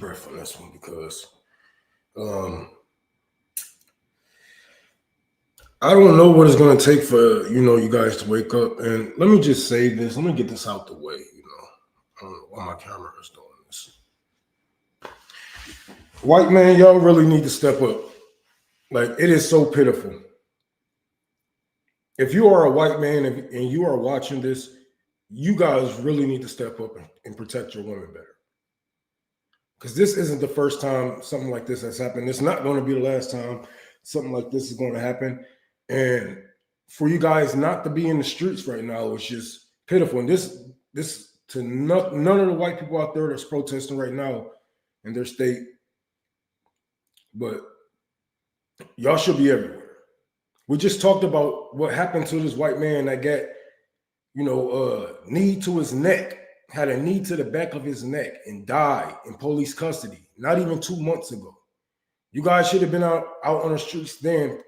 breath on this one because I don't know what it's going to take for, you guys to wake up. And let me just say this. Let me get this out the way. I don't know why my camera is doing this. White man, y'all really need to step up. Like, it is so pitiful. If you are a white man and you are watching this, you guys really need to step up and protect your women better. Because this isn't the first time something like this has happened. It's not going to be the last time something like this is going to happen. And for you guys not to be in the streets right now is just pitiful. And this to none of the white people out there that's protesting right now in their state, but y'all should be everywhere. We just talked about what happened to this white man that got, knee to his neck, had a knee to the back of his neck and died in police custody, not even 2 months ago. You guys should have been out on the streets then,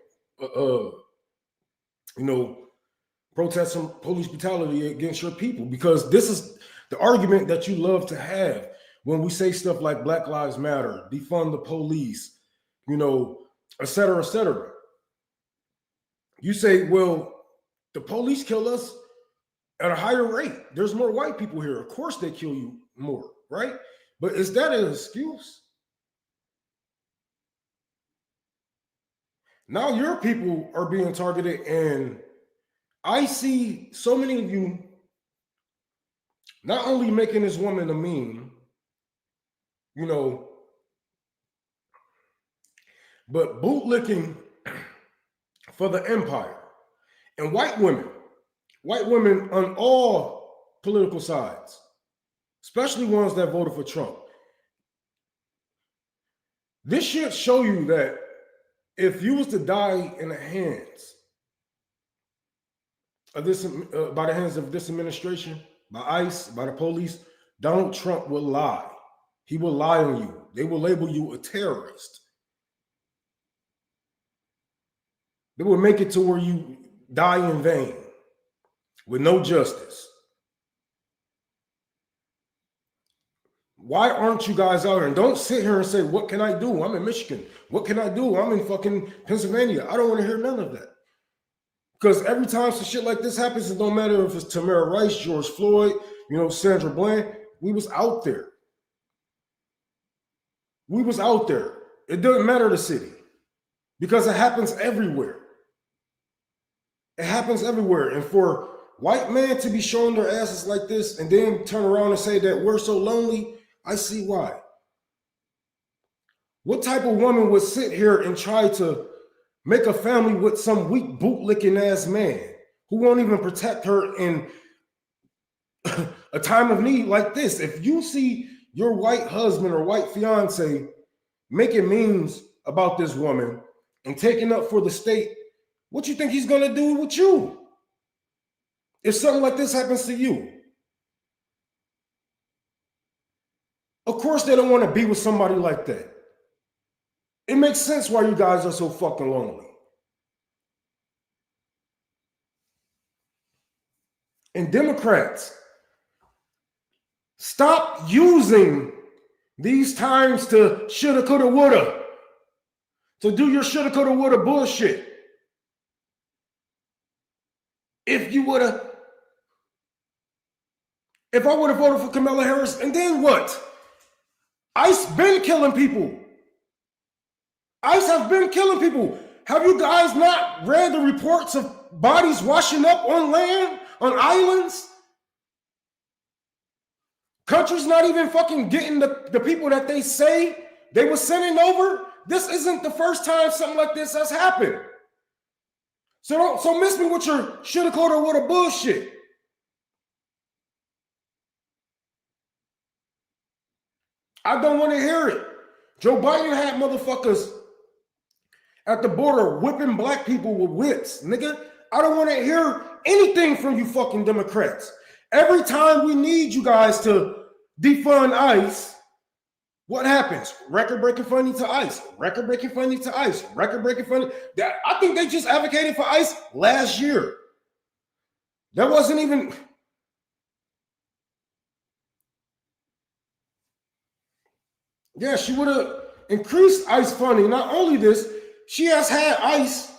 protesting police brutality against your people, because this is the argument that you love to have when we say stuff like Black Lives Matter, defund the police, et cetera, et cetera. You say, well, the police kill us at a higher rate. There's more white people here. Of course they kill you more, right? But is that an excuse? Now your people are being targeted, and I see so many of you not only making this woman a meme, but bootlicking for the empire. And white women on all political sides, especially ones that voted for Trump. This should show you that if you was to die in the hands of this, by the hands of this administration, by ICE, by the police, Donald Trump will lie. He will lie on you. They will label you a terrorist. They will make it to where you die in vain with no justice. Why aren't you guys out here? And don't sit here and say, what can I do? I'm in Michigan. What can I do? I'm in fucking Pennsylvania. I don't want to hear none of that. Because every time some shit like this happens, it don't matter if it's Tamara Rice, George Floyd, Sandra Bland, we was out there. We was out there. It doesn't matter the city, because it happens everywhere. It happens everywhere. And for white men to be showing their asses like this and then turn around and say that we're so lonely, I see why. What type of woman would sit here and try to make a family with some weak bootlicking ass man who won't even protect her in a time of need like this? If you see your white husband or white fiance making memes about this woman and taking up for the state, what you think he's going to do with you if something like this happens to you? Of course they don't want to be with somebody like that. It makes sense why you guys are so fucking lonely. And Democrats, stop using these times to shoulda, coulda, woulda, to do your shoulda, coulda, woulda bullshit. If I would have voted for Kamala Harris, and then what? ICE been killing people. ICE have been killing people. Have you guys not read the reports of bodies washing up on land, on islands? Countries not even fucking getting the people that they say they were sending over. This isn't the first time something like this has happened. So don't miss me with your shoulda, coulda, woulda bullshit. I don't want to hear it. Joe Biden had motherfuckers at the border whipping black people with whips, nigga. I don't want to hear anything from you fucking Democrats. Every time we need you guys to defund ICE, what happens? Record-breaking funding to ICE. Record-breaking funding to ICE. Record-breaking funding. I think they just advocated for ICE last year. That wasn't even... Yeah, she would have increased ICE funding. Not only this, she has had ICE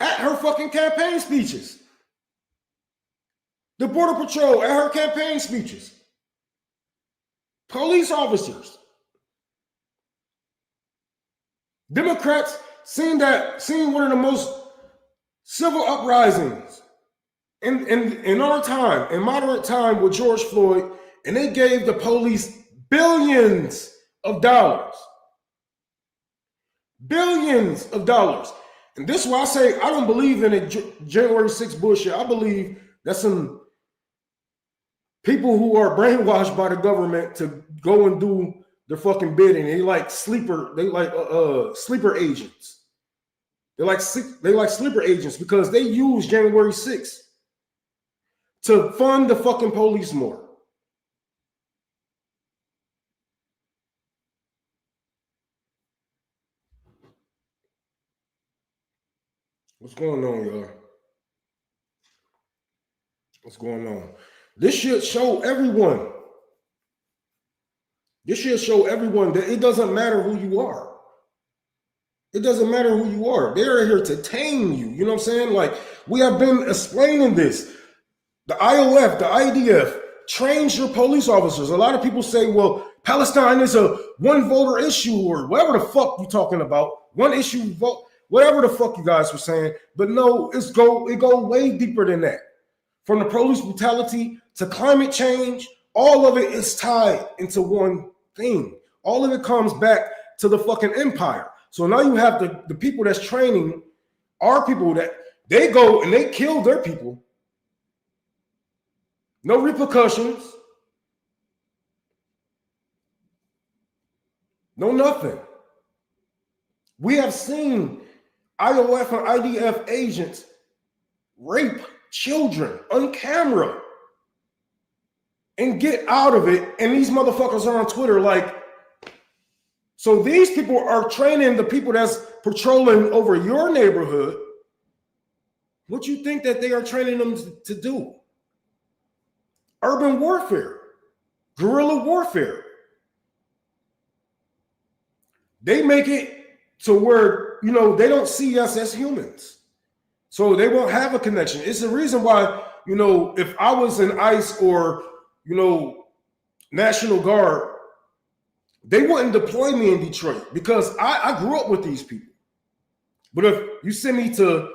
at her fucking campaign speeches. The Border Patrol at her campaign speeches. Police officers. Democrats seeing one of the most civil uprisings in our time, in moderate time with George Floyd, and they gave the police billions of dollars. Billions of dollars. And this is why I say I don't believe in a January 6th bullshit. I believe that's some people who are brainwashed by the government to go and do their fucking bidding. They like sleeper agents. They like sleeper agents because they use January 6th to fund the fucking police more. What's going on, y'all? What's going on? This should show everyone. This should show everyone that it doesn't matter who you are. It doesn't matter who you are. They're here to tame you. You know what I'm saying? Like, we have been explaining this. The IOF, the IDF trains your police officers. A lot of people say, well, Palestine is a one voter issue or whatever the fuck you're talking about. One issue vote, whatever the fuck you guys were saying. But no, it go way deeper than that. From the police brutality to climate change, all of it is tied into one thing. All of it comes back to the fucking empire. So now you have the people that's training our people that they go and they kill their people. No repercussions. No nothing. We have seen IOF and IDF agents rape children on camera and get out of it. And these motherfuckers are on Twitter like, so these people are training the people that's patrolling over your neighborhood. What you think that they are training them to do? Urban warfare, guerrilla warfare. They make it to where, you know, they don't see us as humans. So they won't have a connection. It's the reason why, you know, if I was in ICE or, you know, National Guard, they wouldn't deploy me in Detroit because I grew up with these people. But if you send me to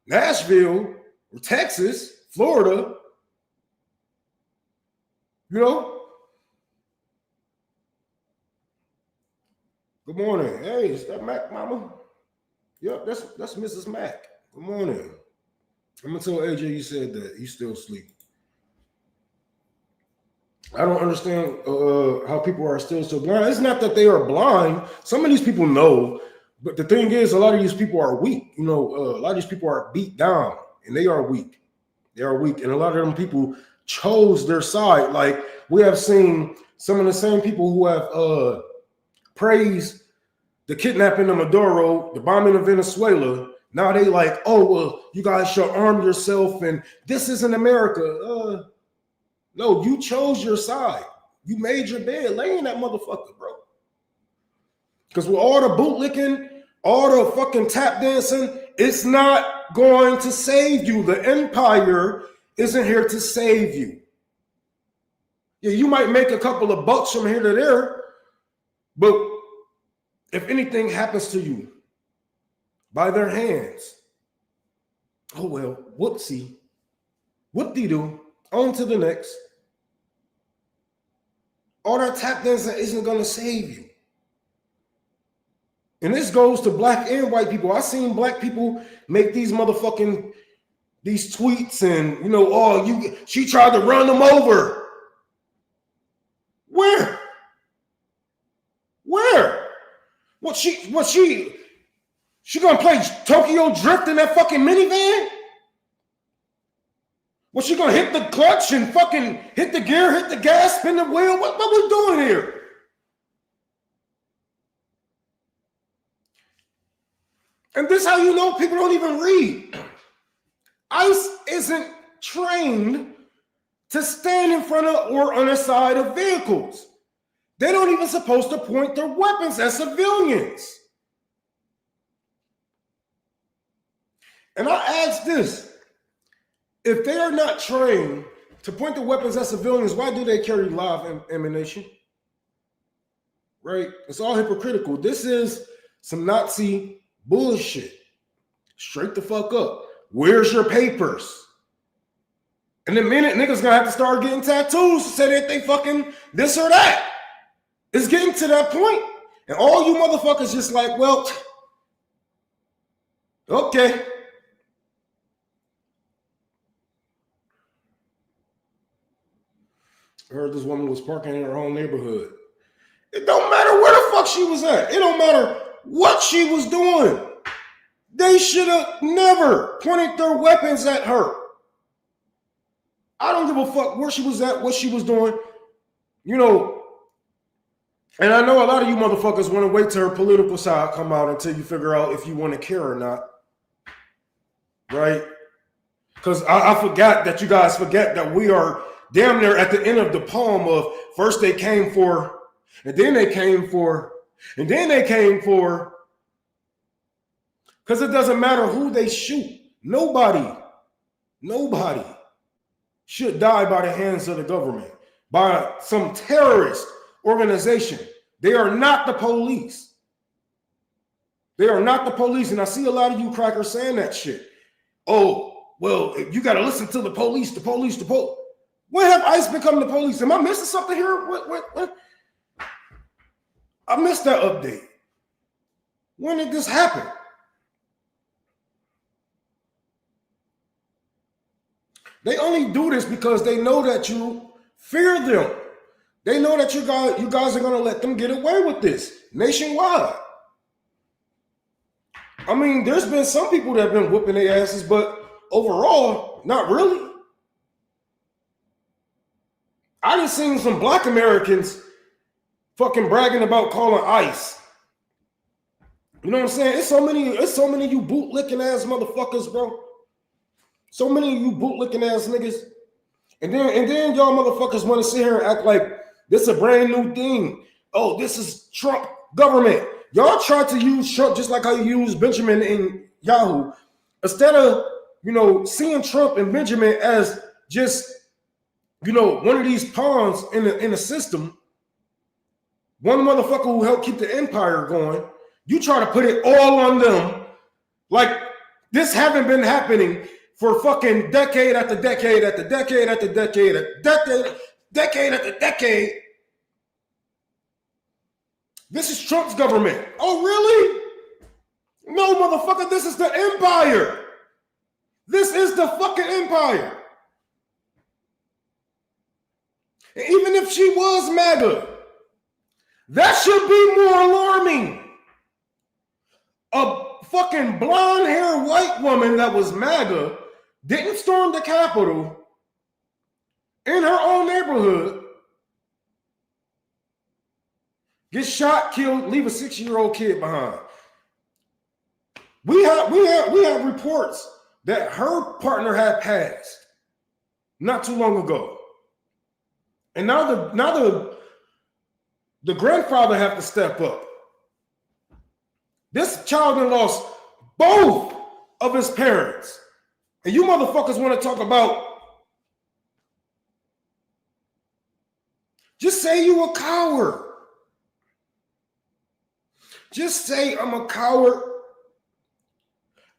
Nashville or Texas, Florida, you know. Good morning. Hey, is that Mac, mama? Yep, that's Mrs. Mac. Good morning. I'm gonna tell AJ you said that he's still asleep. I don't understand how people are still so blind. It's not that they are blind. Some of these people know, but the thing is, a lot of these people are weak. You know, a lot of these people are beat down, and they are weak. They are weak, and a lot of them people chose their side. Like we have seen some of the same people who have praised the kidnapping of Maduro, the bombing of Venezuela. Now they like, oh, well, you guys should arm yourself, and this isn't America. No, you chose your side. You made your bed. Lay in that motherfucker, bro. Because with all the bootlicking, all the fucking tap dancing, it's not going to save you. The empire isn't here to save you. Yeah, you might make a couple of bucks from here to there, but if anything happens to you by their hands, oh well, whoopsie, whoop-de-doo, on to the next. All that tap dancing isn't going to save you. And this goes to black and white people. I've seen black people make these tweets and, you know, oh, she tried to run them over. Where? What she gonna play Tokyo Drift in that fucking minivan? Was she gonna hit the clutch and fucking hit the gear, hit the gas, spin the wheel? What we doing here? And this is how you know people don't even read. ICE isn't trained to stand in front of or on the side of vehicles. They don't even supposed to point their weapons at civilians. And I ask this, if they are not trained to point their weapons at civilians, why do they carry live ammunition? Right? It's all hypocritical. This is some Nazi bullshit. Straight the fuck up. Where's your papers? And the minute niggas gonna have to start getting tattoos to say that they fucking this or that. It's getting to that point. And all you motherfuckers just like, well, okay. I heard this woman was parking in her own neighborhood. It don't matter where the fuck she was at. It don't matter what she was doing. They should have never pointed their weapons at her. I don't give a fuck where she was at, what she was doing. You know, and I know a lot of you motherfuckers want to wait till her political side come out until you figure out if you want to care or not. Right? Because I forgot that you guys forget that we are damn near at the end of the poem of first they came for, and then they came for, and then they came for. Because it doesn't matter who they shoot. Nobody should die by the hands of the government, by some terrorist organization. They are not the police. They are not the police. And I see a lot of you crackers saying that shit. Oh, well, you got to listen to the police, the police, the police. When have ICE become the police? Am I missing something here? What? I missed that update. When did this happen? They only do this because they know that you fear them. They know that you guys are going to let them get away with this nationwide. I mean, there's been some people that have been whooping their asses, but overall, not really. I just seen some black Americans fucking bragging about calling ICE. You know what I'm saying? It's so many of you bootlicking ass motherfuckers, bro. So many of you bootlicking ass niggas. And then y'all motherfuckers want to sit here and act like this is a brand new thing. Oh, this is Trump government. Y'all try to use Trump just like how you use Benjamin in Yahoo. Instead of, seeing Trump and Benjamin as just, one of these pawns in the system, one motherfucker who helped keep the empire going, you try to put it all on them. Like this haven't been happening for fucking decade after decade after decade after decade after decade after decade. This is Trump's government. Oh, really? No, motherfucker, this is the empire. This is the fucking empire. And even if she was MAGA, that should be more alarming. A fucking blonde-haired white woman that was MAGA didn't storm the Capitol in her own neighborhood, get shot, killed, leave a 6-year-old kid behind. We have reports that her partner had passed not too long ago. And now the grandfather have to step up. This child done lost both of his parents. And you motherfuckers want to talk about, just say you a coward. Just say I'm a coward.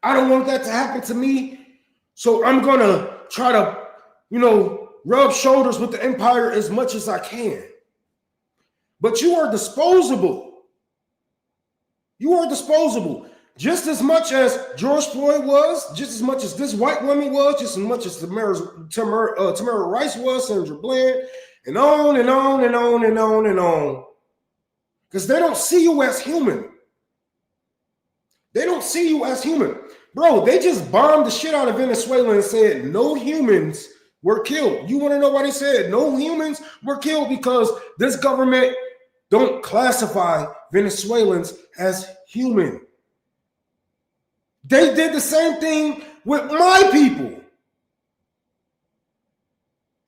I don't want that to happen to me. So I'm going to try to, rub shoulders with the empire as much as I can. But you are disposable. You are disposable. Just as much as George Floyd was, just as much as this white woman was, just as much as Tamara Rice was, Sandra Bland, and on and on and on and on and on. Because they don't see you as human. They don't see you as human. Bro, they just bombed the shit out of Venezuela and said no humans were killed. You want to know why they said no humans were killed? Because this government don't classify Venezuelans as human. They did the same thing with my people.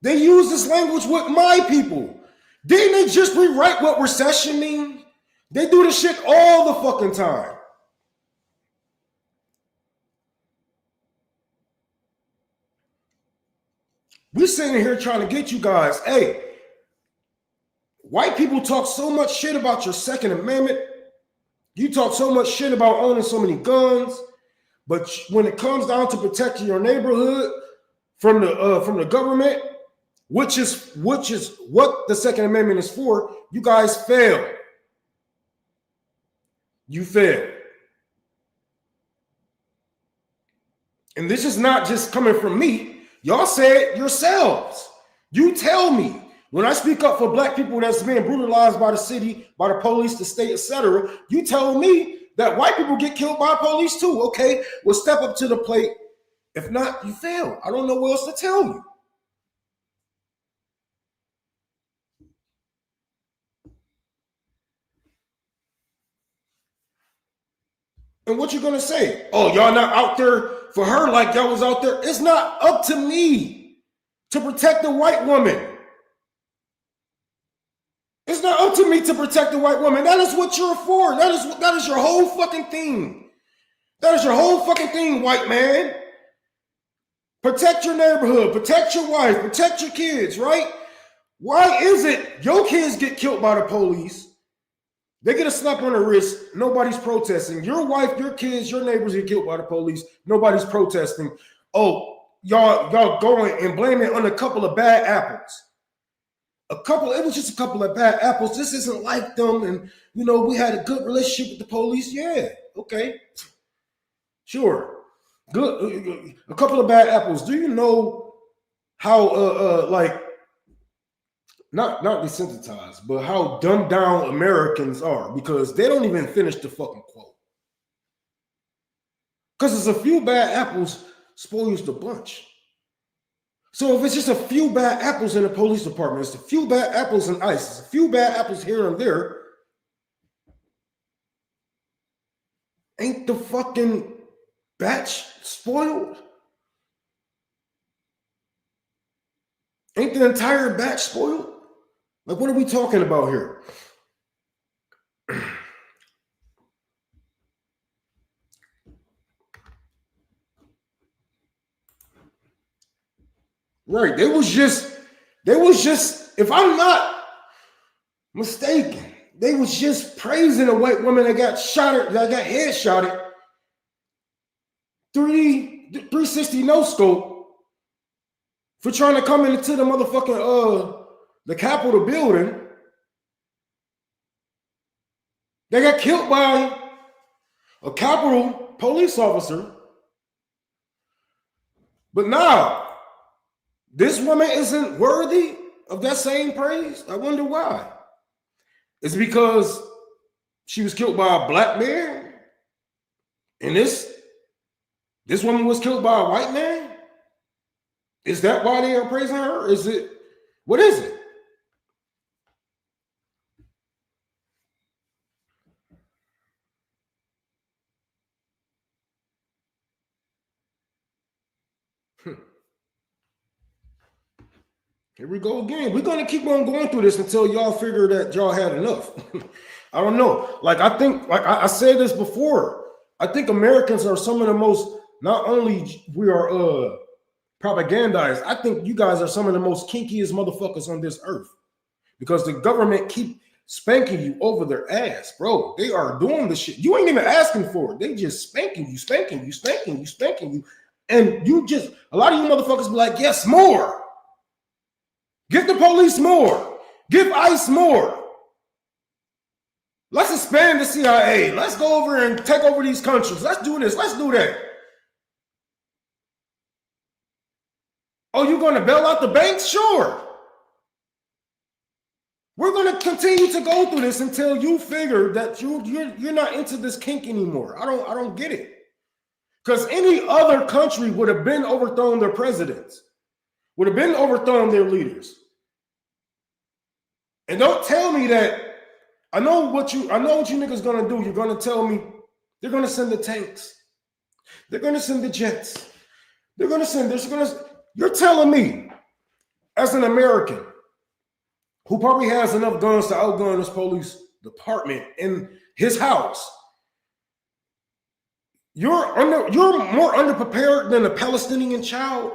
They use this language with my people. Didn't they just rewrite what recession means? They do this shit all the fucking time. We're sitting here trying to get you guys, hey, white people talk so much shit about your Second Amendment. You talk so much shit about owning so many guns, but when it comes down to protecting your neighborhood from the government, which is what the Second Amendment is for, you guys fail. You fail. And this is not just coming from me. Y'all say it yourselves. You tell me. When I speak up for black people that's being brutalized by the city, by the police, the state, etc., you tell me that white people get killed by police too. Okay, well, step up to the plate. If not, you fail. I don't know what else to tell you. And what you gonna say? Oh, y'all not out there for her like y'all was out there. It's not up to me to protect the white woman. It's not up to me to protect the white woman. That is what you're for. That is your whole fucking thing. That is your whole fucking thing, white man. Protect your neighborhood, protect your wife, protect your kids, right? Why is it your kids get killed by the police? They get a slap on the wrist. Nobody's protesting. Your wife, your kids, your neighbors get killed by the police. Nobody's protesting. Oh, y'all going and blame it on a couple of bad apples. It was just a couple of bad apples. This isn't like them. And, we had a good relationship with the police. Yeah, okay. Sure. Good. A couple of bad apples. Do you know how, not desensitized, but how dumbed down Americans are? Because they don't even finish the fucking quote. Because it's a few bad apples spoils the bunch. So if it's just a few bad apples in the police department, it's a few bad apples in ICE, it's a few bad apples here and there, ain't the fucking batch spoiled? Ain't the entire batch spoiled? Like, what are we talking about here? Right. They was just, if I'm not mistaken, they was just praising a white woman that got headshotted 360 no scope for trying to come into the motherfucking the Capitol building. They got killed by a Capitol police officer. But now, this woman isn't worthy of that same praise. I wonder why. It's because she was killed by a black man, and this woman was killed by a white man. Is that why they are praising her? What is it? Here we go again. We're going to keep on going through this until y'all figure that y'all had enough. I don't know. I think, I said this before, I think Americans are some of the most, not only we are propagandized, I think you guys are some of the most kinkiest motherfuckers on this earth, because the government keep spanking you over their ass, bro. They are doing the shit. You ain't even asking for it. They just spanking you. And a lot of you motherfuckers be like, yes, more. Give the police more. Give ICE more. Let's expand the CIA. Let's go over and take over these countries. Let's do this. Let's do that. Oh, you're going to bail out the banks? Sure. We're going to continue to go through this until you figure that you're not into this kink anymore. I don't get it. Because any other country would have been overthrown their presidents, would have been overthrown their leaders. And don't tell me that I know what you niggas gonna do. You're gonna tell me they're gonna send the tanks, they're gonna send the jets, you're telling me as an American who probably has enough guns to outgun this police department in his house. You're more underprepared than a Palestinian child,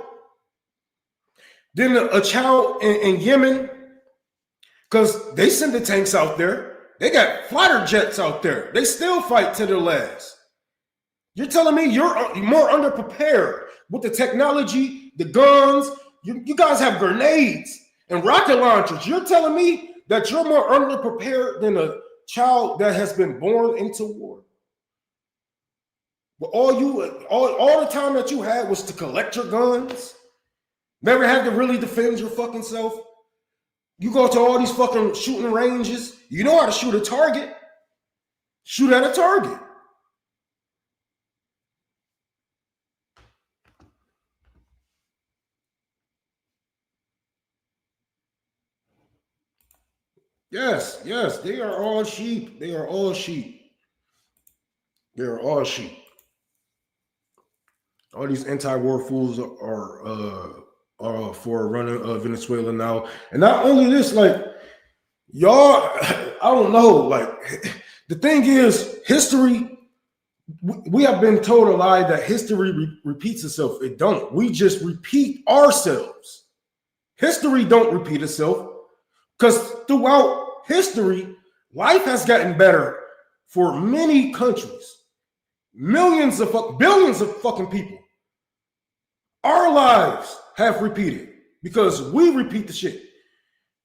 than a child in Yemen, because they send the tanks out there. They got fighter jets out there. They still fight to the last. You're telling me you're more underprepared with the technology, the guns. You guys have grenades and rocket launchers. You're telling me that you're more underprepared than a child that has been born into war. But all the time that you had was to collect your guns. Never had to really defend your fucking self. You go to all these fucking shooting ranges. You know how to shoot a target. Shoot at a target. Yes, they are all sheep. They are all sheep. They are all sheep. All these anti-war fools are for running Venezuela now. And not only this, like, y'all, I don't know, like, the thing is, history, we have been told a lie that history repeats itself. It don't. We just repeat ourselves. History don't repeat itself, because throughout history, life has gotten better for many countries. Billions of fucking people. Our lives have repeated because we repeat the shit.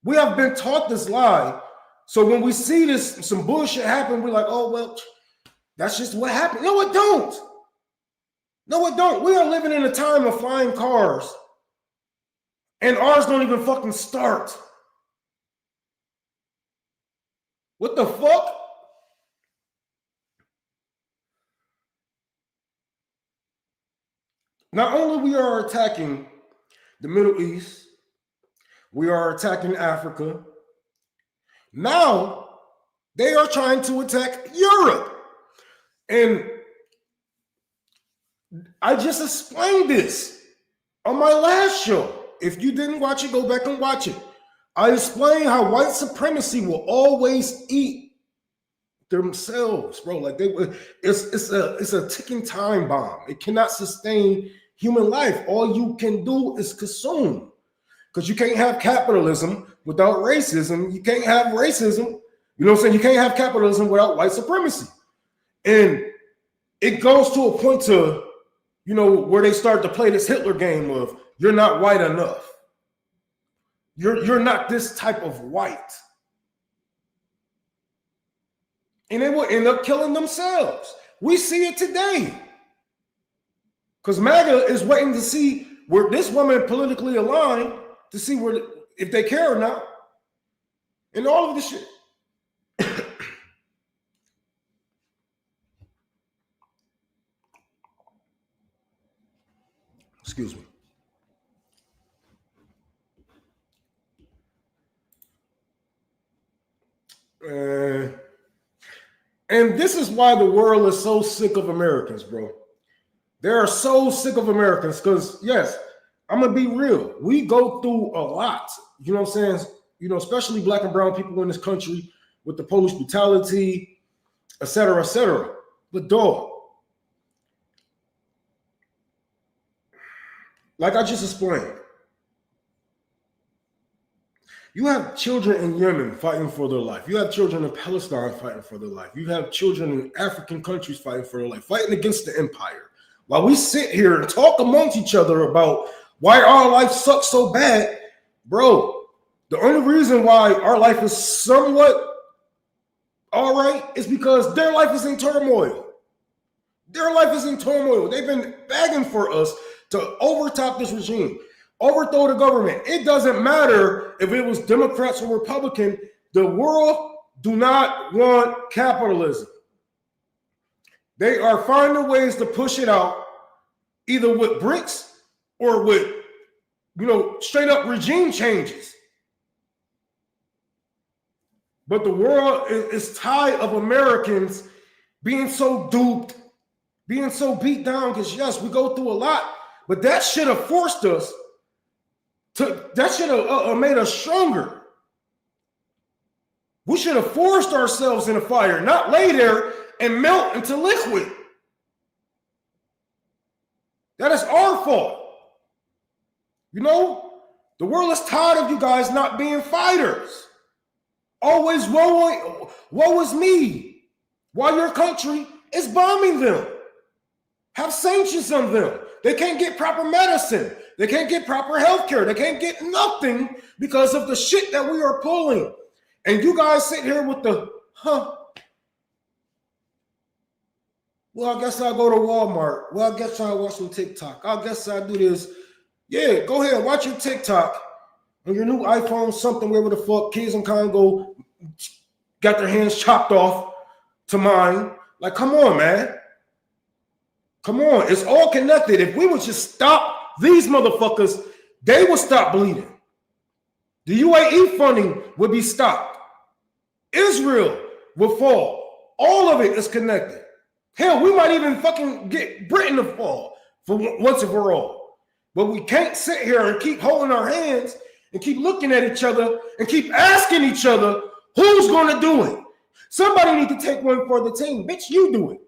We have been taught this lie. So when we see some bullshit happen, we're like, oh, well, that's just what happened. No, it don't. No, it don't. We are living in a time of flying cars, and ours don't even fucking start. What the fuck? Not only we are attacking the Middle East, we are attacking Africa. Now they are trying to attack Europe. And I just explained this on my last show. If you didn't watch it, go back and watch it. I explained how white supremacy will always eat themselves, bro. Like it's a ticking time bomb. It cannot sustain human life. All you can do is consume, because you can't have capitalism without racism. You can't have racism. You know what I'm saying? You can't have capitalism without white supremacy. And it goes to a point to, you know, where they start to play this Hitler game of, you're not white enough. You're not this type of white. And they will end up killing themselves. We see it today. Because MAGA is waiting to see where this woman politically aligned, to see where, if they care or not. And all of this shit. Excuse me. And this is why the world is so sick of Americans, bro. They are so sick of Americans because, yes, I'm going to be real. We go through a lot, you know what I'm saying? You know, especially black and brown people in this country with the police brutality, et cetera, et cetera. But dog, like I just explained, you have children in Yemen fighting for their life. You have children in Palestine fighting for their life. You have children in African countries fighting for their life, fighting against the empire. While we sit here and talk amongst each other about why our life sucks so bad, bro, the only reason why our life is somewhat all right is because their life is in turmoil. Their life is in turmoil. They've been begging for us to overtop this regime, overthrow the government. It doesn't matter if it was Democrats or Republican. The world do not want capitalism. They are finding ways to push it out, either with bricks or with, you know, straight up regime changes. But the world is tired of Americans being so duped, being so beat down, because yes, we go through a lot, but that should have forced us to, that should have made us stronger. We should have forced ourselves in a fire, not lay there and melt into liquid. That is our fault. You know, the world is tired of you guys not being fighters. Always woe is me, while your country is bombing them. Have sanctions on them. They can't get proper medicine. They can't get proper health care. They can't get nothing because of the shit that we are pulling. And you guys sit here with the, well, I guess I'll go to Walmart. Well, I guess I'll watch some TikTok. I guess I'll do this. Yeah, go ahead, watch your TikTok on your new iPhone, something, wherever the fuck kids in Congo got their hands chopped off to mine. Like, come on, man. Come on. It's all connected. If we would just stop these motherfuckers, they would stop bleeding. The UAE funding would be stopped. Israel will fall. All of it is connected. Hell, we might even fucking get Britain to fall for once and for all. But we can't sit here and keep holding our hands and keep looking at each other and keep asking each other, who's going to do it? Somebody need to take one for the team. Bitch, you do it.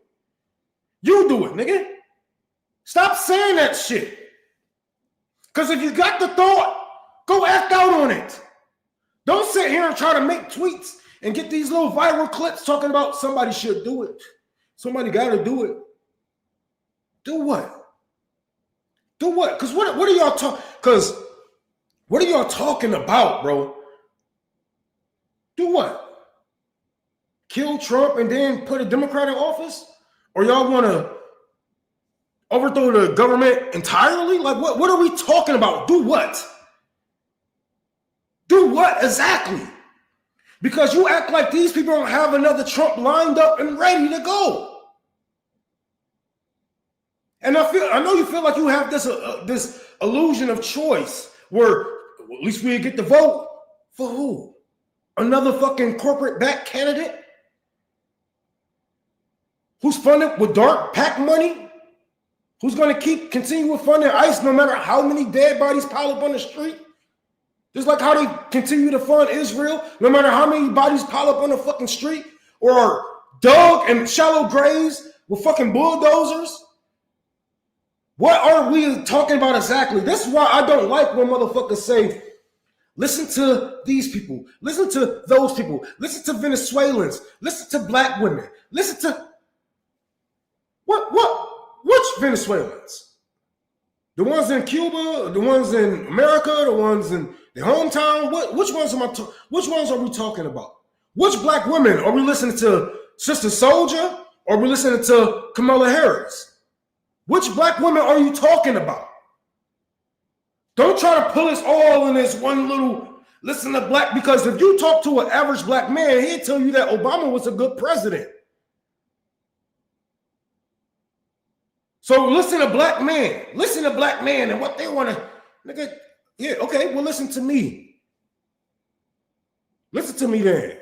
You do it, nigga. Stop saying that shit. Because if you got the thought, go act out on it. Don't sit here and try to make tweets and get these little viral clips talking about somebody should do it. Somebody got to do it. Do what? Do what? Because what are y'all talking? Because what are y'all talking about, bro? Do what? Kill Trump and then put a Democrat in office? Or y'all want to overthrow the government entirely? Like, what are we talking about? Do what? Do what exactly? Because you act like these people don't have another Trump lined up and ready to go. And I know you feel like you have this illusion of choice where at least we get the vote for who? Another fucking corporate-backed candidate who's funded with dark PAC money? Who's going to continue with funding ICE no matter how many dead bodies pile up on the street? Just like how they continue to fund Israel, no matter how many bodies pile up on the fucking street or are dug in shallow graves with fucking bulldozers. What are we talking about exactly? This is why I don't like when motherfuckers say, listen to these people, listen to those people, listen to Venezuelans, listen to black women, listen to which Venezuelans? The ones in Cuba, the ones in America, the ones in their hometown? Which ones are we talking about? Which black women? Are we listening to Sister Soldier or are we listening to Kamala Harris? Which black women are you talking about? Don't try to pull us all in this one little listen to black, because if you talk to an average black man, he'll tell you that Obama was a good president. So listen to black men. Listen to black men and what they want to, nigga. Yeah, okay, well, listen to me. Listen to me then.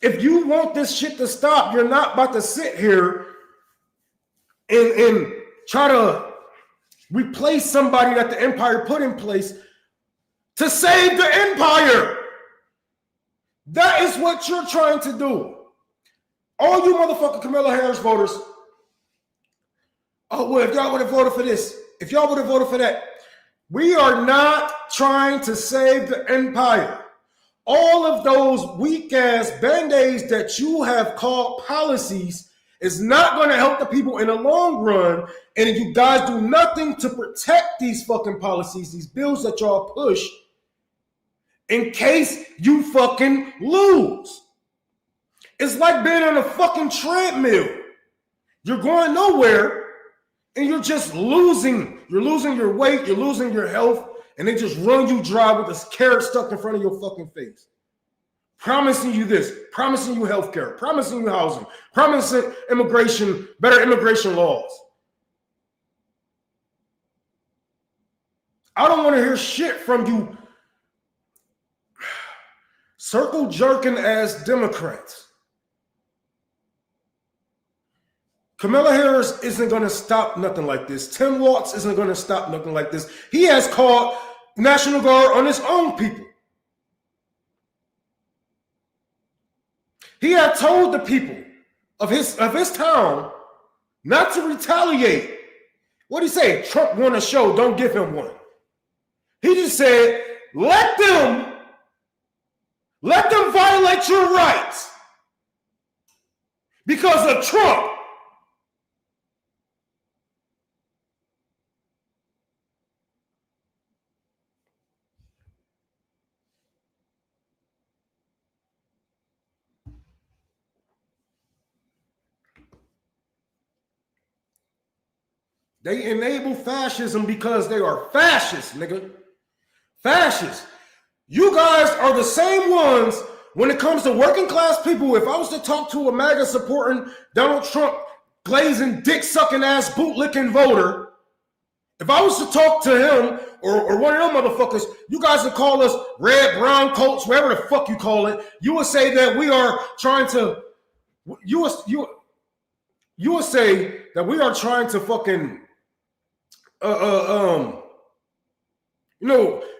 If you want this shit to stop, you're not about to sit here and try to replace somebody that the empire put in place to save the empire. That is what you're trying to do. All you motherfucking Kamala Harris voters, oh, well, if y'all would have voted for this, if y'all would have voted for that, we are not trying to save the empire. All of those weak-ass band-aids that you have called policies is not going to help the people in the long run. And if you guys do nothing to protect these fucking policies, these bills that y'all push, in case you fucking lose. It's like being on a fucking treadmill. You're going nowhere and you're just losing. You're losing your weight, you're losing your health, and they just run you dry with this carrot stuck in front of your fucking face. Promising you this, promising you health care, promising you housing, promising immigration, better immigration laws. I don't want to hear shit from you circle jerking ass Democrats. Kamala Harris isn't going to stop nothing like this. Tim Walz isn't going to stop nothing like this. He has called National Guard on his own people. He had told the people of his town not to retaliate. What did he say? Trump won a show, don't give him one. He just said, let them violate your rights because of Trump. They enable fascism because they are fascists, nigga. Fascists. You guys are the same ones when it comes to working class people. If I was to talk to a MAGA supporting Donald Trump, glazing, dick sucking ass, boot licking voter, if I was to talk to him or one of them motherfuckers, you guys would call us red, brown coats, whatever the fuck you call it. You would say that we are trying to, you would say that we are trying to fucking,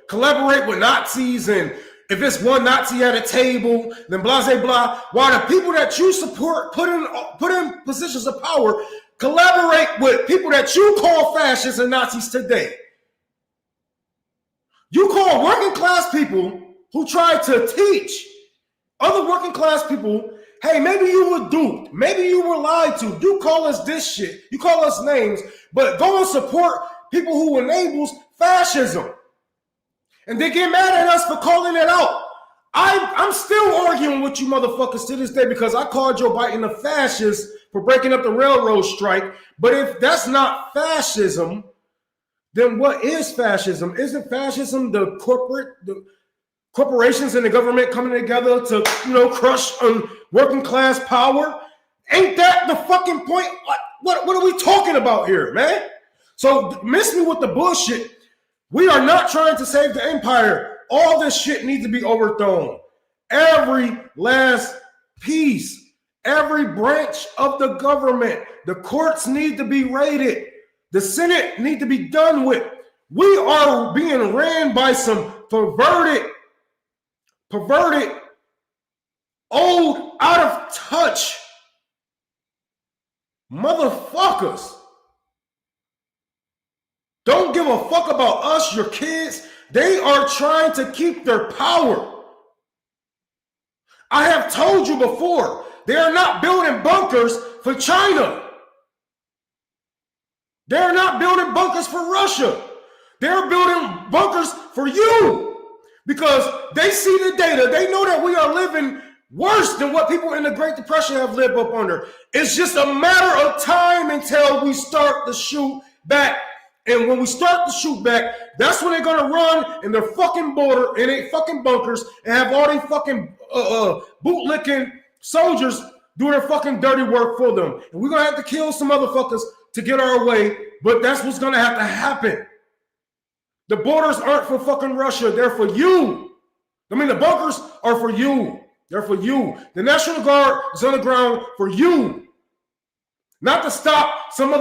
collaborate with Nazis, and if it's one Nazi at a table, then blah, blah, blah. While the people that you support put in positions of power collaborate with people that you call fascists and Nazis today. You call working class people who try to teach other working class people, hey, maybe you were duped, maybe you were lied to. You call us this shit, you call us names, but go and support people who enables fascism. And they get mad at us for calling it out. I'm still arguing with you motherfuckers to this day because I called Joe Biden a fascist for breaking up the railroad strike. But if that's not fascism, then what is fascism? Isn't fascism the corporations and the government coming together to, crush working class power? Ain't that the fucking point? What are we talking about here, man? So miss me with the bullshit. We are not trying to save the empire. All this shit needs to be overthrown. Every last piece, every branch of the government, the courts need to be raided. The Senate need to be done with. We are being ran by some perverted, old, out of touch motherfuckers. Don't give a fuck about us, your kids. They are trying to keep their power. I have told you before, they are not building bunkers for China. They're not building bunkers for Russia. They're building bunkers for you because they see the data. They know that we are living worse than what people in the Great Depression have lived up under. It's just a matter of time until we start to shoot back. And when we start to shoot back, that's when they're going to run in their fucking border, in their fucking bunkers, and have all these fucking bootlicking soldiers doing their fucking dirty work for them. And we're going to have to kill some motherfuckers to get our way, but that's what's going to have to happen. The borders aren't for fucking Russia. They're for you. I mean, the bunkers are for you. They're for you. The National Guard is on the ground for you. Not to stop some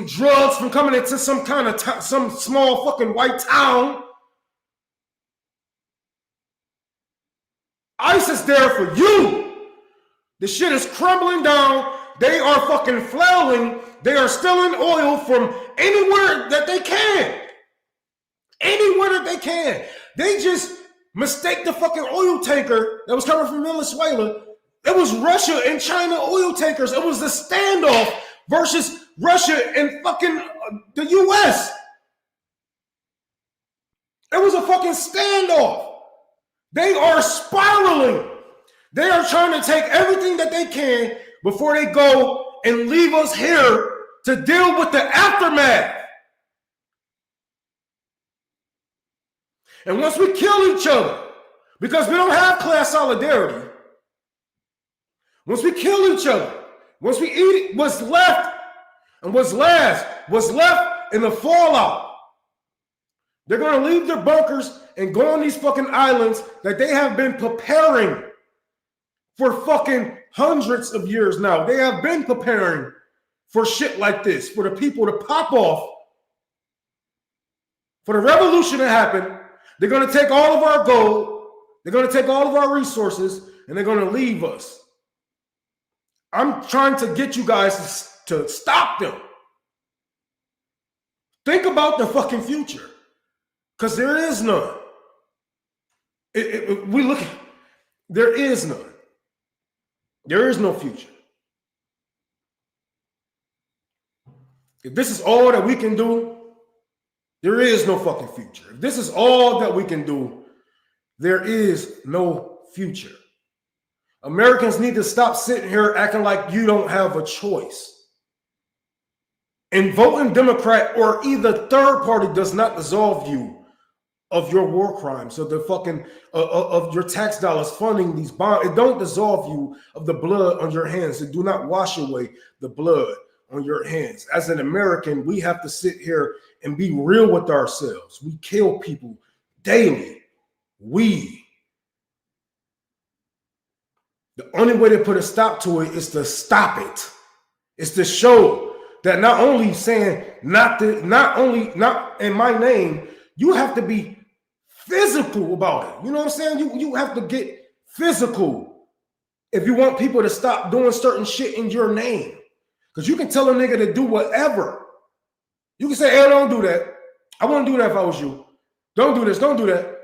drugs from coming into some kind of some small fucking white town. ICE is there for you. The shit is crumbling down. They are fucking flailing. They are stealing oil from anywhere that they can. Anywhere that they can. They just mistake the fucking oil tanker that was coming from Venezuela. It was Russia and China oil tankers. It was the standoff versus Russia and fucking the US. It was a fucking standoff. They are spiraling. They are trying to take everything that they can before they go and leave us here to deal with the aftermath. And once we kill each other, because we don't have class solidarity, once we kill each other, once we eat what's left and what's left in the fallout, they're going to leave their bunkers and go on these fucking islands that they have been preparing for fucking hundreds of years now. They have been preparing for shit like this, for the people to pop off, for the revolution to happen. They're going to take all of our gold. They're going to take all of our resources. and they're going to leave us. I'm trying to get you guys to stop them. Think about the fucking future, because there is none. We look at, there is none. There is no future. If this is all that we can do, there is no fucking future. If this is all that we can do, there is no future. Americans need to stop sitting here acting like you don't have a choice. And voting Democrat or either third party does not absolve you of your war crimes, of the fucking of your tax dollars funding these bonds. It don't absolve you of the blood on your hands. It do not wash away the blood on your hands. As an American, we have to sit here and be real with ourselves. We kill people daily. The only way to put a stop to it is to stop it. It's to show that not only saying not in my name, you have to be physical about it. You know what I'm saying? You have to get physical if you want people to stop doing certain shit in your name. Because you can tell a nigga to do whatever. You can say, hey, don't do that. I wouldn't do that if I was you. Don't do this. Don't do that.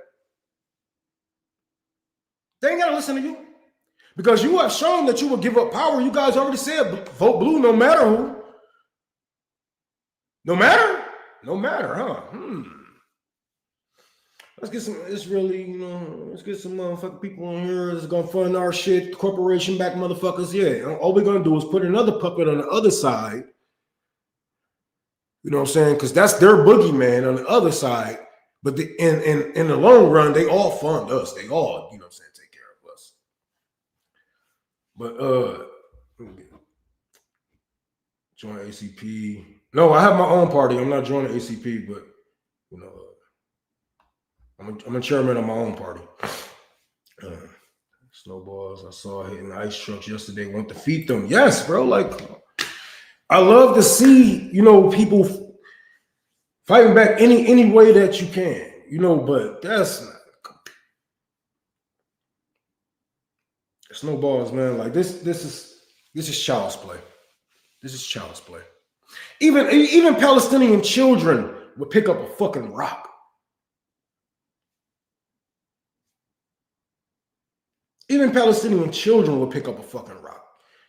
They ain't got to listen to you. Because you have shown that you will give up power. You guys already said vote blue no matter who. No matter? No matter, huh? Let's get some, it's really, let's get some motherfucking people in here that's going to fund our shit, corporation back motherfuckers. Yeah, all we're going to do is put another puppet on the other side. You know what I'm saying? Because that's their boogeyman on the other side. But in the long run, they all fund us. They all, you know what I'm saying, take care of us. But, join ACP. No, I have my own party. I'm not joining ACP, but, I'm a chairman of my own party. Snowballs, I saw hitting ice trucks yesterday. Want to feed them. Yes, bro. Like, I love to see, people fighting back any way that you can, but that's not. Snowballs, man. Like this is child's play. This is child's play. Even Palestinian children would pick up a fucking rock. Even Palestinian children will pick up a fucking rock.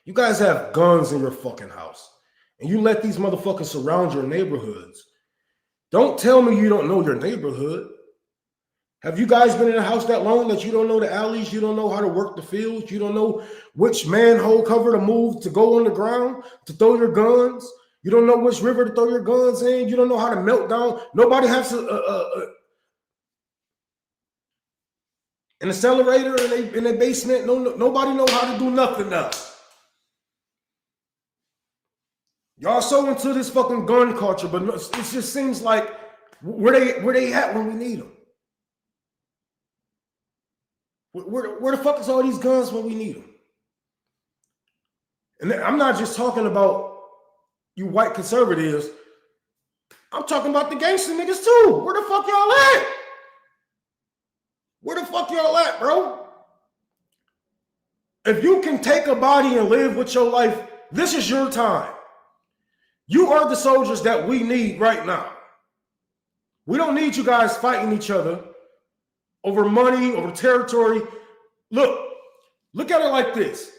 You guys have guns in your fucking house, and you let these motherfuckers surround your neighborhoods. Don't tell me you don't know your neighborhood. Have you guys been in a house that long that you don't know the alleys? You don't know how to work the fields? You don't know which manhole cover to move to go on the ground to throw your guns? You don't know which river to throw your guns in? You don't know how to melt down? Nobody has an accelerator in their basement. Nobody know how to do nothing else. Y'all so into this fucking gun culture, but it just seems like where they at when we need them. Where the fuck is all these guns when we need them? And I'm not just talking about you white conservatives. I'm talking about the gangster niggas too. Where the fuck y'all at? Where the fuck y'all at, bro? If you can take a body and live with your life, this is your time. You are the soldiers that we need right now. We don't need you guys fighting each other over money, over territory. Look at it like this.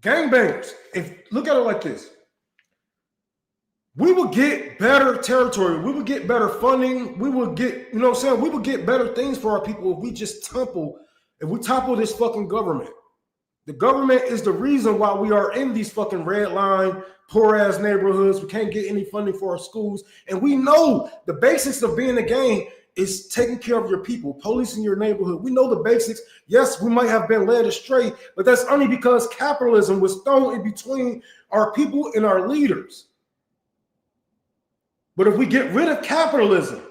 Gangbangers, look at it like this. We would get better territory. We would get better funding. We would get, we would get better things for our people if we just topple this fucking government. The government is the reason why we are in these fucking red line, poor ass neighborhoods. We can't get any funding for our schools. And we know the basics of being a gang is taking care of your people, policing your neighborhood. We know the basics. Yes, we might have been led astray, but that's only because capitalism was thrown in between our people and our leaders. But if we get rid of capitalism,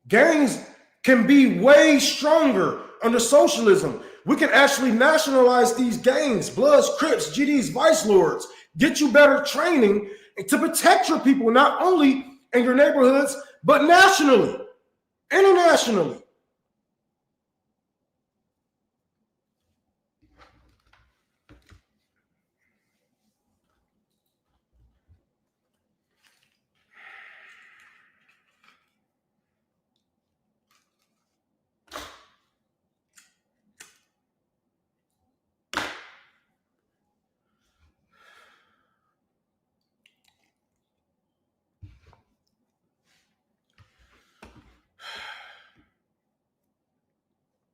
gangs can be way stronger under socialism. We can actually nationalize these gangs, Bloods, Crips, GDs, Vice Lords, get you better training to protect your people, not only in your neighborhoods, but nationally, internationally.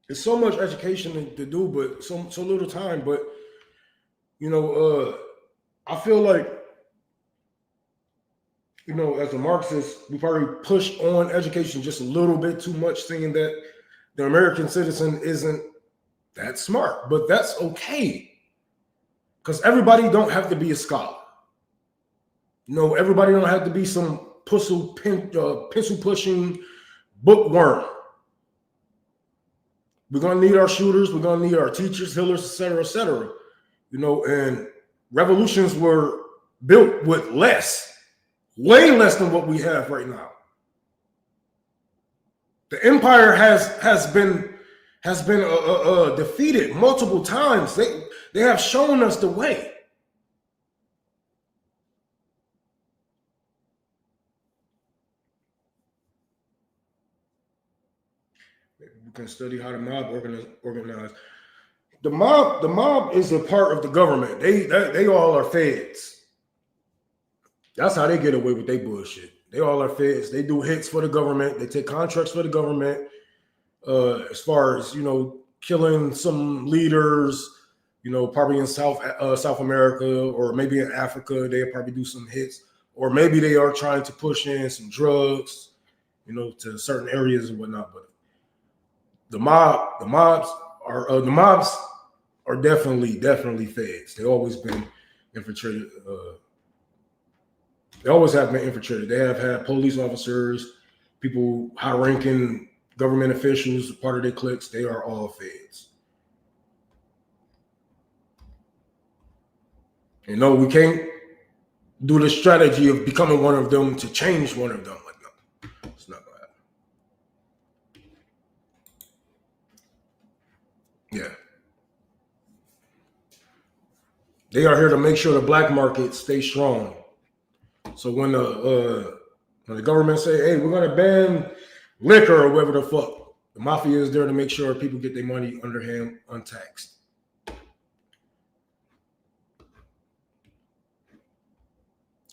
There's so much education to do, but so little time. But I feel like as a Marxist, we probably push on education just a little bit too much, saying that the American citizen isn't that smart. But that's okay, because everybody don't have to be a scholar. Everybody don't have to be some pencil pushing bookworm. We're gonna need our shooters. We're gonna need our teachers, healers, etc., etc. And revolutions were built with way less than what we have right now. The empire has been defeated multiple times. They have shown us the way. We can study how the mob organize. The mob is a part of the government. They all are feds. That's how they get away with their bullshit. They all are feds. They do hits for the government. They take contracts for the government. As far as killing some leaders, probably in South America or maybe in Africa, they'll probably do some hits, or maybe they are trying to push in some drugs, to certain areas and whatnot. But the mobs are definitely feds. They always been infiltrated. They always have been infiltrated. They have had police officers, people, high-ranking government officials, part of their cliques. They are all feds. We can't do the strategy of becoming one of them to change one of them. Like, no, it's not gonna happen. Yeah. They are here to make sure the black market stays strong. So when the government say, hey, we're gonna ban liquor or whatever the fuck, the mafia is there to make sure people get their money underhand, untaxed.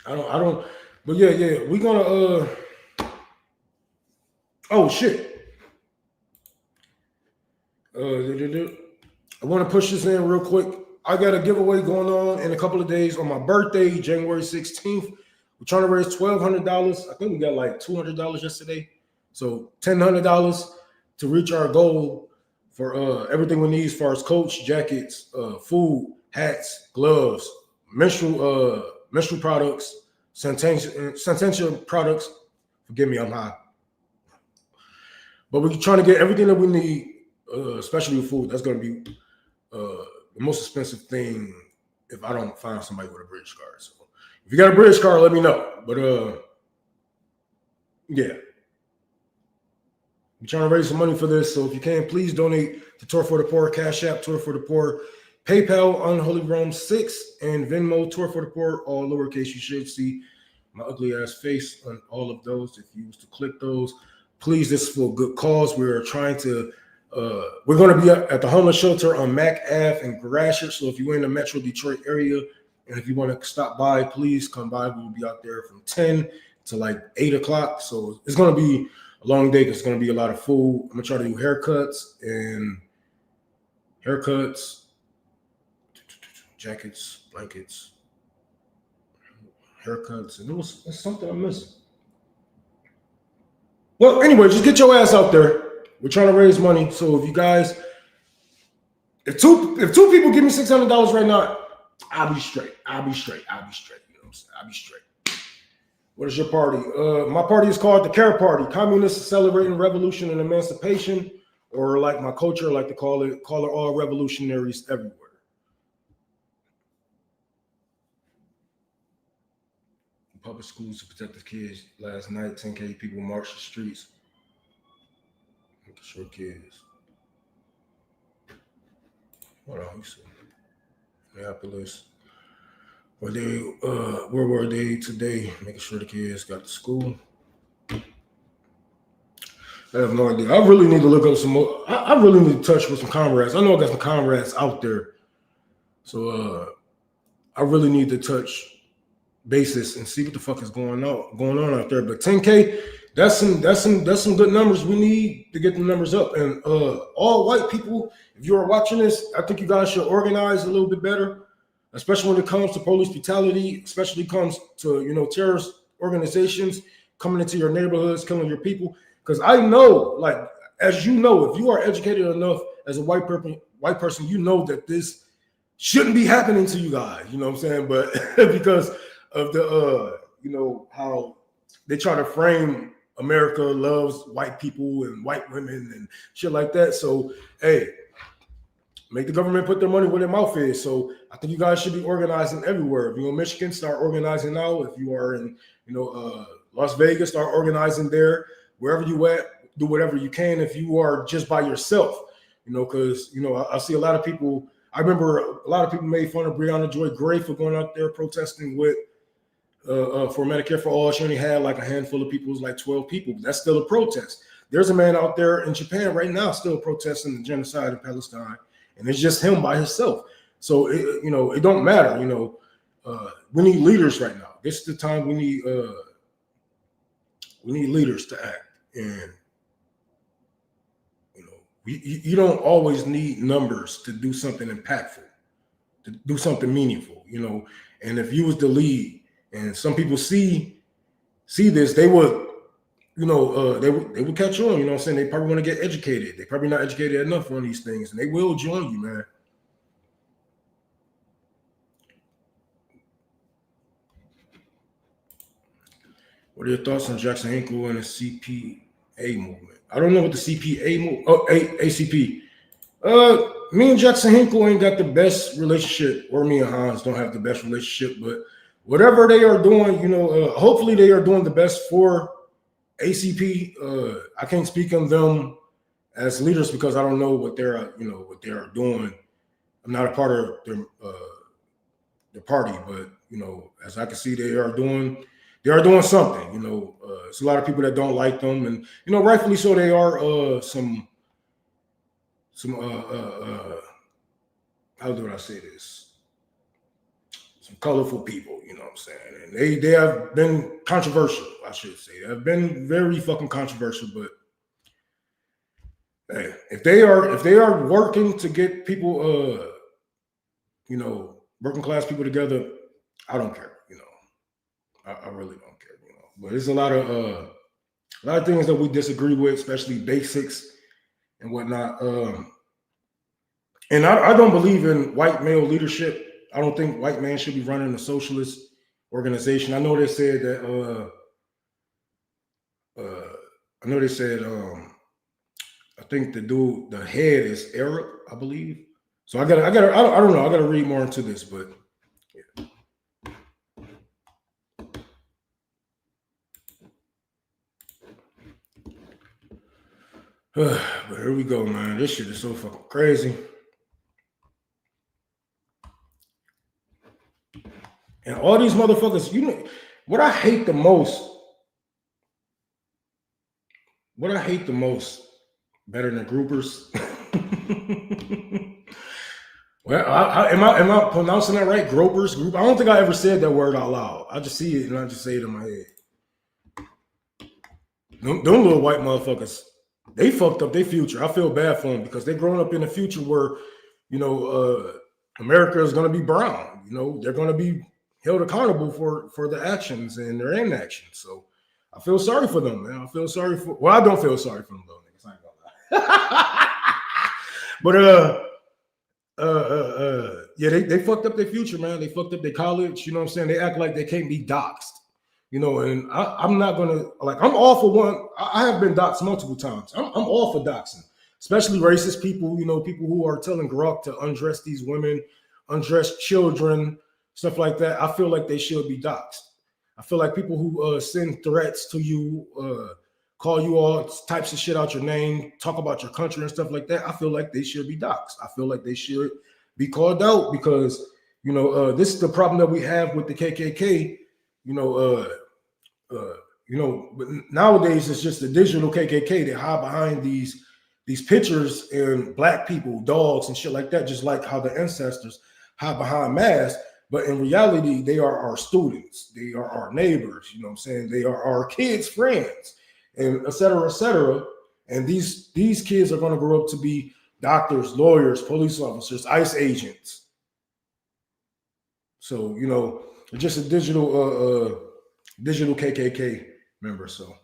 I don't. But yeah, we're gonna. Oh shit. I want to push this in real quick. I got a giveaway going on in a couple of days on my birthday, January 16th. We're trying to raise $1,200. I think we got like $200 yesterday. So $1,000 to reach our goal for everything we need as far as coats, jackets, food, hats, gloves, menstrual products, sanitation products. Forgive me, I'm high. But we're trying to get everything that we need, especially with food. That's going to be the most expensive thing if I don't find somebody with a British card. So if you got a British card, let me know. But yeah. We're trying to raise some money for this. So if you can, please donate to Tour for the Poor, Cash App, Tour for the Poor, PayPal, Unholy Rome 6, and Venmo, Tour for the Poor, all lowercase. You should see my ugly ass face on all of those. If you was to click those, please, this is for a good cause. We're trying to, we're going to be at the homeless shelter on Mac Ave and Gratiot. So if you're in the Metro Detroit area, and if you want to stop by, please come by. We'll be out there from 10 to like 8 o'clock. So it's going to be a long day because it's going to be a lot of food. I'm going to try to do haircuts, jackets, blankets, haircuts, and it's something I'm missing. Well, anyway, just get your ass out there. We're trying to raise money. So if you guys, if two people give me $600 right now, I'll be straight. You know what I'm saying? I'll be straight. What is your party? My party is called the Care Party. Communists celebrating revolution and emancipation, or like my culture like to call it all revolutionaries everywhere. Public schools to protect the kids. Last night, 10K people marched the streets. Making sure kids. What else? Minneapolis. Where were they today? Making sure the kids got to school. I have no idea. I really need to look up some more. I really need to touch with some comrades. I know I got some comrades out there. So I really need to touch basis and see what the fuck is going on out there. But 10K, That's some good numbers. We need to get the numbers up. And all white people, if you are watching this, I think you guys should organize a little bit better, especially when it comes to police brutality, especially comes to terrorist organizations coming into your neighborhoods, killing your people. Because I know, like as you know, if you are educated enough as a white person, you know that this shouldn't be happening to you guys. You know what I'm saying? But because of the how they try to frame America loves white people and white women and shit like that. So, hey, make the government put their money where their mouth is. So I think you guys should be organizing everywhere. If you're in Michigan, start organizing now. If you are in, Las Vegas, start organizing there. Wherever you at, do whatever you can. If you are just by yourself, because I see a lot of people. I remember a lot of people made fun of Breonna Joy Gray for going out there protesting with for Medicare for all. She only had like a handful of people. It was like 12 people. But that's still a protest. There's a man out there in Japan right now still protesting the genocide in Palestine, and it's just him by himself. So it don't matter. We need leaders right now. This is the time we need leaders to act, and you don't always need numbers to do something impactful, to do something meaningful. And if you was the lead. And some people see this, they would, they would catch on. You know what I'm saying? They probably want to get educated. They're probably not educated enough on these things, and they will join you, man. What are your thoughts on Jackson Hinkle and the CPA movement? I don't know what the CPA movement. Oh, ACP. Me and Jackson Hinkle ain't got the best relationship, or me and Hans don't have the best relationship, but whatever they are doing, hopefully they are doing the best for ACP. I can't speak on them as leaders because I don't know what they're doing. I'm not a part of their party, but as I can see, they are doing something. It's a lot of people that don't like them, and rightfully so. They are some how do I say this? Some colorful people, you know what I'm saying? And they have been controversial, I should say. They have been very fucking controversial, but hey, if they are working to get people working class people together, I don't care, I really don't care, But there's a lot of things that we disagree with, especially basics and whatnot. And I don't believe in white male leadership. I don't think white man should be running a socialist organization. I know they said that. I think the head is Arab, I believe. So I don't know. I gotta read more into this, but yeah. But here we go, man. This shit is so fucking crazy. And all these motherfuckers, what I hate the most, better than groupers. Well, am I pronouncing that right? Gropers, group. I don't think I ever said that word out loud. I just see it and I just say it in my head. Them little white motherfuckers, they fucked up their future. I feel bad for them because they're growing up in a future where, America is going to be brown. They're going to be held accountable for the actions and their inaction. So I feel sorry for them, man. I don't feel sorry for them though, niggas. I ain't gonna lie. But yeah, they fucked up their future, man. They fucked up their college. You know what I'm saying? They act like they can't be doxxed. And I'm not gonna I'm all for one. I have been doxxed multiple times. I'm all for doxing, especially racist people. People who are telling Grok to undress these women, undress children, stuff like that. I feel like they should be doxxed. I feel like people who send threats to you, call you all types of shit out your name, talk about your country and stuff like that. I feel like they should be doxxed. I feel like they should be called out because this is the problem that we have with the KKK. But nowadays it's just the digital KKK that hide behind these pictures and black people, dogs and shit like that, just like how the ancestors hide behind masks. But in reality, they are our students. They are our neighbors. You know what I'm saying? They are our kids' friends. and et cetera, et cetera. And these kids are going to grow up to be doctors, lawyers, police officers, ICE agents. So, you know, just a digital KKK member. So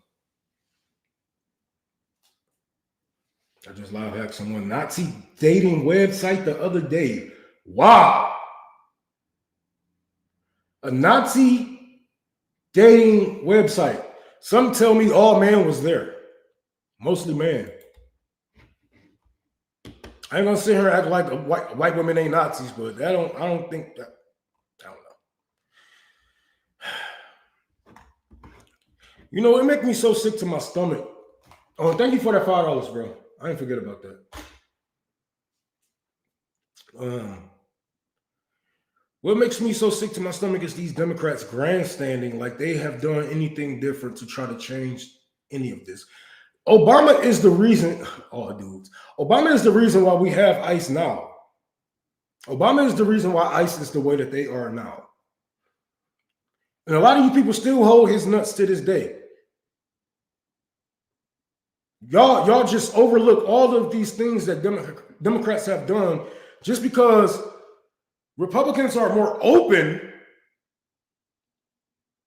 I just live hacked someone Nazi dating website the other day. Wow. A Nazi dating website. Some tell me all man was there. Mostly man. I ain't gonna sit here and act like white women ain't Nazis, but I don't think that. I don't know. You know, it makes me so sick to my stomach. Oh, thank you for that $5, bro. I didn't forget about that. What makes me so sick to my stomach is these Democrats grandstanding like they have done anything different to try to change any of this. Obama is the reason, Obama is the reason why we have ICE now. Obama is the reason why ICE is the way that they are now. And a lot of you people still hold his nuts to this day. Y'all just overlook all of these things that Democrats have done just because Republicans are more open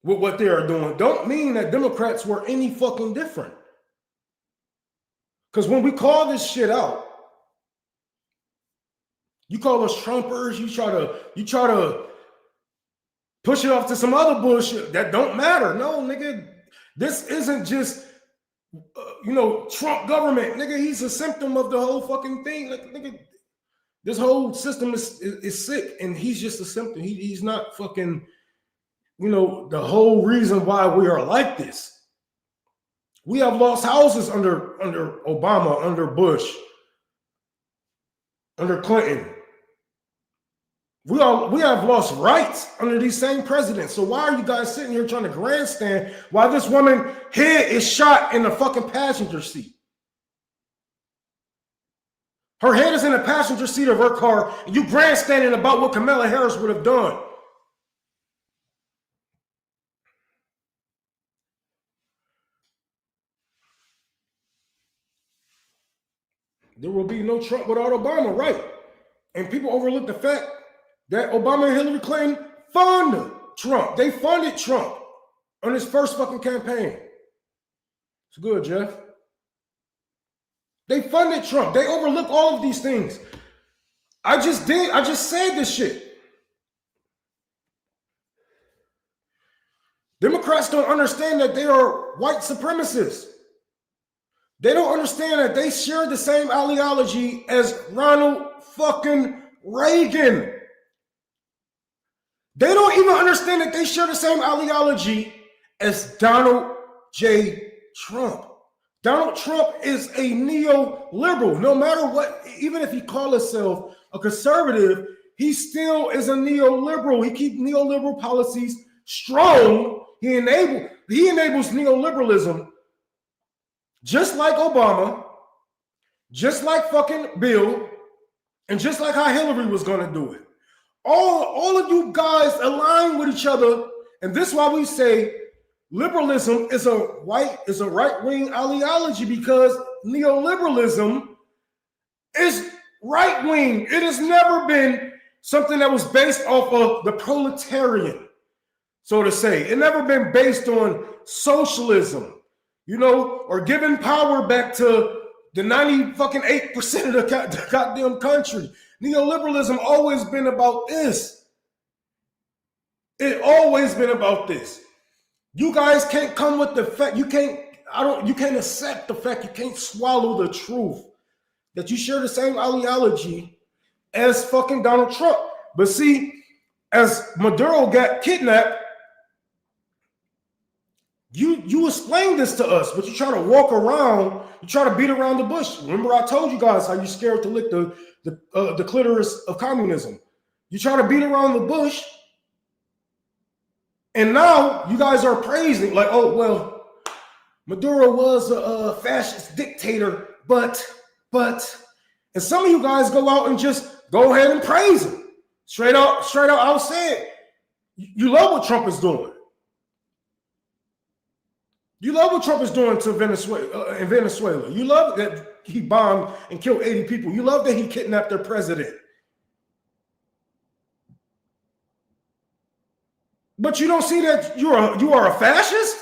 with what they are doing. Don't mean that Democrats were any fucking different. Because when we call this shit out, you call us Trumpers, you try to push it off to some other bullshit that don't matter. No, nigga, this isn't just Trump government. Nigga, he's a symptom of the whole fucking thing. Like, nigga, this whole system is sick, and he's just a symptom. He's not fucking, the whole reason why we are like this. We have lost houses under Obama, under Bush, under Clinton. We have lost rights under these same presidents. So why are you guys sitting here trying to grandstand while this woman's head is shot in the fucking passenger seat? Her head is in the passenger seat of her car, and you grandstanding about what Kamala Harris would have done. There will be no Trump without Obama, right? And people overlook the fact that Obama and Hillary Clinton funded Trump. They funded Trump on his first fucking campaign. It's good, Jeff. They funded Trump. They overlook all of these things. I just said this shit. Democrats don't understand that they are white supremacists. They don't understand that they share the same ideology as Ronald fucking Reagan. They don't even understand that they share the same ideology as Donald J. Trump. Donald Trump is a neoliberal. No matter what, even if he calls himself a conservative, he still is a neoliberal. He keeps neoliberal policies strong. He enables neoliberalism, just like Obama, just like fucking Bill, and just like how Hillary was going to do it. All of you guys align with each other, and this is why we say liberalism is a right-wing ideology, because neoliberalism is right-wing. It has never been something that was based off of the proletarian, so to say. It never been based on socialism, or giving power back to the 98% of the goddamn country. Neoliberalism always been about this. It always been about this. You guys can't come with the fact, you can't accept the fact, you can't swallow the truth that you share the same ideology as fucking Donald Trump. But see, as Maduro got kidnapped, you explain this to us, but you try to walk around, you try to beat around the bush. Remember, I told you guys how you're scared to lick the clitoris of communism. You try to beat around the bush, and now you guys are praising, like, oh, well, Maduro was a fascist dictator, but, and some of you guys go out and just go ahead and praise him. Straight out, I'll say it. You love what Trump is doing. You love what Trump is doing to Venezuela, in Venezuela. You love that he bombed and killed 80 people. You love that he kidnapped their president. But you don't see that you are a fascist?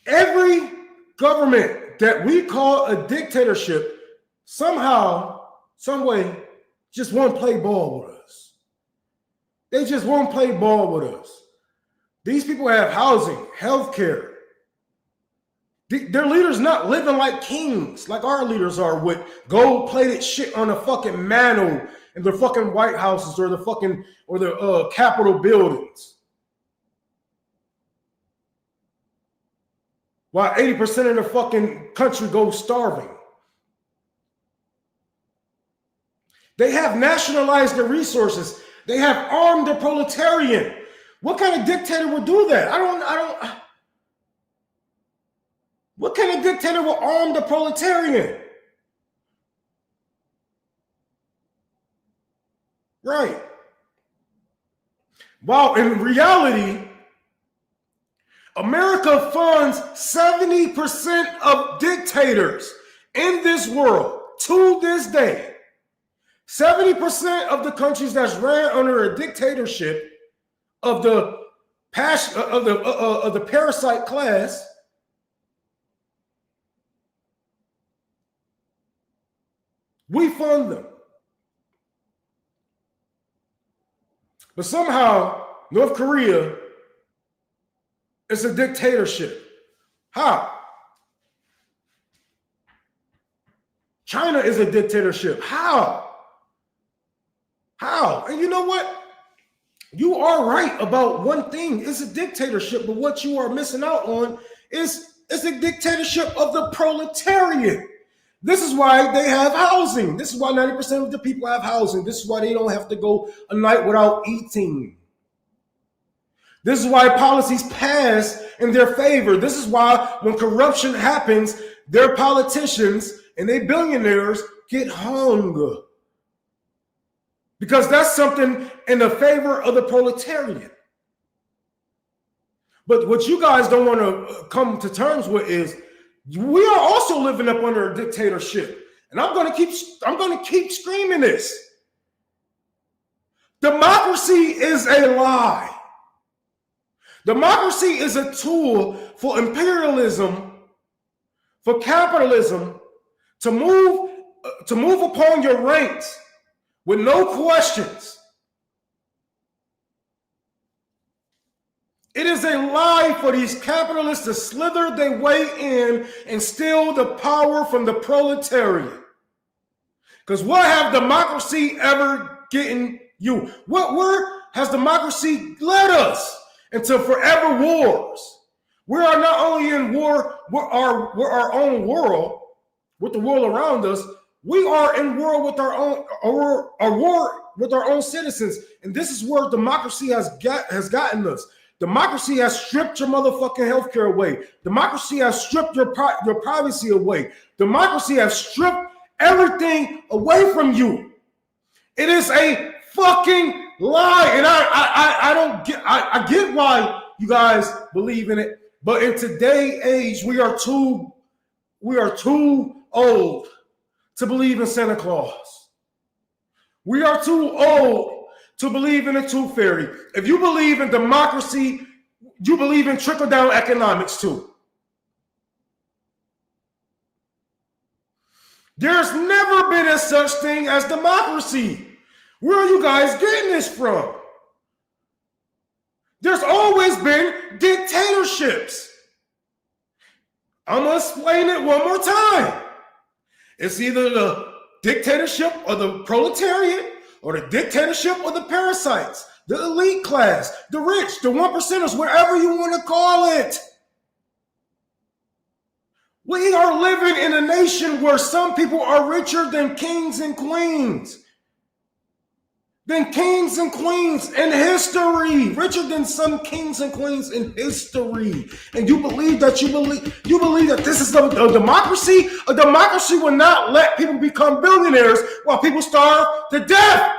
Every government that we call a dictatorship somehow, some way, just won't play ball with us. They just won't play ball with us. These people have housing, health care. Their leaders not living like kings, like our leaders are, with gold-plated shit on the fucking mantle in the fucking White Houses or the Capitol buildings. While 80% of the fucking country goes starving. They have nationalized their resources. They have armed the proletariat. What kind of dictator would do that? What kind of dictator will arm the proletariat? Right. While in reality, America funds 70% of dictators in this world to this day. 70% of the countries that's ran under a dictatorship of the parasite class we fund them. But somehow North Korea is a dictatorship. How? China is a dictatorship. How? And you know what? You are right about one thing. It's a dictatorship, but what you are missing out on is a dictatorship of the proletariat. This is why they have housing. This is why 90% of the people have housing. This is why they don't have to go a night without eating. This is why policies pass in their favor. This is why when corruption happens, their politicians and their billionaires get hung. Because that's something in the favor of the proletariat. But what you guys don't want to come to terms with is we are also living up under a dictatorship. And I'm going to keep screaming this. Democracy is a lie. Democracy is a tool for imperialism, for capitalism to move upon your ranks with no questions. It is a lie for these capitalists to slither their way in and steal the power from the proletariat. Because what have democracy ever gotten you? Where has democracy led us? Into forever wars. We are not only in war with our own world, with the world around us, we are in war with our own citizens. And this is where democracy has gotten us. Democracy has stripped your motherfucking healthcare away. Democracy has stripped your privacy away. Democracy has stripped everything away from you. It is a fucking lie, and I get why you guys believe in it, but in today's age, we are too old to believe in Santa Claus. We are too old to believe in a tooth fairy. If you believe in democracy, you believe in trickle-down economics too. There's never been a such thing as democracy. Where are you guys getting this from? There's always been dictatorships. I'm going to explain it one more time. It's either the dictatorship of the proletariat or the dictatorship of the parasites, the elite class, the rich, the 1%ers, whatever you want to call it. We are living in a nation where some people are richer than kings and queens. Than kings and queens in history, richer than some kings and queens in history. And you believe that this is a democracy? A democracy will not let people become billionaires while people starve to death.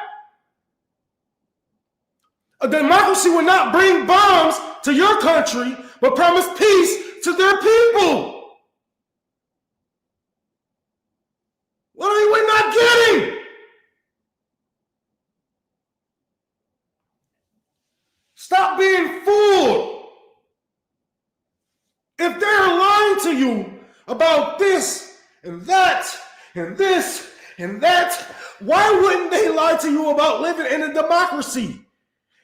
A democracy will not bring bombs to your country but promise peace to their people. What are we not getting? Stop being fooled. If they're lying to you about this and that and this and that, why wouldn't they lie to you about living in a democracy?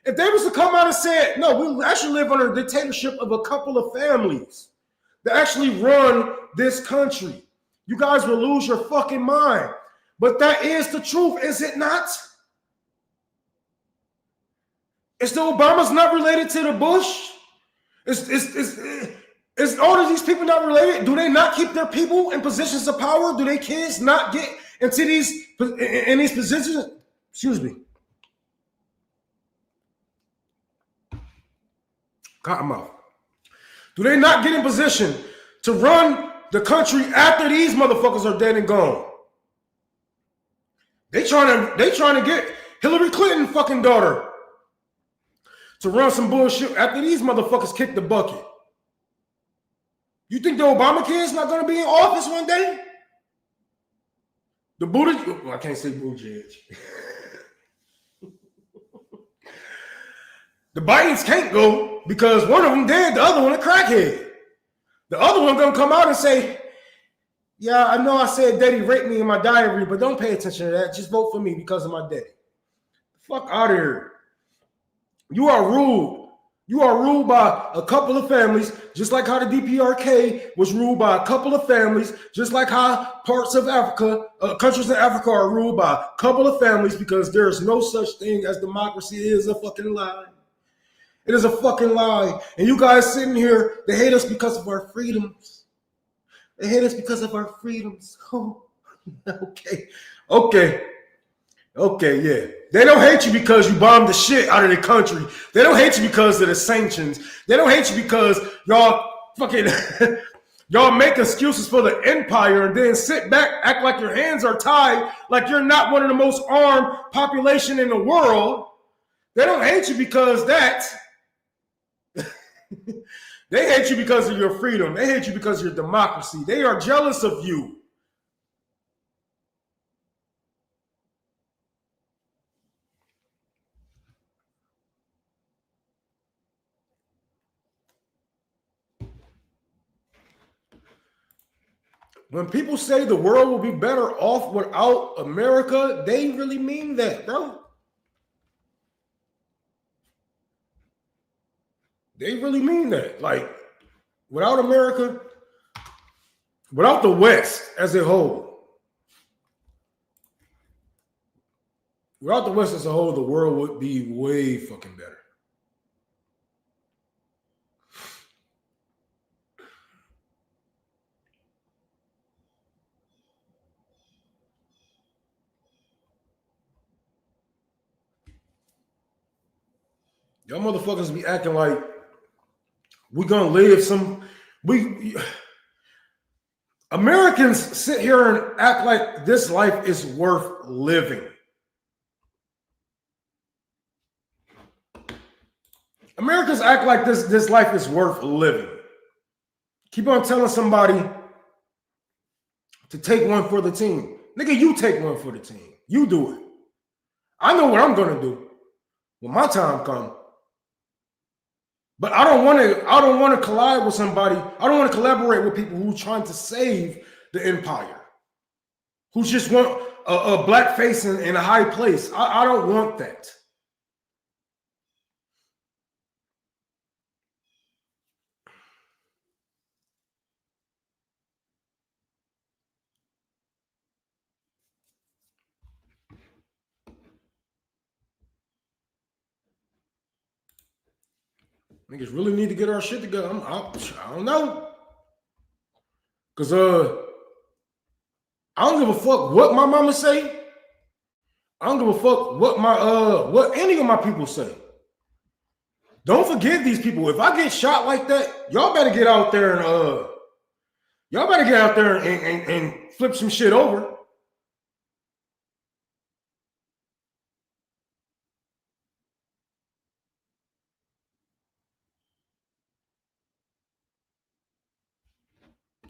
If they was to come out and say, no, we actually live under a dictatorship of a couple of families that actually run this country, you guys will lose your fucking mind. But that is the truth, is it not? Is the Obamas not related to the Bush? Is all of these people not related? Do they not keep their people in positions of power? Do their kids not get into these positions? Excuse me. Cottonmouth. Do they not get in position to run the country after these motherfuckers are dead and gone? They trying to get Hillary Clinton fucking daughter to run some bullshit after these motherfuckers kick the bucket. You think the Obama kid's not going to be in office one day? The Buttigieg, I can't say Buttigieg. The Bidens can't go because one of them dead, the other one a crackhead. The other one gonna come out and say, yeah, I know I said daddy raped me in my diary, but don't pay attention to that. Just vote for me because of my daddy. Fuck out of here. You are ruled. You are ruled by a couple of families, just like how the DPRK was ruled by a couple of families, just like how parts of Africa, countries in Africa are ruled by a couple of families, because there is no such thing as democracy. It is a fucking lie. It is a fucking lie. And you guys sitting here, they hate us because of our freedoms. They hate us because of our freedoms. Oh, okay, yeah. They don't hate you because you bombed the shit out of the country. They don't hate you because of the sanctions. They don't hate you because y'all fucking y'all make excuses for the empire and then sit back, act like your hands are tied, like you're not one of the most armed population in the world. They don't hate you because that. They hate you because of your freedom. They hate you because of your democracy. They are jealous of you. When people say the world will be better off without America, they really mean that, bro. They really mean that. Like, without America, without the West as a whole, without the West as a whole, the world would be way fucking better. Y'all motherfuckers be acting like we're gonna live Americans sit here and act like this life is worth living. Americans act like this life is worth living. Keep on telling somebody to take one for the team. Nigga, you take one for the team. You do it. I know what I'm gonna do when my time comes. But I don't want to collide with somebody. I don't want to collaborate with people who are trying to save the empire, who just want a black face in a high place. I don't want that. Niggas really need to get our shit together. I don't know. Because I don't give a fuck what my mama say. I don't give a fuck what any of my people say. Don't forgive these people. If I get shot like that, y'all better get out there and flip some shit over.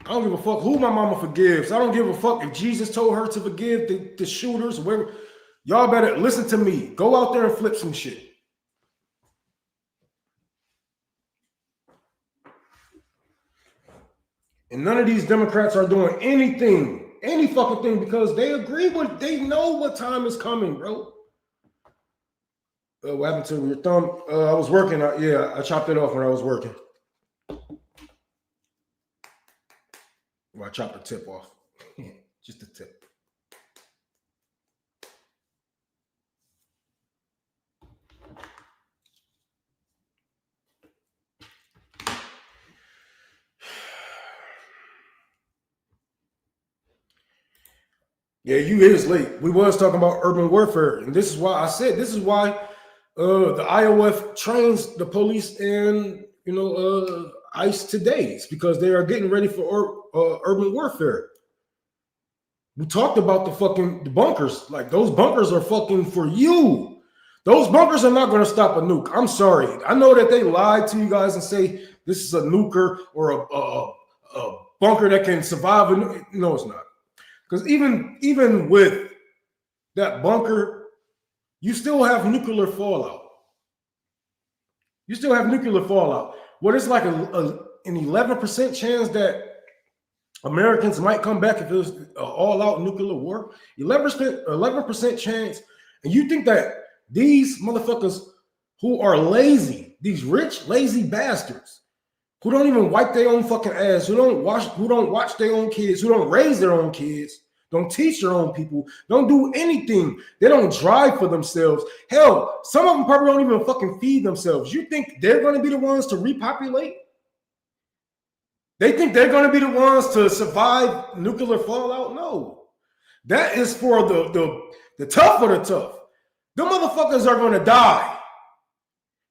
I don't give a fuck who my mama forgives. I don't give a fuck if Jesus told her to forgive the shooters or whatever. Y'all better listen to me. Go out there and flip some shit. And none of these Democrats are doing anything, any fucking thing, because they agree with, they know what time is coming, bro. What happened to your thumb? I was working. I chopped it off when I was working. Well, I chopped the tip off. Just the tip. Yeah, you is late. We was talking about urban warfare, and this is why I said this is why the IOF trains the police and ICE today. It's because they are getting ready for urban warfare. We talked about the bunkers. Like, those bunkers are fucking for you. Those bunkers are not going to stop a nuke. I'm sorry. I know that they lied to you guys and say this is a nuker or a bunker that can survive a nuke. No, it's not. Because even with that bunker, you still have nuclear fallout. You still have nuclear fallout. What is like an 11% chance that Americans might come back if it was an all-out nuclear war? 11% chance. And you think that these motherfuckers who are lazy, these rich, lazy bastards, who don't even wipe their own fucking ass, who don't watch their own kids, who don't raise their own kids, don't teach their own people, don't do anything. They don't drive for themselves. Hell, some of them probably don't even fucking feed themselves. You think they're going to be the ones to repopulate? They think they're going to be the ones to survive nuclear fallout? No. That is for the tough of the tough. Them motherfuckers are going to die.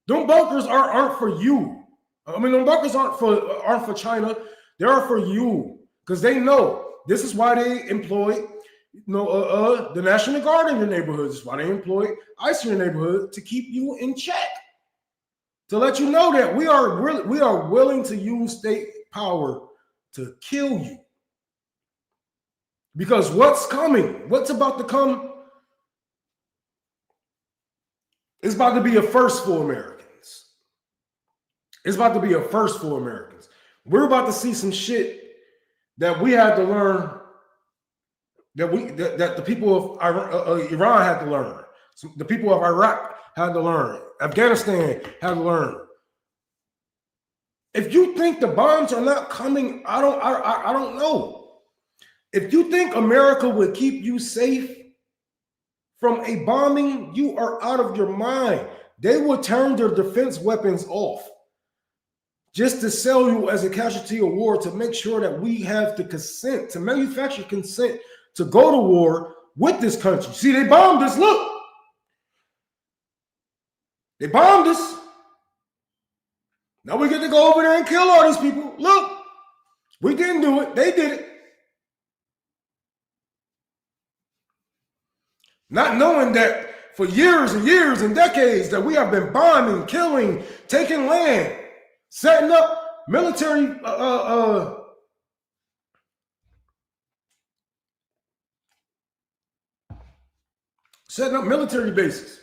Them bunkers aren't for you. I mean, them bunkers aren't for China. They are for you, because they know. This is why they employ the National Guard in your neighborhood. This is why they employ ICE in your neighborhood, to keep you in check, to let you know that we are willing to use state power to kill you. Because what's coming, what's about to come, is about to be a first for Americans. It's about to be a first for Americans. We're about to see some shit that we had to learn, that the people of Iran had to learn, the people of Iraq had to learn, Afghanistan had to learn. If you think the bombs are not coming, I don't know. If you think America would keep you safe from a bombing, you are out of your mind. They will turn their defense weapons off just to sell you as a casualty of war, to make sure that we have the consent, to manufacture consent to go to war with this country. See, they bombed us. Look, they bombed us. Now we get to go over there and kill all these people. Look, we didn't do it. They did it. Not knowing that for years and years and decades that we have been bombing, killing, taking land, setting up military bases.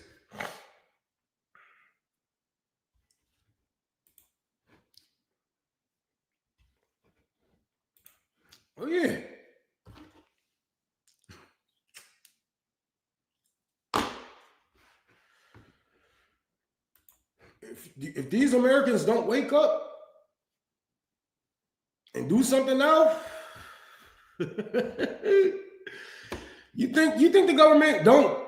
Oh yeah. If these Americans don't wake up and do something now, you think the government don't?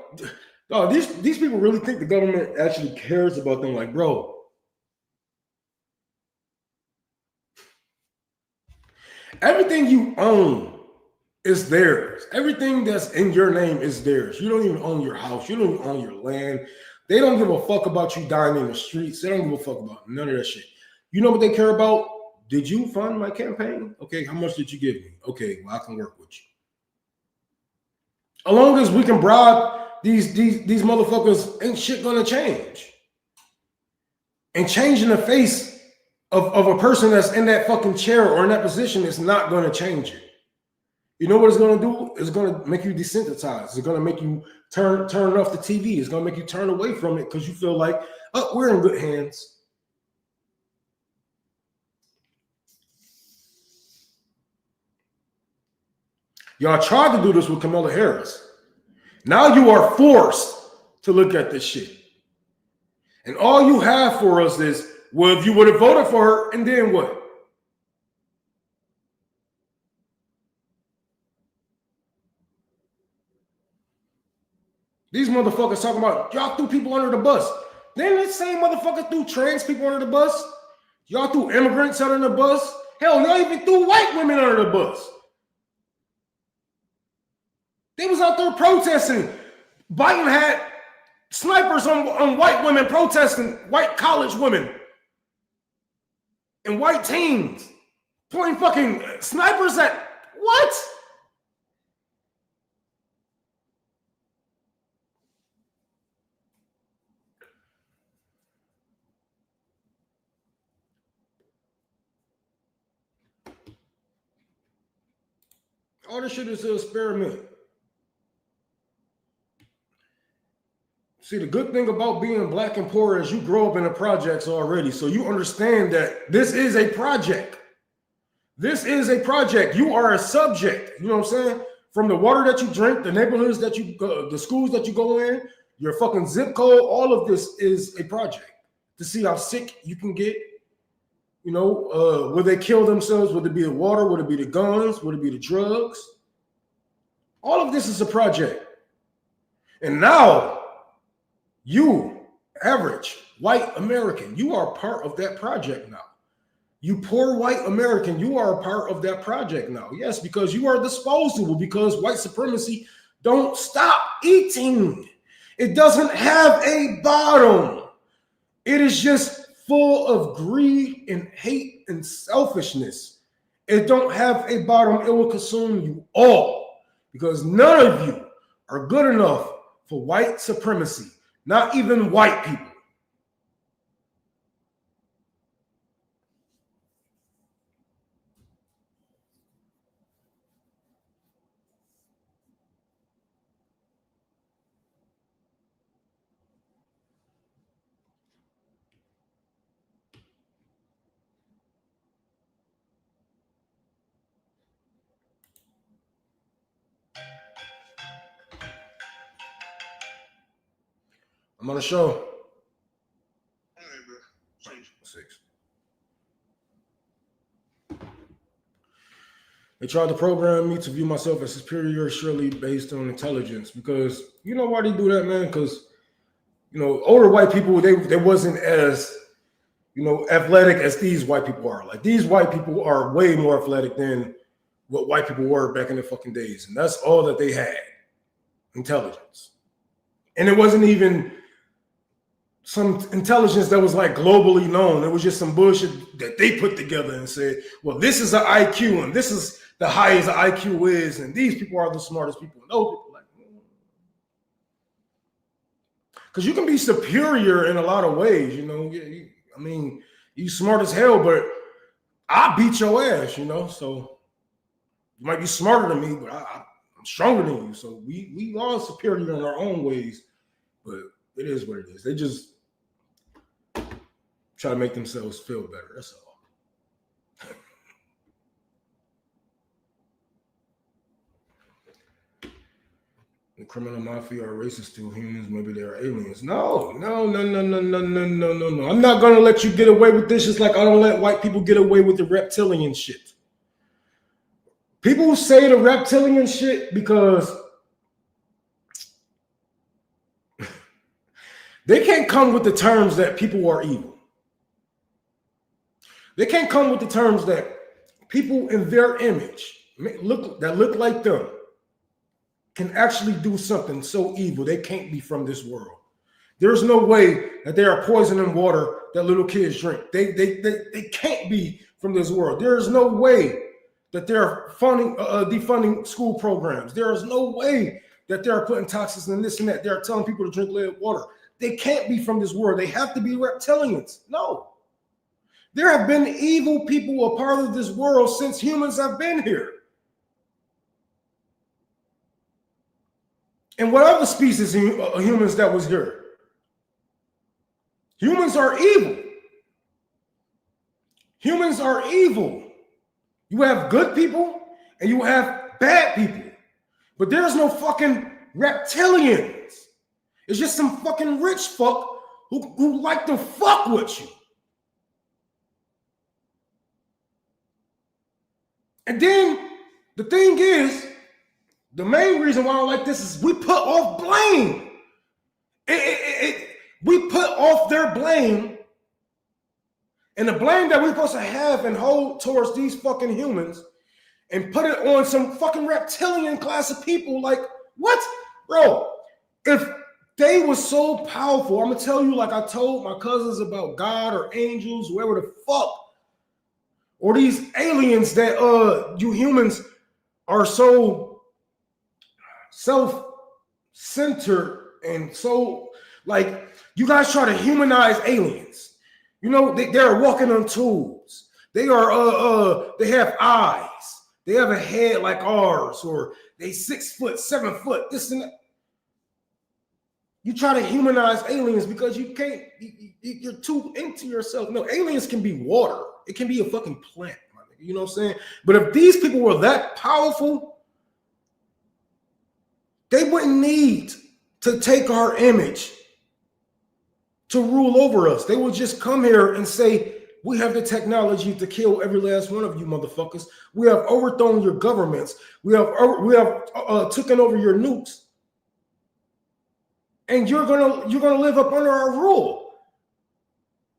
Oh, these people really think the government actually cares about them? Like, bro, everything you own is theirs. Everything that's in your name is theirs. You don't even own your house. You don't even own your land. They don't give a fuck about you dying in the streets. They don't give a fuck about none of that shit. You know what they care about? Did you fund my campaign? Okay, how much did you give me? Okay, well, I can work with you. As long as we can bribe these motherfuckers, ain't shit gonna change. And changing the face of a person that's in that fucking chair or in that position is not going to change it. You know what it's going to do? It's going to make you desensitized. It's going to make you turn off the TV. It's going to make you turn away from it because you feel like, oh, we're in good hands. Y'all tried to do this with Kamala Harris. Now you are forced to look at this shit. And all you have for us is, well, if you would have voted for her, and then what? These motherfuckers talking about y'all threw people under the bus. Then this same motherfucker threw trans people under the bus. Y'all threw immigrants under the bus. Hell, y'all even threw white women under the bus. They was out there protesting. Biden had snipers on white women protesting, white college women and white teens pointing fucking snipers at what? All this shit is an experiment. See, the good thing about being black and poor is you grow up in the projects already. So you understand that this is a project. This is a project. You are a subject. You know what I'm saying? From the water that you drink, the neighborhoods that you go, the schools that you go in, your fucking zip code, all of this is a project to see how sick you can get. You know, will they kill themselves? Would it be the water? Would it be the guns? Would it be the drugs? All of this is a project. And now, you, average white American, you are part of that project now. You poor white American, you are a part of that project now. Yes, because you are disposable, because white supremacy don't stop eating. It doesn't have a bottom. It is just full of greed and hate and selfishness. It don't have a bottom. It will consume you all because none of you are good enough for white supremacy, not even white people. I'm on the show. 6. They tried to program me to view myself as superior, surely based on intelligence. Because you know why they do that, man? Because you know, older white people, they wasn't as, you know, athletic as these white people are. Like these white people are way more athletic than what white people were back in the fucking days. And that's all that they had. Intelligence. And it wasn't even some intelligence that was like globally known. It was just some bullshit that they put together and said, well, this is an IQ and this is the highest the IQ is. And these people are the smartest people. And those people like, because you can be superior in a lot of ways, you know. I mean, you smart as hell, but I beat your ass, you know. So you might be smarter than me, but I'm stronger than you. So we all superior in our own ways, but it is what it is. They just try to make themselves feel better. That's all. The criminal mafia are racist to humans. Maybe they are aliens. No. I'm not going to let you get away with this just like I don't let white people get away with the reptilian shit. People say the reptilian shit because they can't come with the terms that people are evil. They can't come with the terms that people in their image look like them can actually do something so evil. They can't be from this world. There's no way that they are poisoning water that little kids drink. They can't be from this world. There is no way that they're defunding school programs. There is no way that they're putting toxins in this and that. They're telling people to drink lead water. They can't be from this world. They have to be reptilians. No. There have been evil people a part of this world since humans have been here. And what other species of humans that was here? Humans are evil. Humans are evil. You have good people and you have bad people. But there's no fucking reptilians. It's just some fucking rich fuck who like to fuck with you. And then the thing is, the main reason why I don't like this is we put off blame. We put off their blame, and the blame that we're supposed to have and hold towards these fucking humans, and put it on some fucking reptilian class of people. Like, what? Bro, if they were so powerful, I'm gonna tell you, like I told my cousins about God or angels, whoever the fuck, or these aliens that you humans are so self-centered and so, like, you guys try to humanize aliens. You know, they're walking on tubes. They are they have eyes. They have a head like ours, or they 6 foot, 7 foot, this and that. You try to humanize aliens because you can't, you're too into yourself. No, aliens can be water. It can be a fucking plant, my nigga. You know what I'm saying? But if these people were that powerful, they wouldn't need to take our image to rule over us. They would just come here and say, we have the technology to kill every last one of you motherfuckers. We have overthrown your governments. We have taken over your nukes. And you're gonna live up under our rule.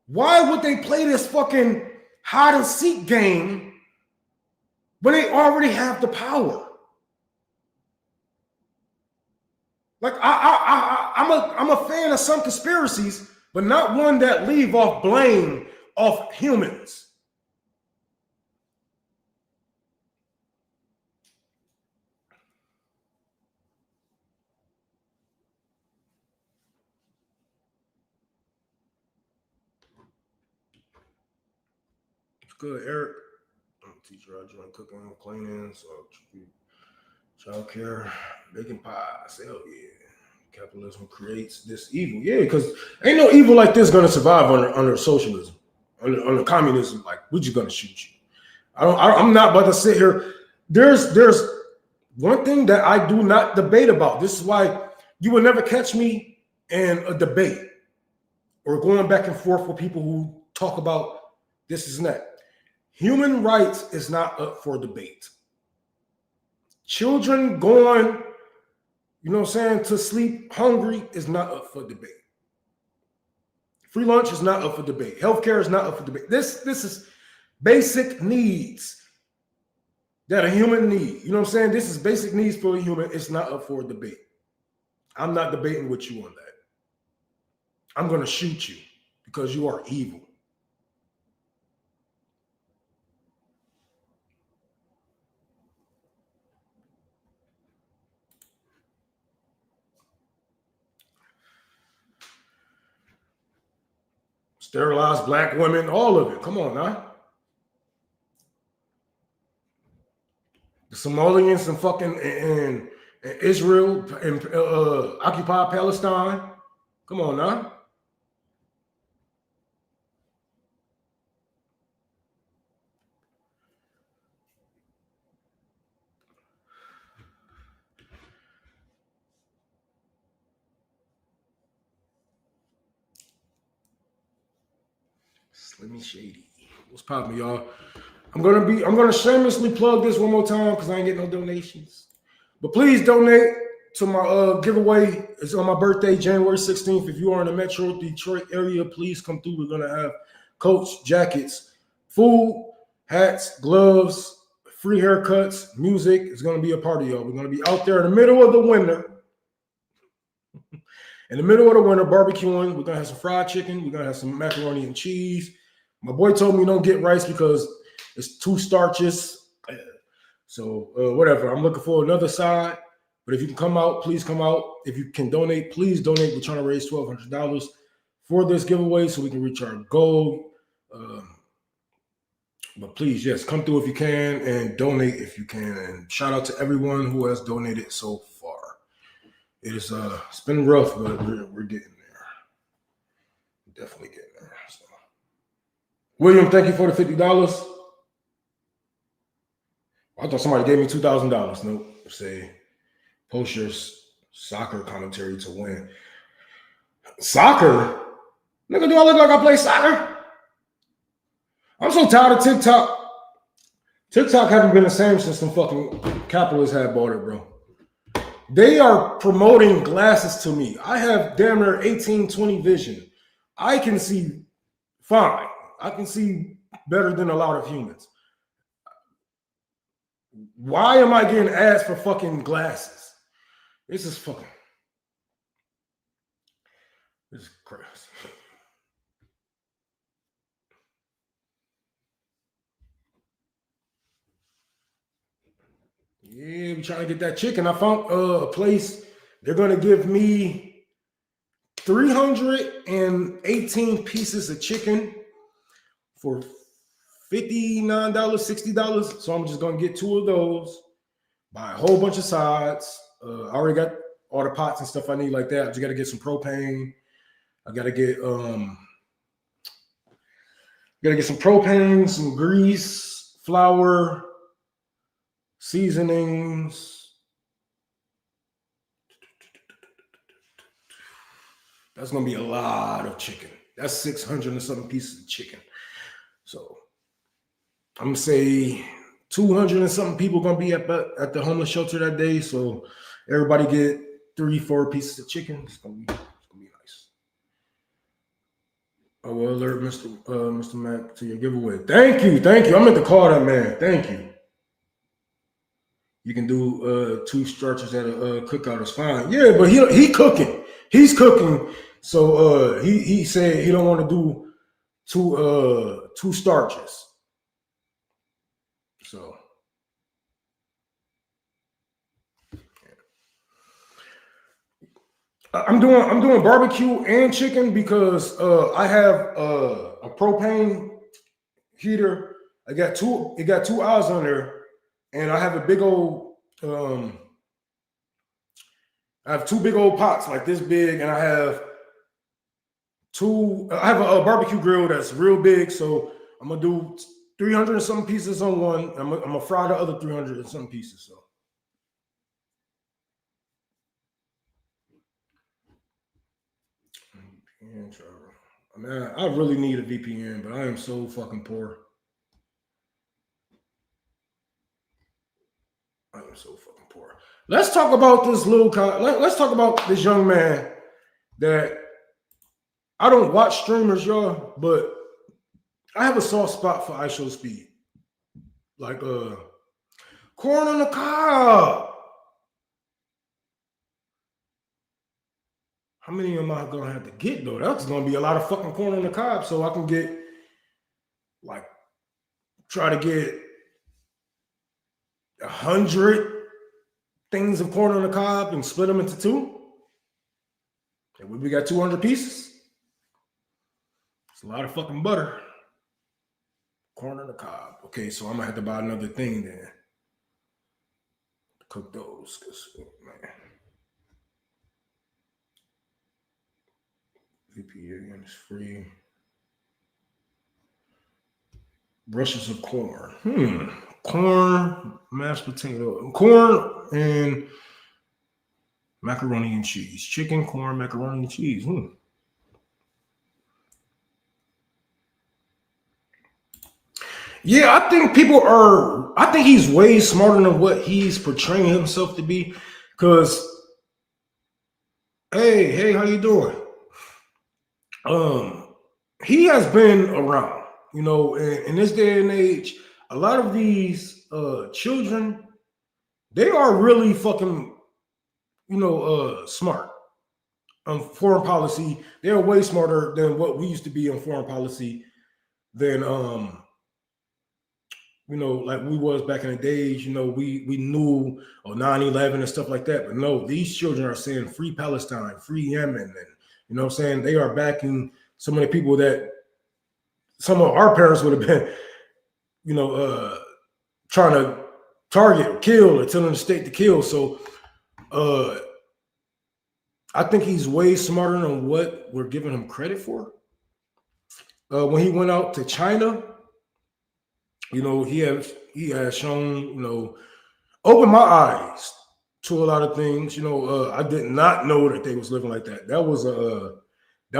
Why would they play this fucking hide and seek game when they already have the power? Like, I'm a fan of some conspiracies, but not one that leave off blame off humans. Good, Eric. I'm a teacher. I join cooking, cleaning, so child care, baking pies. Hell yeah. Capitalism creates this evil. Yeah, because ain't no evil like this gonna survive under socialism, under communism. Like, we're just gonna shoot you. I'm not about to sit here. There's one thing that I do not debate about. This is why you will never catch me in a debate or going back and forth with people who talk about this and that. Human rights is not up for debate. Children going, you know what I'm saying, to sleep hungry is not up for debate. Free lunch is not up for debate. Healthcare is not up for debate. This is basic needs that a human needs. You know what I'm saying? This is basic needs for a human. It's not up for debate. I'm not debating with you on that. I'm going to shoot you because you are evil. Sterilized black women, all of it. Come on now. The Somalians and fucking and Israel and occupied Palestine. Come on now. Slimmy Shady. What's poppin', y'all? I'm gonna shamelessly plug this one more time because I ain't getting no donations. But please donate to my giveaway. It's on my birthday, January 16th. If you are in the Metro Detroit area, please come through. We're gonna have Coach jackets, food, hats, gloves, free haircuts, music. It's gonna be a party, y'all. We're gonna be out there in the middle of the winter. In the middle of the winter, barbecuing. We're gonna have some fried chicken. We're gonna have some macaroni and cheese. My boy told me don't get rice because it's too starches. So whatever. I'm looking for another side. But if you can come out, please come out. If you can donate, please donate. We're trying to raise $1,200 for this giveaway so we can reach our goal. But please, yes, come through if you can and donate if you can. And shout out to everyone who has donated so far. It's been rough, but we're getting there. Definitely getting there. So. William, thank you for the $50. I thought somebody gave me $2,000. Nope. Say, post your soccer commentary to win. Soccer? Nigga, do I look like I play soccer? I'm so tired of TikTok. TikTok haven't been the same since some fucking capitalists had bought it, bro. They are promoting glasses to me. I have damn near 18/20 vision. I can see fine. I can see better than a lot of humans. Why am I getting ads for fucking glasses? This is fucking... This is crazy. Yeah, we trying to get that chicken. I found a place. They're gonna give me 318 pieces of chicken for $59, $60. So I'm just gonna get 2 of those, buy a whole bunch of sides. I already got all the pots and stuff I need like that. I just gotta get some propane. I gotta get some propane, some grease, flour, seasonings. That's gonna be a lot of chicken. That's 600 and something pieces of chicken. So I'm gonna say 200 and something people gonna be at the homeless shelter that day. So everybody get 3-4 pieces of chicken. It's gonna be nice. I will alert Mr. Mac to your giveaway. Thank you. I meant to call that man. Thank you. You can do 2 starches at a cookout. It's fine. Yeah, but he cooking. He's cooking. So he said he don't want to do 2 starches. So I'm doing barbecue and chicken because I have a propane heater. It got two eyes on there, and I have a big old I have 2 big old pots like this big, and I have a barbecue grill that's real big. So I'm gonna do 300 and something pieces on one. I'm gonna fry the other 300 and something pieces. So. I mean, I really need a VPN, but I am so fucking poor. I am so fucking poor. Let's talk about this let's talk about this young man that I don't watch streamers, y'all, but I have a soft spot for iShowSpeed. Like corn on the cob. How many am I gonna have to get though? That's gonna be a lot of fucking corn on the cob, so I can get try to get 100 things of corn on the cob and split them into 2. And we got 200 pieces. It's a lot of fucking butter. Corn on the cob. Okay, so I'm gonna have to buy another thing then. Cook those, cause man. VPN is free. Brushes of corn. Corn, mashed potato, corn and macaroni and cheese. Chicken, corn, macaroni and cheese. Yeah, I think he's way smarter than what he's portraying himself to be. Cause hey, how you doing? He has been around, in this day and age. A lot of these children, they are really fucking, smart on foreign policy. They're way smarter than what we used to be on foreign policy than like we was back in the days. We knew 9/11 and stuff like that. But no, these children are saying free Palestine, free Yemen, and you know what I'm saying? They are backing so many people that some of our parents would have been trying to target or kill or telling the state to kill. So uh, I think he's way smarter than what we're giving him credit for. When he went out to China, he has shown, opened my eyes to a lot of things. I did not know that they was living like that. That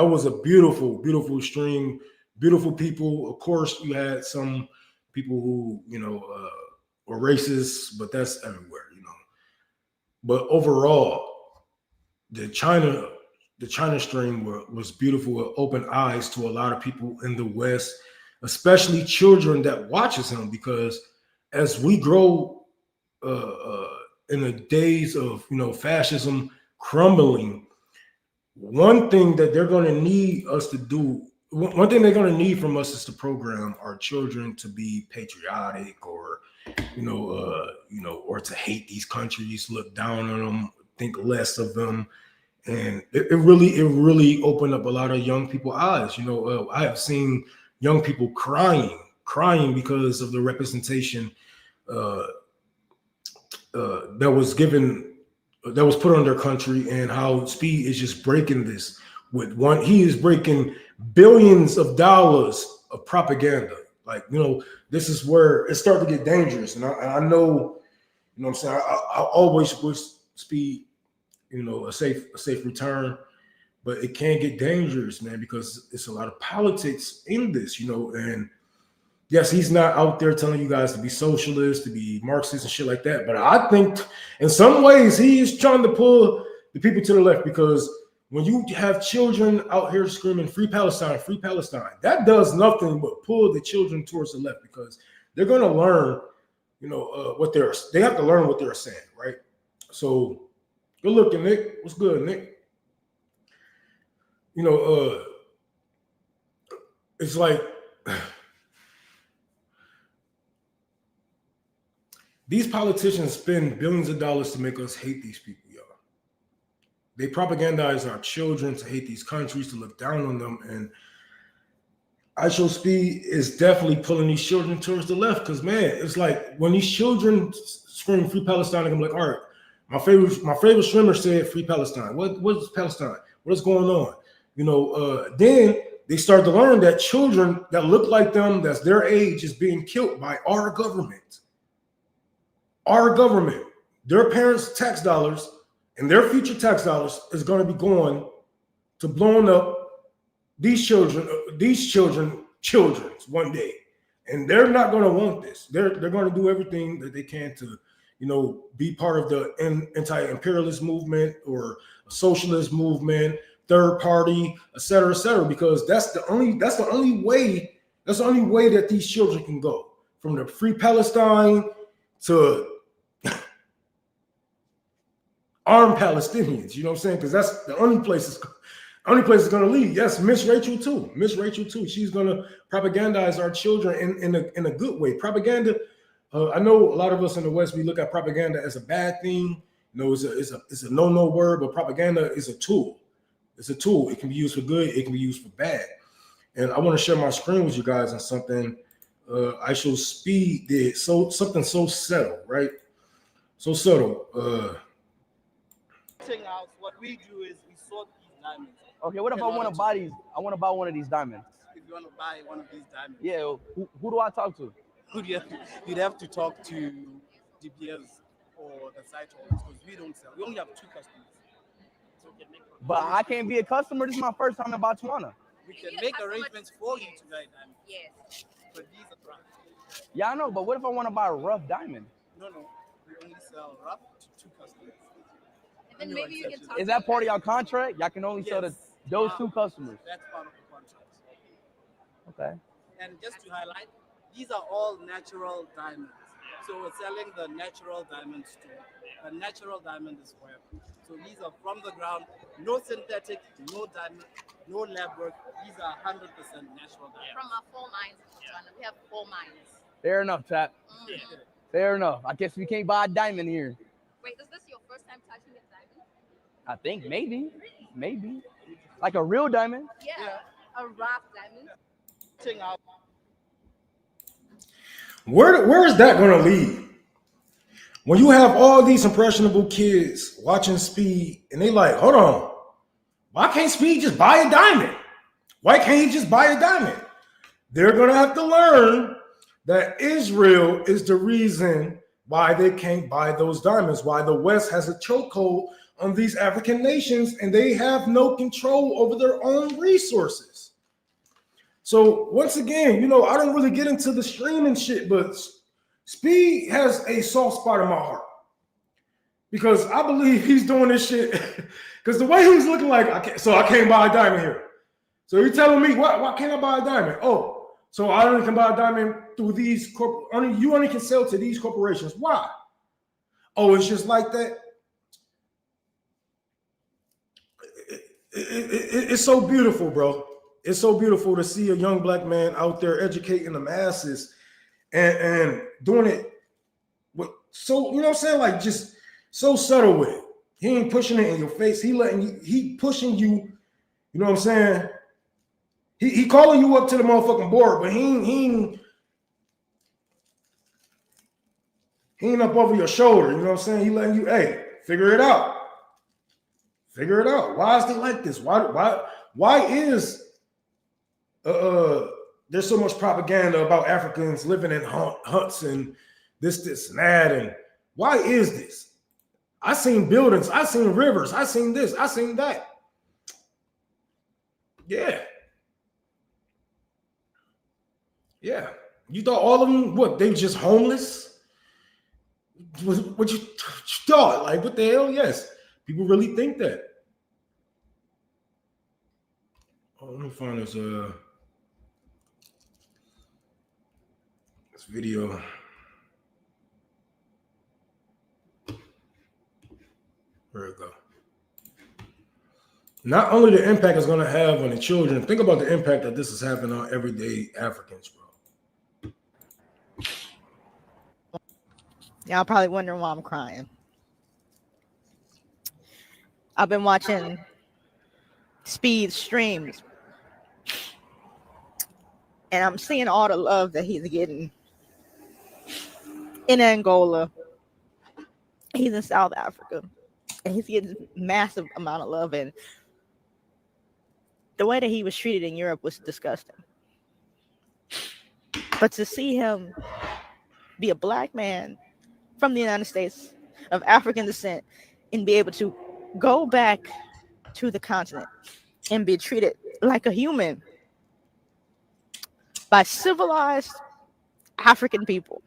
was a beautiful, beautiful stream, beautiful people. Of course, you had some people who were racist, but that's everywhere. But overall, the China the China stream was beautiful. It opened eyes to a lot of people in the West, especially children that watches him. Because as we grow in the days of fascism crumbling, one thing that they're going to need us to do, one thing they're going to need from us is to program our children to be patriotic, or or to hate these countries, look down on them, think less of them. And it really opened up a lot of young people's eyes. I have seen young people crying because of the representation uh, that was put on their country, and how Speed is just breaking this with one. He is breaking billions of dollars of propaganda. Like, this is where it started to get dangerous. And I know, what I'm saying, I always wish Speed, a safe return, but it can get dangerous, man, because it's a lot of politics in this, and yes, he's not out there telling you guys to be socialist, to be Marxist and shit like that. But I think in some ways he is trying to pull the people to the left, because when you have children out here screaming free Palestine, that does nothing but pull the children towards the left, because they're going to learn, they have to learn what they're saying, right? So good looking, Nick. What's good, Nick? It's like these politicians spend billions of dollars to make us hate these people, y'all. They propagandize our children to hate these countries, to look down on them. And iShowSpeed is definitely pulling these children towards the left, because, man, it's like when these children scream free Palestine, I'm like, all right, my favorite streamer said free Palestine. What's Palestine? What's going on? Then they start to learn that children that look like them, that's their age, is being killed by our government. Our government, their parents' tax dollars and their future tax dollars is going to be going to blowing up these children's one day. And they're not going to want this. They're going to do everything that they can to, be part of the anti-imperialist movement or a socialist movement, third party, et cetera, because that's the only way that these children can go from the free Palestine to armed Palestinians. You know what I'm saying? Because that's the only place it's going to lead. Yes, Miss Rachel too. She's going to propagandize our children in a good way. Propaganda. I know a lot of us in the West, we look at propaganda as a bad thing. It's a no word, but propaganda is a tool. It's a tool. It can be used for good. It can be used for bad. And I want to share my screen with you guys on something iShowSpeed did. Something so subtle, right? So subtle. House, what we do is we sort these diamonds. Okay, what if I want to buy these? I want to buy one of these diamonds. If you want to buy one of these diamonds, Yeah, who do I talk to? you'd have to talk to DPS or the site owners, because we don't sell. We only have 2 customers. So we can make But I can't be a customer. This is my first time in Botswana. we can make arrangements for you to buy diamonds. Yes. But these are rough. Yeah, I know, but what if I want to buy a rough diamond? No. We only sell rough to 2 customers. And then maybe you can talk. Is that part of your contract? Y'all can only sell to those 2 customers. That's part of the contract. Okay. And just to highlight, these are all natural diamonds. So we're selling the natural diamonds too. A natural diamond is forever. So these are from the ground, no synthetic, no diamond, no lab work. These are 100% natural diamonds. From our 4 mines in Botswana. We have 4 mines. Fair enough, chap. Mm-hmm. Fair enough. I guess we can't buy a diamond here. Wait, is this your first time touching a diamond? I think maybe. Like a real diamond. Yeah. A rough diamond. Where is that going to lead? When you have all these impressionable kids watching Speed and they like, hold on, why can't Speed just buy a diamond? Why can't he just buy a diamond? They're going to have to learn that Israel is the reason why they can't buy those diamonds, why the West has a chokehold on these African nations and they have no control over their own resources. So once again, you know, I don't really get into the streaming shit, but Speed has a soft spot in my heart because I believe he's doing this shit because the way he's looking like, I can't buy a diamond here. So you're telling me why can't I buy a diamond? Oh, so I only can buy a diamond through these you only can sell to these corporations. Why? Oh, it's just like that. It's so beautiful, bro. It's so beautiful to see a young black man out there educating the masses and doing it with so, you know what I'm saying? Like just so subtle with it. He ain't pushing it in your face. He pushing you, you know what I'm saying? He calling you up to the motherfucking board, but he ain't up over your shoulder, you know what I'm saying? He letting you, hey, figure it out. Figure it out. Why is they like this? Why is there's so much propaganda about Africans living in huts and this and that? And why is this? I seen buildings, I seen rivers, I seen this, I seen that. Yeah. Yeah. You thought all of them, what, they just homeless? What you thought? Like, what the hell? Yes. People really think that. Oh, let me find this video. Where it go? Not only the impact it's going to have on the children, think about the impact that this is having on everyday Africans, bro. Y'all probably wondering why I'm crying. I've been watching Speed streams, and I'm seeing all the love that he's getting in Angola. He's in South Africa, and he's getting massive amount of love. And the way that he was treated in Europe was disgusting. But to see him be a black man from the United States of African descent and be able to go back to the continent and be treated like a human by civilized African people,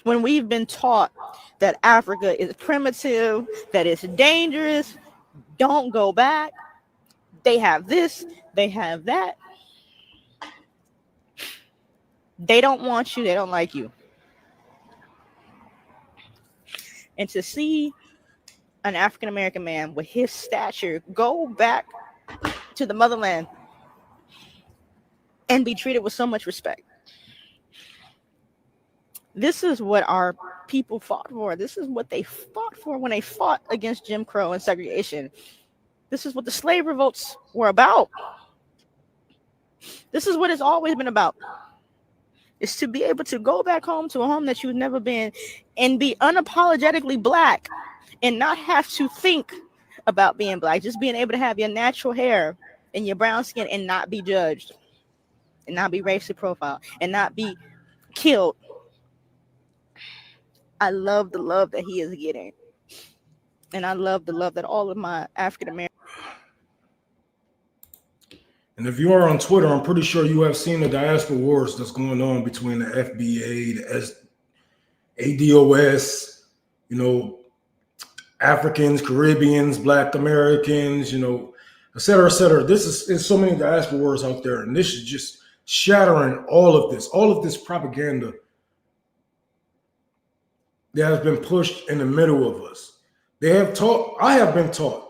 when we've been taught that Africa is primitive, that it's dangerous, don't go back, they have this, they have that, they don't want you, they don't like you. And to see an African American man with his stature go back to the motherland and be treated with so much respect. This is what our people fought for. This is what they fought for when they fought against Jim Crow and segregation. This is what the slave revolts were about. This is what it's always been about. Is to be able to go back home to a home that you've never been and be unapologetically black and not have to think about being black. Just being able to have your natural hair and your brown skin and not be judged and not be racially profiled and not be killed. I love the love that he is getting. And I love the love that all of my African American. And if you are on Twitter, I'm pretty sure you have seen the diaspora wars that's going on between the FBA, the ADOS, you know, Africans, Caribbeans, Black Americans, you know, et cetera, et cetera. There's so many diaspora wars out there, and this is just shattering all of this propaganda that has been pushed in the middle of us. I have been taught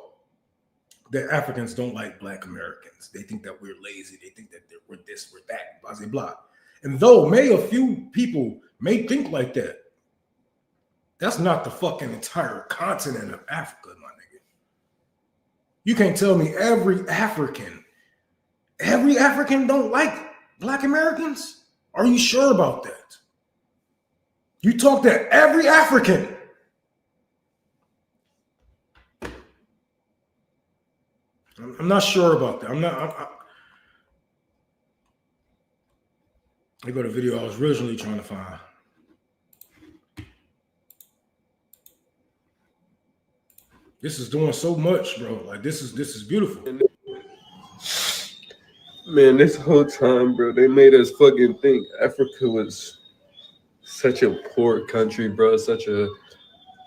that Africans don't like Black Americans. They think that we're lazy. They think that we're this, we're that, blah, blah, blah. And though a few people may think like that, that's not the fucking entire continent of Africa, my nigga. You can't tell me every African don't like Black Americans. Are you sure about that? You talk to every African. I'm not sure about that. I got a video I was originally trying to find. This is doing so much, bro. Like this is beautiful. Man, this whole time, bro, they made us fucking think Africa was such a poor country, bro. Such a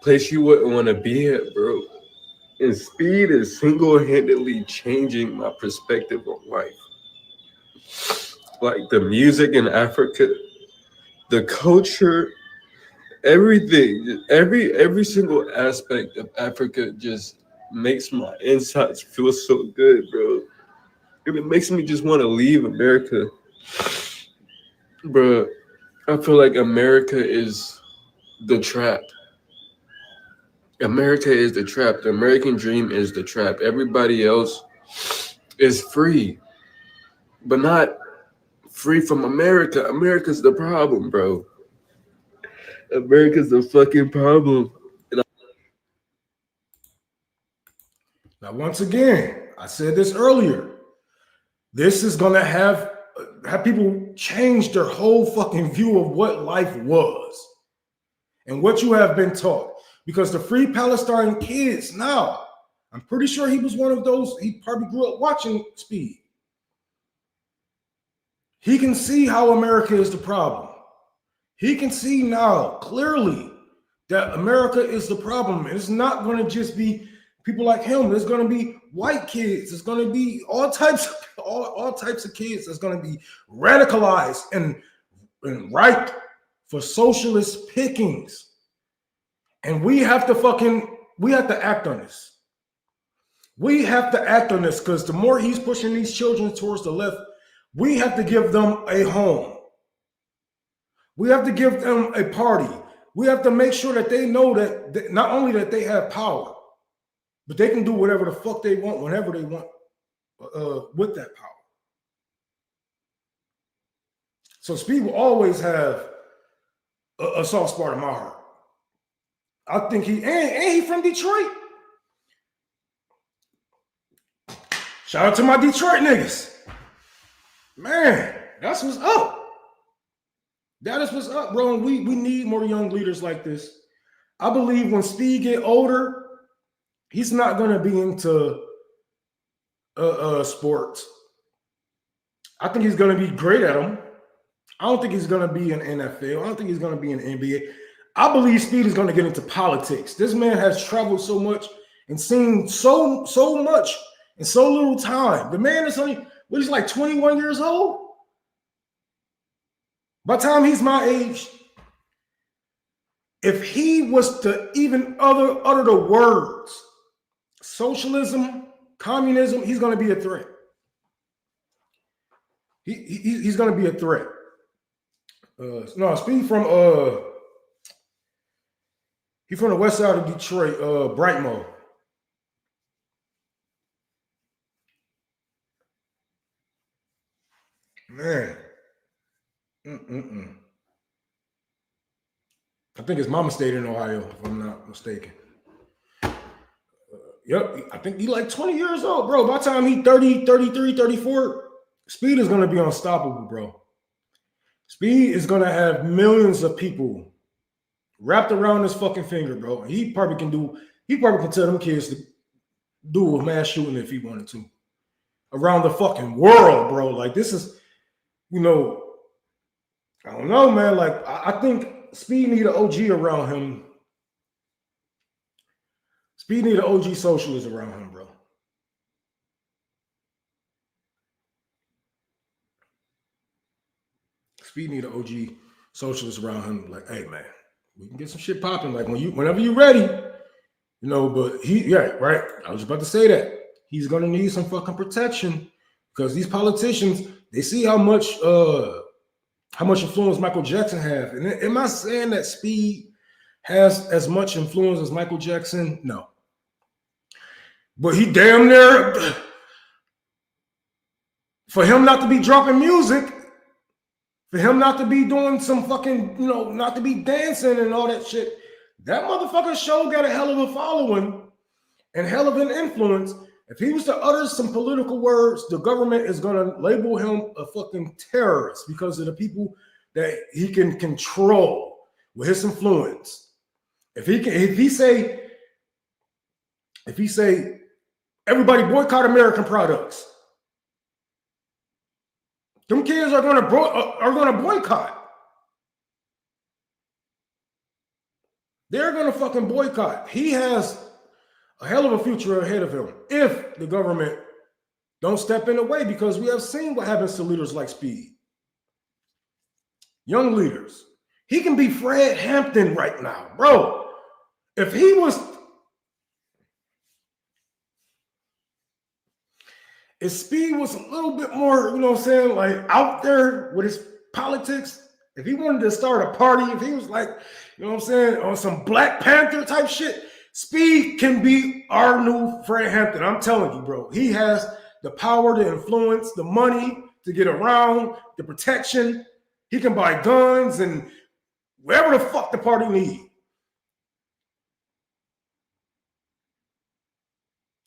place you wouldn't want to be at, bro. And Speed is single-handedly changing my perspective on life. Like the music in Africa, the culture, everything, every single aspect of Africa just makes my insides feel so good, bro. And it makes me just want to leave America. Bro, I feel like America is the trap. America is the trap. The American dream is the trap. Everybody else is free, but not free from America. America's the problem, bro. America's the fucking problem. Now, once again, I said this earlier. This is gonna have people change their whole fucking view of what life was and what you have been taught. Because the Free Palestine kids now, I'm pretty sure he was one of those. He probably grew up watching Speed. He can see how America is the problem. He can see now clearly that America is the problem. And it's not going to just be people like him. There's going to be white kids. It's going to be all types of kids that's going to be radicalized and ripe for socialist pickings. And we have to act on this. We have to act on this because the more he's pushing these children towards the left, we have to give them a home. We have to give them a party. We have to make sure that they know that not only that they have power, but they can do whatever the fuck they want, whenever they want, with that power. So Speed will always have a soft spot in my heart. I think he from Detroit. Shout out to my Detroit niggas. Man, that's what's up. That is what's up, bro. And we need more young leaders like this. I believe when Speed get older, he's not going to be into sports. I think he's going to be great at them. I don't think he's going to be in NFL. I don't think he's going to be in NBA. I believe Speed is going to get into politics. This man has traveled so much and seen so much in so little time. The man is only, he's like 21 years old. By the time he's my age, if he was to even utter the words socialism, communism, he's going to be a threat. He's going to be a threat. No, Speed from he's from the west side of Detroit, Brightmo. Man. I think his mama stayed in Ohio, if I'm not mistaken. Yep, I think he's like 20 years old, bro. By the time he's 30, 33, 34, Speed is going to be unstoppable, bro. Speed is going to have millions of people wrapped around his fucking finger, bro. He probably can tell them kids to do a mass shooting if he wanted to. Around the fucking world, bro. Like, this is, I don't know, man. Like, I think Speed need an OG around him. Speed need an OG socialist around him, bro. Speed need an OG socialist around him. Like, hey, man, we can get some shit popping. Like, whenever you're ready, But right. I was about to say that he's gonna need some fucking protection because these politicians, they see how much influence Michael Jackson has. And am I saying that Speed has as much influence as Michael Jackson? No. But he damn near, for him not to be dropping music For him not to be doing some fucking, not to be dancing and all that shit. That motherfucking show got a hell of a following and hell of an influence. If he was to utter some political words, the government is going to label him a fucking terrorist because of the people that he can control with his influence. If he say everybody boycott American products, them kids are going to boycott. They're going to fucking boycott. He has a hell of a future ahead of him if the government don't step in the way, because we have seen what happens to leaders like Speed. Young leaders. He can be Fred Hampton right now, bro. If Speed was a little bit more, like out there with his politics, if he wanted to start a party, if he was like, on some Black Panther type shit, Speed can be our new Fred Hampton. I'm telling you, bro. He has the power, the influence, the money to get around, the protection. He can buy guns and whatever the fuck the party needs.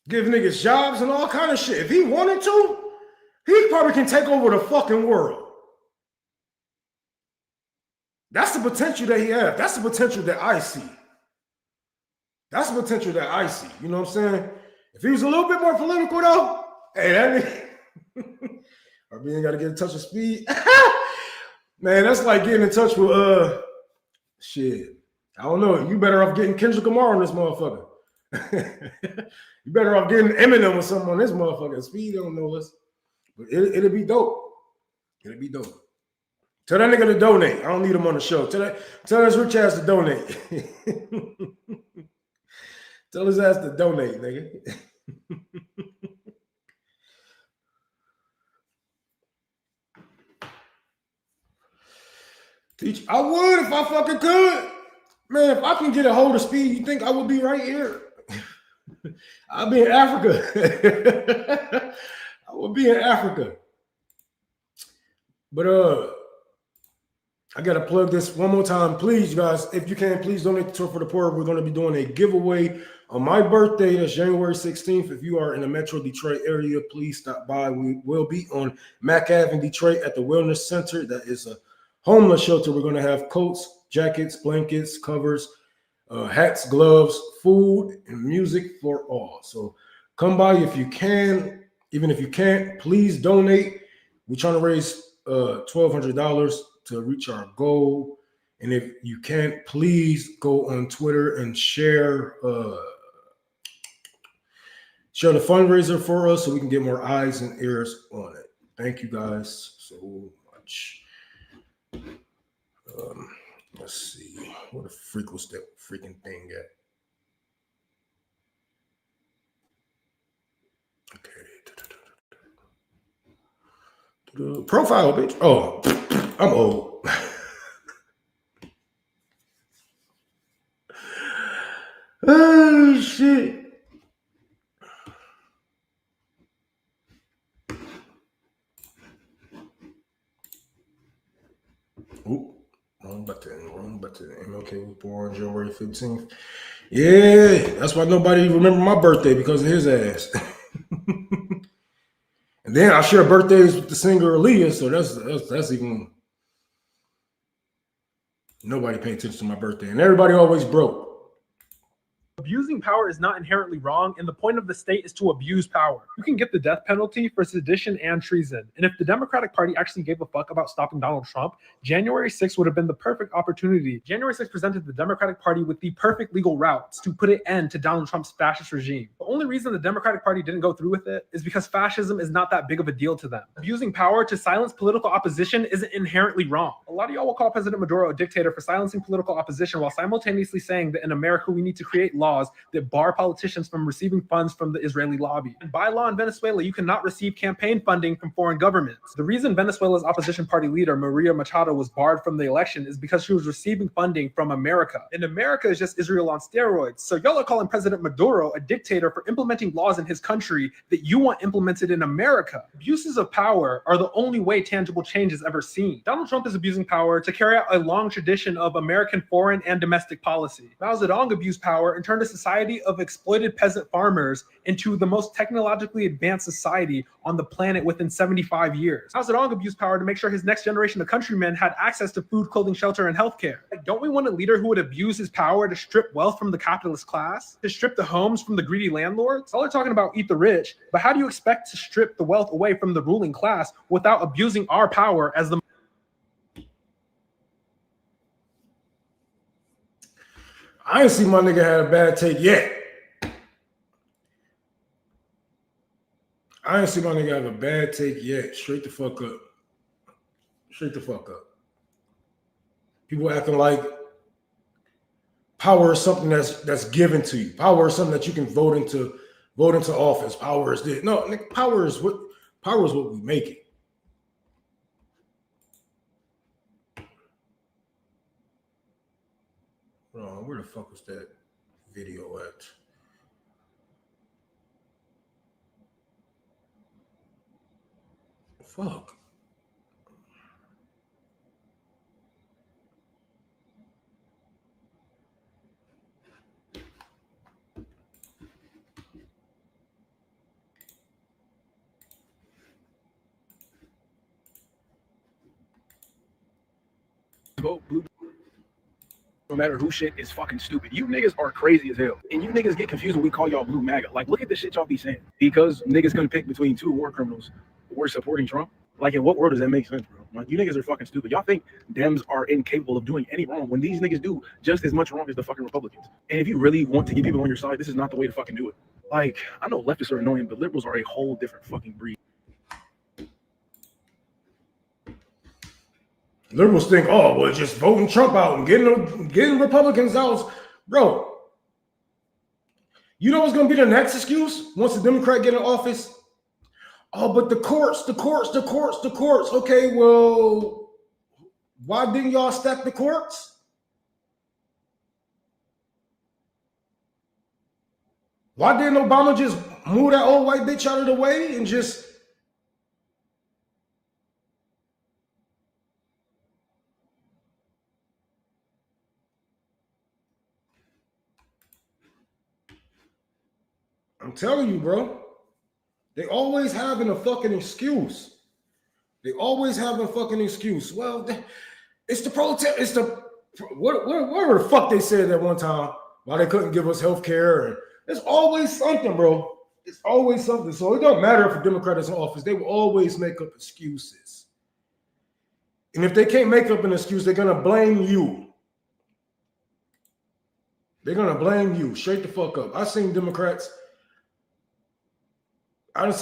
Give niggas jobs and all kind of shit. If he wanted to, he probably can take over the fucking world. That's the potential that he has. That's the potential that I see. That's the potential that I see. You know what I'm saying? If he was a little bit more political though, hey, that nigga, or we ain't got to get in touch with Speed. Man, that's like getting in touch with shit. I don't know. You better off getting Kendrick Lamar on this motherfucker. You better off getting Eminem or something on this motherfucker. Speed don't know us. But it'll be dope. It'll be dope. Tell that nigga to donate. I don't need him on the show. Tell his rich ass to donate. Tell his ass to donate, nigga. I would if I fucking could. Man, if I can get a hold of Speed, you think I would be right here? I'll be in Africa. I would be in Africa. But I gotta plug this one more time. Please, you guys, if you can, please donate to Tour for the Poor. We're gonna be doing a giveaway on my birthday. That's January 16th. If you are in the Metro Detroit area, please stop by. We will be on Mac Ave in Detroit at the Wellness Center. That is a homeless shelter. We're gonna have coats, jackets, blankets, covers, hats, gloves, food, and music for all. So come by if you can. Even if you can't, please donate. We're trying to raise $1,200 to reach our goal. And if you can't, please go on Twitter and share the fundraiser for us so we can get more eyes and ears on it. Thank you guys so much. Let's see. What the freak was that freaking thing at? Okay. Profile, bitch. Oh, I'm old. Oh, shit. Oop. Wrong button. MLK was born January 15th. Yeah, that's why nobody remember my birthday, because of his ass. And then I share birthdays with the singer Aaliyah, so that's even nobody paying attention to my birthday, and everybody always broke. Abusing power is not inherently wrong, and the point of the state is to abuse power. You can get the death penalty for sedition and treason. And if the Democratic Party actually gave a fuck about stopping Donald Trump, January 6th would have been the perfect opportunity. January 6th presented the Democratic Party with the perfect legal routes to put an end to Donald Trump's fascist regime. The only reason the Democratic Party didn't go through with it is because fascism is not that big of a deal to them. Abusing power to silence political opposition isn't inherently wrong. A lot of y'all will call President Maduro a dictator for silencing political opposition while simultaneously saying that in America we need to create laws laws that bar politicians from receiving funds from the Israeli lobby. And by law in Venezuela, you cannot receive campaign funding from foreign governments. The reason Venezuela's opposition party leader, Maria Machado, was barred from the election is because she was receiving funding from America. And America is just Israel on steroids. So y'all are calling President Maduro a dictator for implementing laws in his country that you want implemented in America. Abuses of power are the only way tangible change is ever seen. Donald Trump is abusing power to carry out a long tradition of American foreign and domestic policy. Mao Zedong abused power and turned a society of exploited peasant farmers into the most technologically advanced society on the planet within 75 years. Mao Zedong abused power to make sure his next generation of countrymen had access to food, clothing, shelter, and healthcare. Don't we want a leader who would abuse his power to strip wealth from the capitalist class, to strip the homes from the greedy landlords? All they're talking about eat the rich, but how do you expect to strip the wealth away from the ruling class without abusing our power as the I ain't see my nigga had a bad take yet. I ain't see my nigga have a bad take yet. Straight the fuck up. Straight the fuck up. People acting like power is something that's given to you. Power is something that you can vote into office. Power is this. No, nigga, power is what we make it. Where the fuck was that video at? Fuck. Vote blue. No matter who shit is fucking stupid. You niggas are crazy as hell. And you niggas get confused when we call y'all blue MAGA. Like, look at the shit y'all be saying. Because niggas couldn't pick between two war criminals who were supporting Trump. Like, in what world does that make sense, bro? Like, you niggas are fucking stupid. Y'all think Dems are incapable of doing any wrong when these niggas do just as much wrong as the fucking Republicans. And if you really want to get people on your side, this is not the way to fucking do it. Like, I know leftists are annoying, but liberals are a whole different fucking breed. Liberals think, oh, well, just voting Trump out and getting Republicans out. Bro, you know what's going to be the next excuse once a Democrat get in office? Oh, but the courts. Okay, well, why didn't y'all stack the courts? Why didn't Obama just move that old white bitch out of the way and just... I'm telling you, bro. They always having a fucking excuse. Well, it's the protest. It's the whatever the fuck they said at one time. Why they couldn't give us health care. And it's always something, bro. It's always something. So it don't matter if a Democrat is in office. They will always make up excuses. And if they can't make up an excuse, they're going to blame you. They're going to blame you. Straight the fuck up. I've seen Democrats push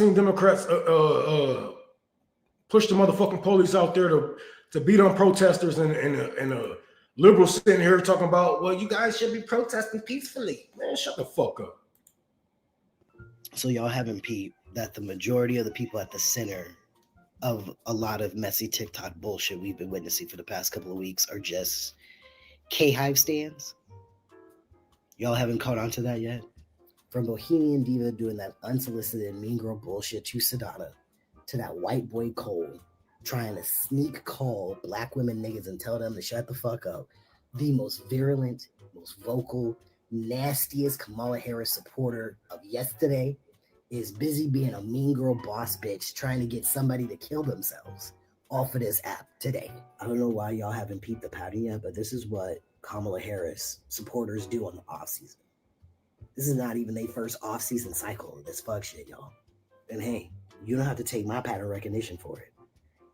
the motherfucking police out there to beat on protesters and liberals sitting here talking about, well, you guys should be protesting peacefully. Man, shut the fuck up. So y'all haven't peeped that the majority of the people at the center of a lot of messy TikTok bullshit we've been witnessing for the past couple of weeks are just K-Hive stands? Y'all haven't caught on to that yet? From Bohemian Diva doing that unsolicited mean girl bullshit to Sedona, to that white boy Cole trying to sneak call black women niggas and tell them to shut the fuck up. The most virulent, most vocal, nastiest Kamala Harris supporter of yesterday is busy being a mean girl boss bitch trying to get somebody to kill themselves off of this app today. I don't know why y'all haven't peeped the pattern yet, but this is what Kamala Harris supporters do on the off season. This is not even their first off-season cycle of this fuck shit, y'all. And hey, you don't have to take my pattern recognition for it.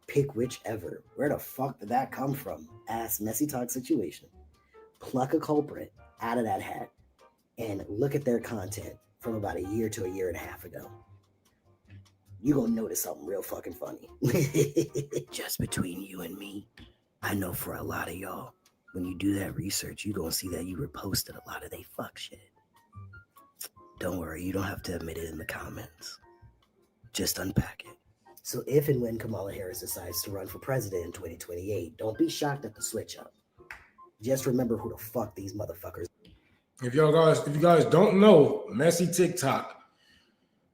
Pick whichever. Where the fuck did that come from? Ass messy talk situation. Pluck a culprit out of that hat and look at their content from about a year to a year and a half ago. You're gonna notice something real fucking funny. Just between you and me, I know for a lot of y'all, when you do that research, you're gonna see that you reposted a lot of they fuck shit. Don't worry, you don't have to admit it in the comments. Just unpack it. So if and when Kamala Harris decides to run for president in 2028, don't be shocked at the switch up. Just remember who the fuck these motherfuckers. If you guys don't know, messy TikTok,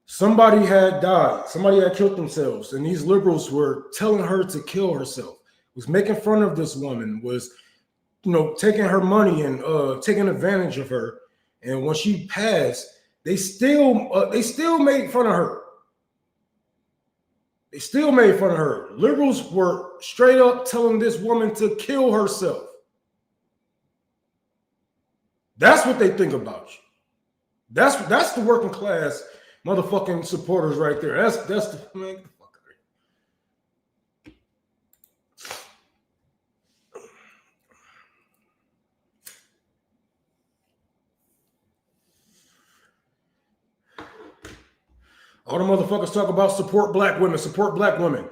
somebody had died, somebody had killed themselves, and these liberals were telling her to kill herself, was making fun of this woman, was taking her money and taking advantage of her. And when she passed, they still made fun of her. They still made fun of her. Liberals were straight up telling this woman to kill herself. That's what they think about you. That's the working class motherfucking supporters right there. That's the man. Get the fuck out of here. All the motherfuckers talk about support black women, support black women.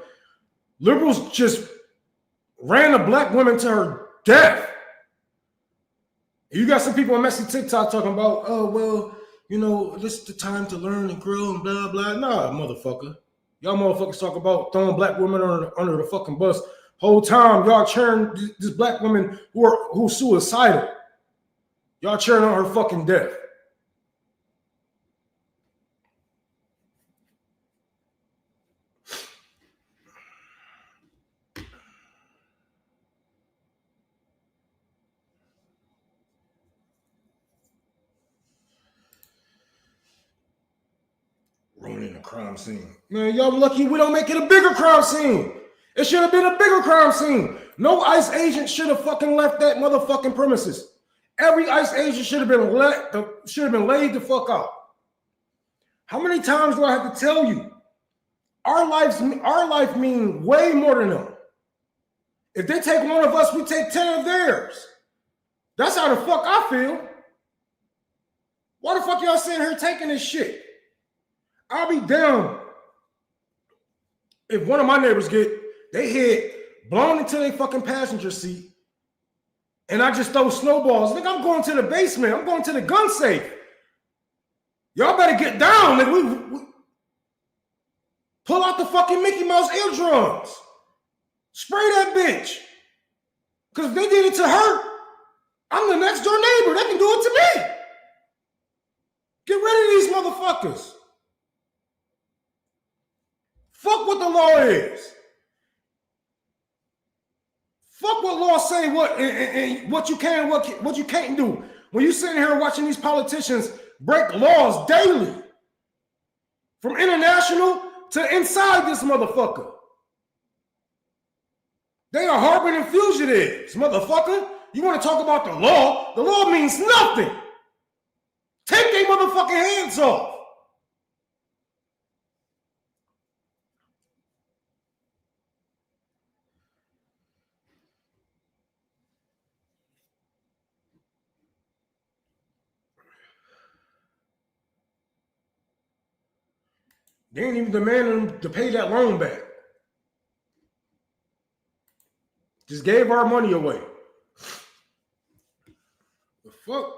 Liberals just ran a black woman to her death. You got some people on messy TikTok talking about, oh, well, this is the time to learn and grow and blah, blah. Nah, motherfucker. Y'all motherfuckers talk about throwing black women under the fucking bus. Whole time, y'all cheering this black woman who's suicidal. Y'all cheering on her fucking death. Ruining the crime scene. Man, y'all lucky we don't make it a bigger crime scene. It should have been a bigger crime scene. No ICE agent should have fucking left that motherfucking premises. Every ICE agent should have been laid the fuck out. How many times do I have to tell you? Our life means way more than them. If they take one of us, we take 10 of theirs. That's how the fuck I feel. Why the fuck y'all sitting here taking this shit? I'll be down if one of my neighbors get their head blown into their fucking passenger seat and I just throw snowballs. Nigga, I'm going to the basement. I'm going to the gun safe. Y'all better get down, nigga. We pull out the fucking Mickey Mouse eardrums. Spray that bitch. Because if they did it to her, I'm the next door neighbor. They can do it to me. Get rid of these motherfuckers. Fuck what the law is. Fuck what laws say and what you can and what you can't do. When you sitting here watching these politicians break laws daily, from international to inside this motherfucker. They are harboring fugitives, motherfucker. You want to talk about the law? The law means nothing. Take their motherfucking hands off. They ain't even demanding them to pay that loan back. Just gave our money away. The fuck?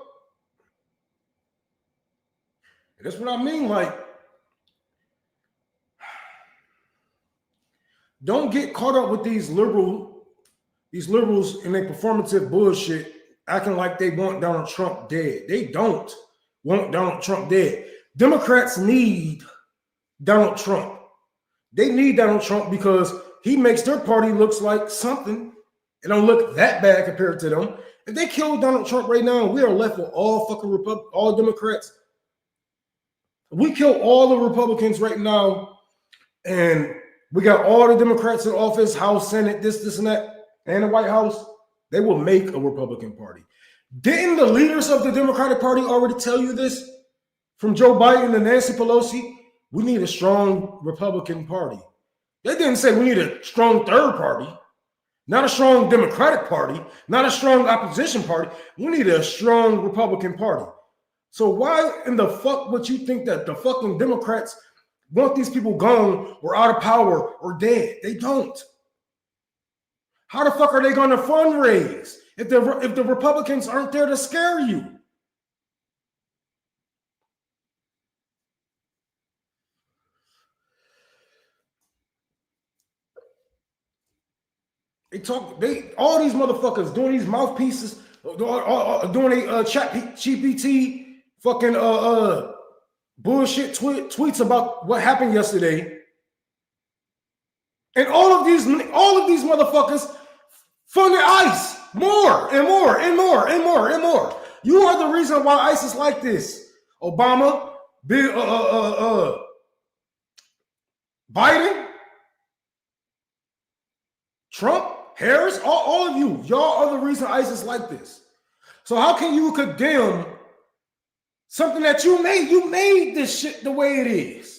And that's what I mean. Like, don't get caught up with these liberals in their performative bullshit, acting like they want Donald Trump dead. They don't want Donald Trump dead. Democrats need Donald Trump. They need Donald Trump because he makes their party looks like something. It don't look that bad compared to them. If they kill Donald Trump right now, we are left with all fucking all Democrats. If we kill all the Republicans right now, and we got all the Democrats in office, House, Senate, this, and that, and the White House, they will make a Republican Party. Didn't the leaders of the Democratic Party already tell you this? From Joe Biden to Nancy Pelosi, we need a strong Republican Party. They didn't say we need a strong third party, not a strong Democratic Party, not a strong opposition party. We need a strong Republican Party. So why in the fuck would you think that the fucking Democrats want these people gone or out of power or dead? They don't. How the fuck are they going to fundraise if the Republicans aren't there to scare you? all these motherfuckers doing these mouthpieces, doing a chat GPT fucking bullshit tweets about what happened yesterday. And all of these motherfuckers funded ICE more and more and more and more and more. You are the reason why ICE is like this. Obama, Biden, Trump, Harris, all of you, y'all are the reason ICE is like this. So how can you condemn something that you made? You made this shit the way it is.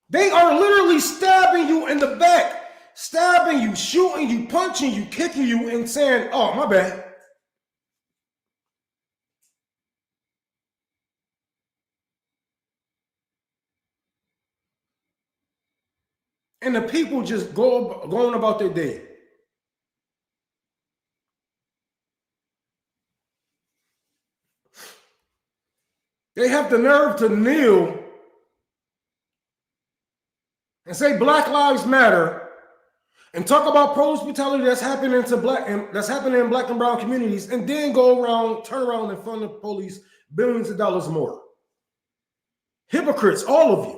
They are literally stabbing you in the back, stabbing you, shooting you, punching you, kicking you, and saying, oh, my bad. And the people just going about their day. They have the nerve to kneel and say Black Lives Matter and talk about police brutality that's happening in black and brown communities, and then turn around and fund the police billions of dollars more. Hypocrites, all of you.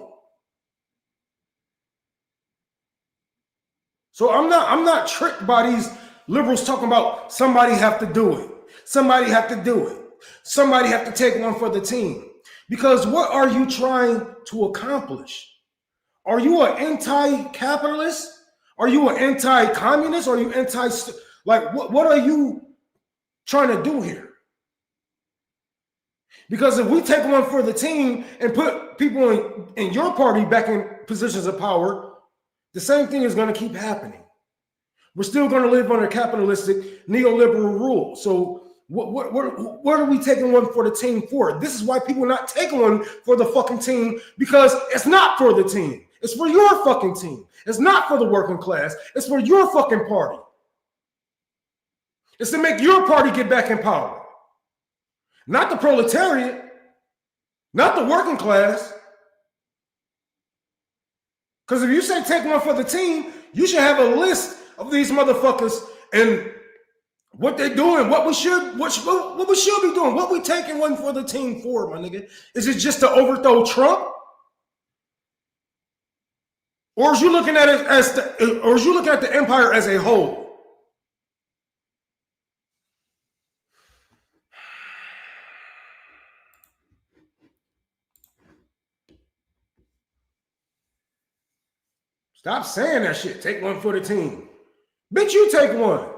So I'm not tricked by these liberals talking about somebody have to do it. Somebody have to do it. Somebody have to take one for the team. Because what are you trying to accomplish? Are you an anti-capitalist? Are you an anti-communist? Are you what are you trying to do here? Because if we take one for the team and put people in your party back in positions of power, the same thing is going to keep happening. We're still going to live under capitalistic neoliberal rule. So what are we taking one for the team for? This is why people are not taking one for the fucking team, because it's not for the team. It's for your fucking team. It's not for the working class. It's for your fucking party. It's to make your party get back in power. Not the proletariat. Not the working class. Because if you say take one for the team, you should have a list of these motherfuckers and what they're doing, what we should be doing, what we taking one for the team for, my nigga. Is it just to overthrow Trump? Or is you looking at it or is you looking at the empire as a whole? Stop saying that shit. Take one for the team. Bitch, you take one.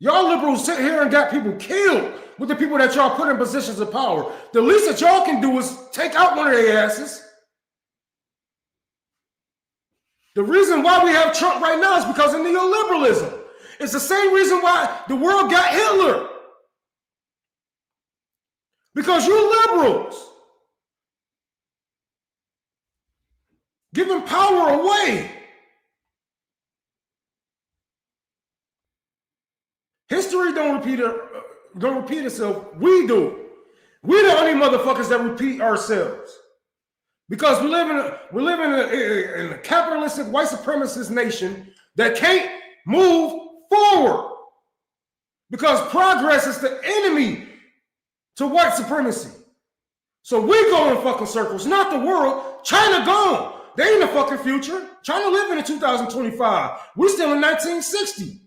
Y'all liberals sit here and got people killed with the people that y'all put in positions of power. The least that y'all can do is take out one of their asses. The reason why we have Trump right now is because of neoliberalism. It's the same reason why the world got Hitler. Because you liberals giving power away. History don't repeat itself. We do. We're the only motherfuckers that repeat ourselves. Because we live in a capitalistic white supremacist nation that can't move forward. Because progress is the enemy to white supremacy. So we go in fucking circles, not the world. China gone. They in the fucking future. China living in 2025. We still in 1960.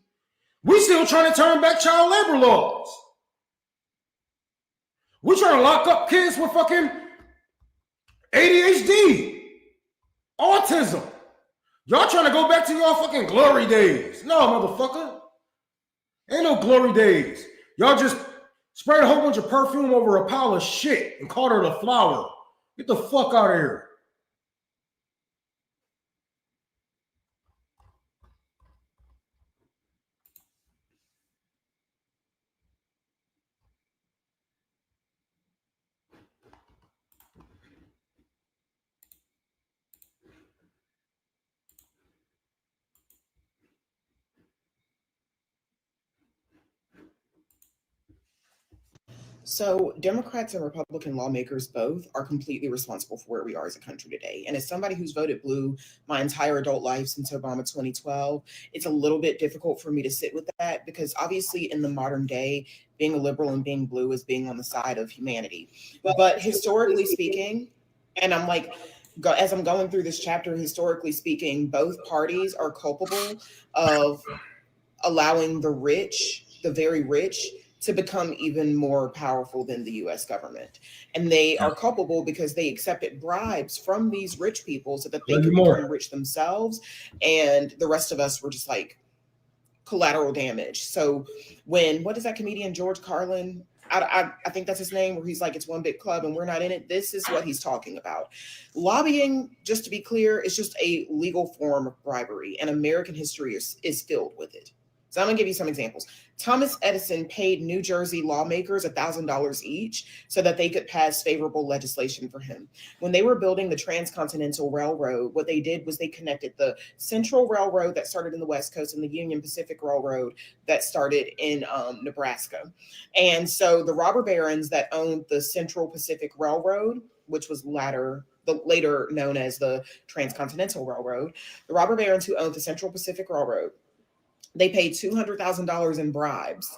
We still trying to turn back child labor laws. We trying to lock up kids with fucking ADHD, autism. Y'all trying to go back to y'all fucking glory days. No, motherfucker. Ain't no glory days. Y'all just sprayed a whole bunch of perfume over a pile of shit and called her the flower. Get the fuck out of here. So Democrats and Republican lawmakers both are completely responsible for where we are as a country today. And as somebody who's voted blue my entire adult life since Obama 2012, it's a little bit difficult for me to sit with that because obviously in the modern day, being a liberal and being blue is being on the side of humanity. But historically speaking, and I'm like, as I'm going through this chapter, historically speaking, both parties are culpable of allowing the rich, the very rich, to become even more powerful than the US government. And they are culpable because they accepted bribes from these rich people so that they could become rich themselves. And the rest of us were just like collateral damage. So what is that comedian, George Carlin? I think that's his name, where he's like, it's one big club and we're not in it. This is what he's talking about. Lobbying, just to be clear, is just a legal form of bribery, and American history is filled with it. So I'm gonna give you some examples. Thomas Edison paid New Jersey lawmakers $1,000 each so that they could pass favorable legislation for him. When they were building the Transcontinental Railroad, what they did was they connected the Central Railroad that started in the West Coast and the Union Pacific Railroad that started in Nebraska. And so the robber barons that owned the Central Pacific Railroad, which was later known as the Transcontinental Railroad, the robber barons who owned the Central Pacific Railroad, they paid $200,000 in bribes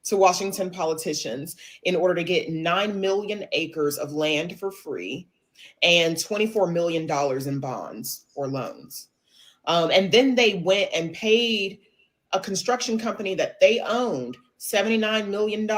to Washington politicians in order to get 9 million acres of land for free and $24 million in bonds or loans. And then they went and paid a construction company that they owned $79 million,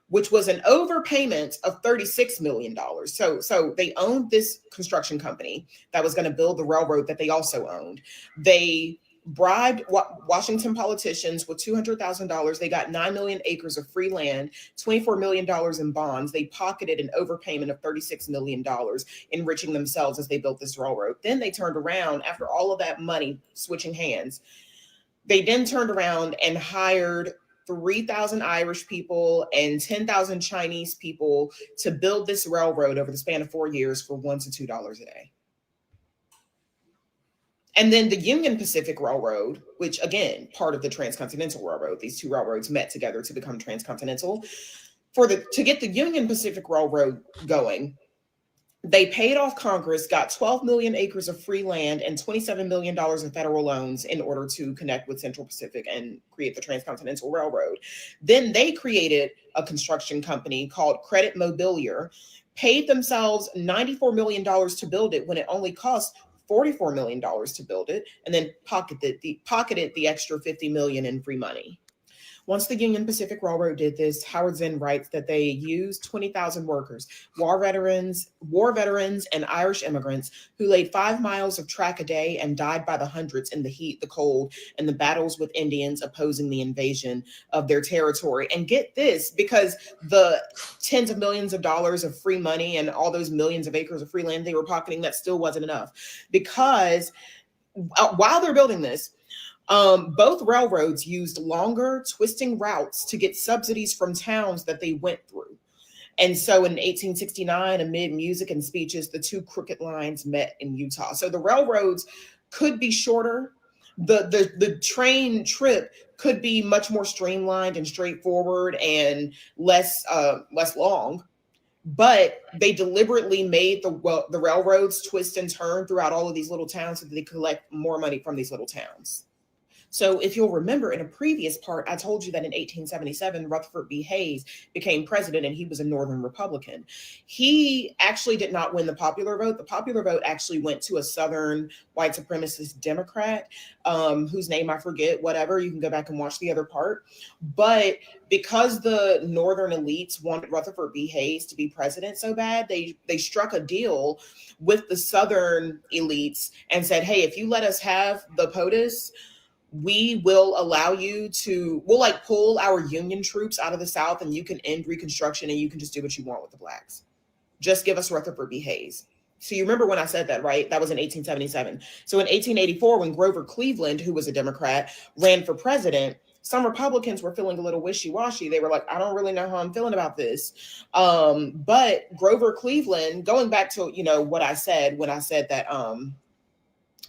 which was an overpayment of $36 million. So they owned this construction company that was going to build the railroad that they also owned. They bribed Washington politicians with $200,000. They got 9 million acres of free land, $24 million in bonds. They pocketed an overpayment of $36 million, enriching themselves as they built this railroad. Then they turned around after all of that money switching hands. They then turned around and hired 3,000 Irish people and 10,000 Chinese people to build this railroad over the span of 4 years for $1 to $2 a day. And then the Union Pacific Railroad, which again, part of the Transcontinental Railroad, these two railroads met together to become Transcontinental. To get the Union Pacific Railroad going, they paid off Congress, got 12 million acres of free land and $27 million in federal loans in order to connect with Central Pacific and create the Transcontinental Railroad. Then they created a construction company called Credit Mobilier, paid themselves $94 million to build it when it only cost $44 million to build it, and then pocketed the extra $50 million in free money. Once the Union Pacific Railroad did this, Howard Zinn writes that they used 20,000 workers, war veterans, and Irish immigrants who laid 5 miles of track a day and died by the hundreds in the heat, the cold, and the battles with Indians opposing the invasion of their territory. And get this, because the tens of millions of dollars of free money and all those millions of acres of free land they were pocketing, that still wasn't enough. Because while they're building this, both railroads used longer twisting routes to get subsidies from towns that they went through. And so in 1869, amid music and speeches, the two crooked lines met in Utah. So the railroads could be shorter. The train trip could be much more streamlined and straightforward and less long. But they deliberately made the railroads twist and turn throughout all of these little towns so that they collect more money from these little towns. So if you'll remember in a previous part, I told you that in 1877, Rutherford B. Hayes became president and he was a Northern Republican. He actually did not win the popular vote. The popular vote actually went to a Southern white supremacist Democrat, whose name I forget, whatever. You can go back and watch the other part. But because the Northern elites wanted Rutherford B. Hayes to be president so bad, they struck a deal with the Southern elites and said, hey, if you let us have the POTUS, we will allow you we'll like pull our Union troops out of the South and you can end Reconstruction and you can just do what you want with the blacks. Just give us Rutherford B. Hayes. So you remember when I said that, right? That was in 1877. So in 1884, when Grover Cleveland, who was a Democrat, ran for president, some Republicans were feeling a little wishy-washy. They were like, I don't really know how I'm feeling about this. But Grover Cleveland, going back to, what I said when I said that,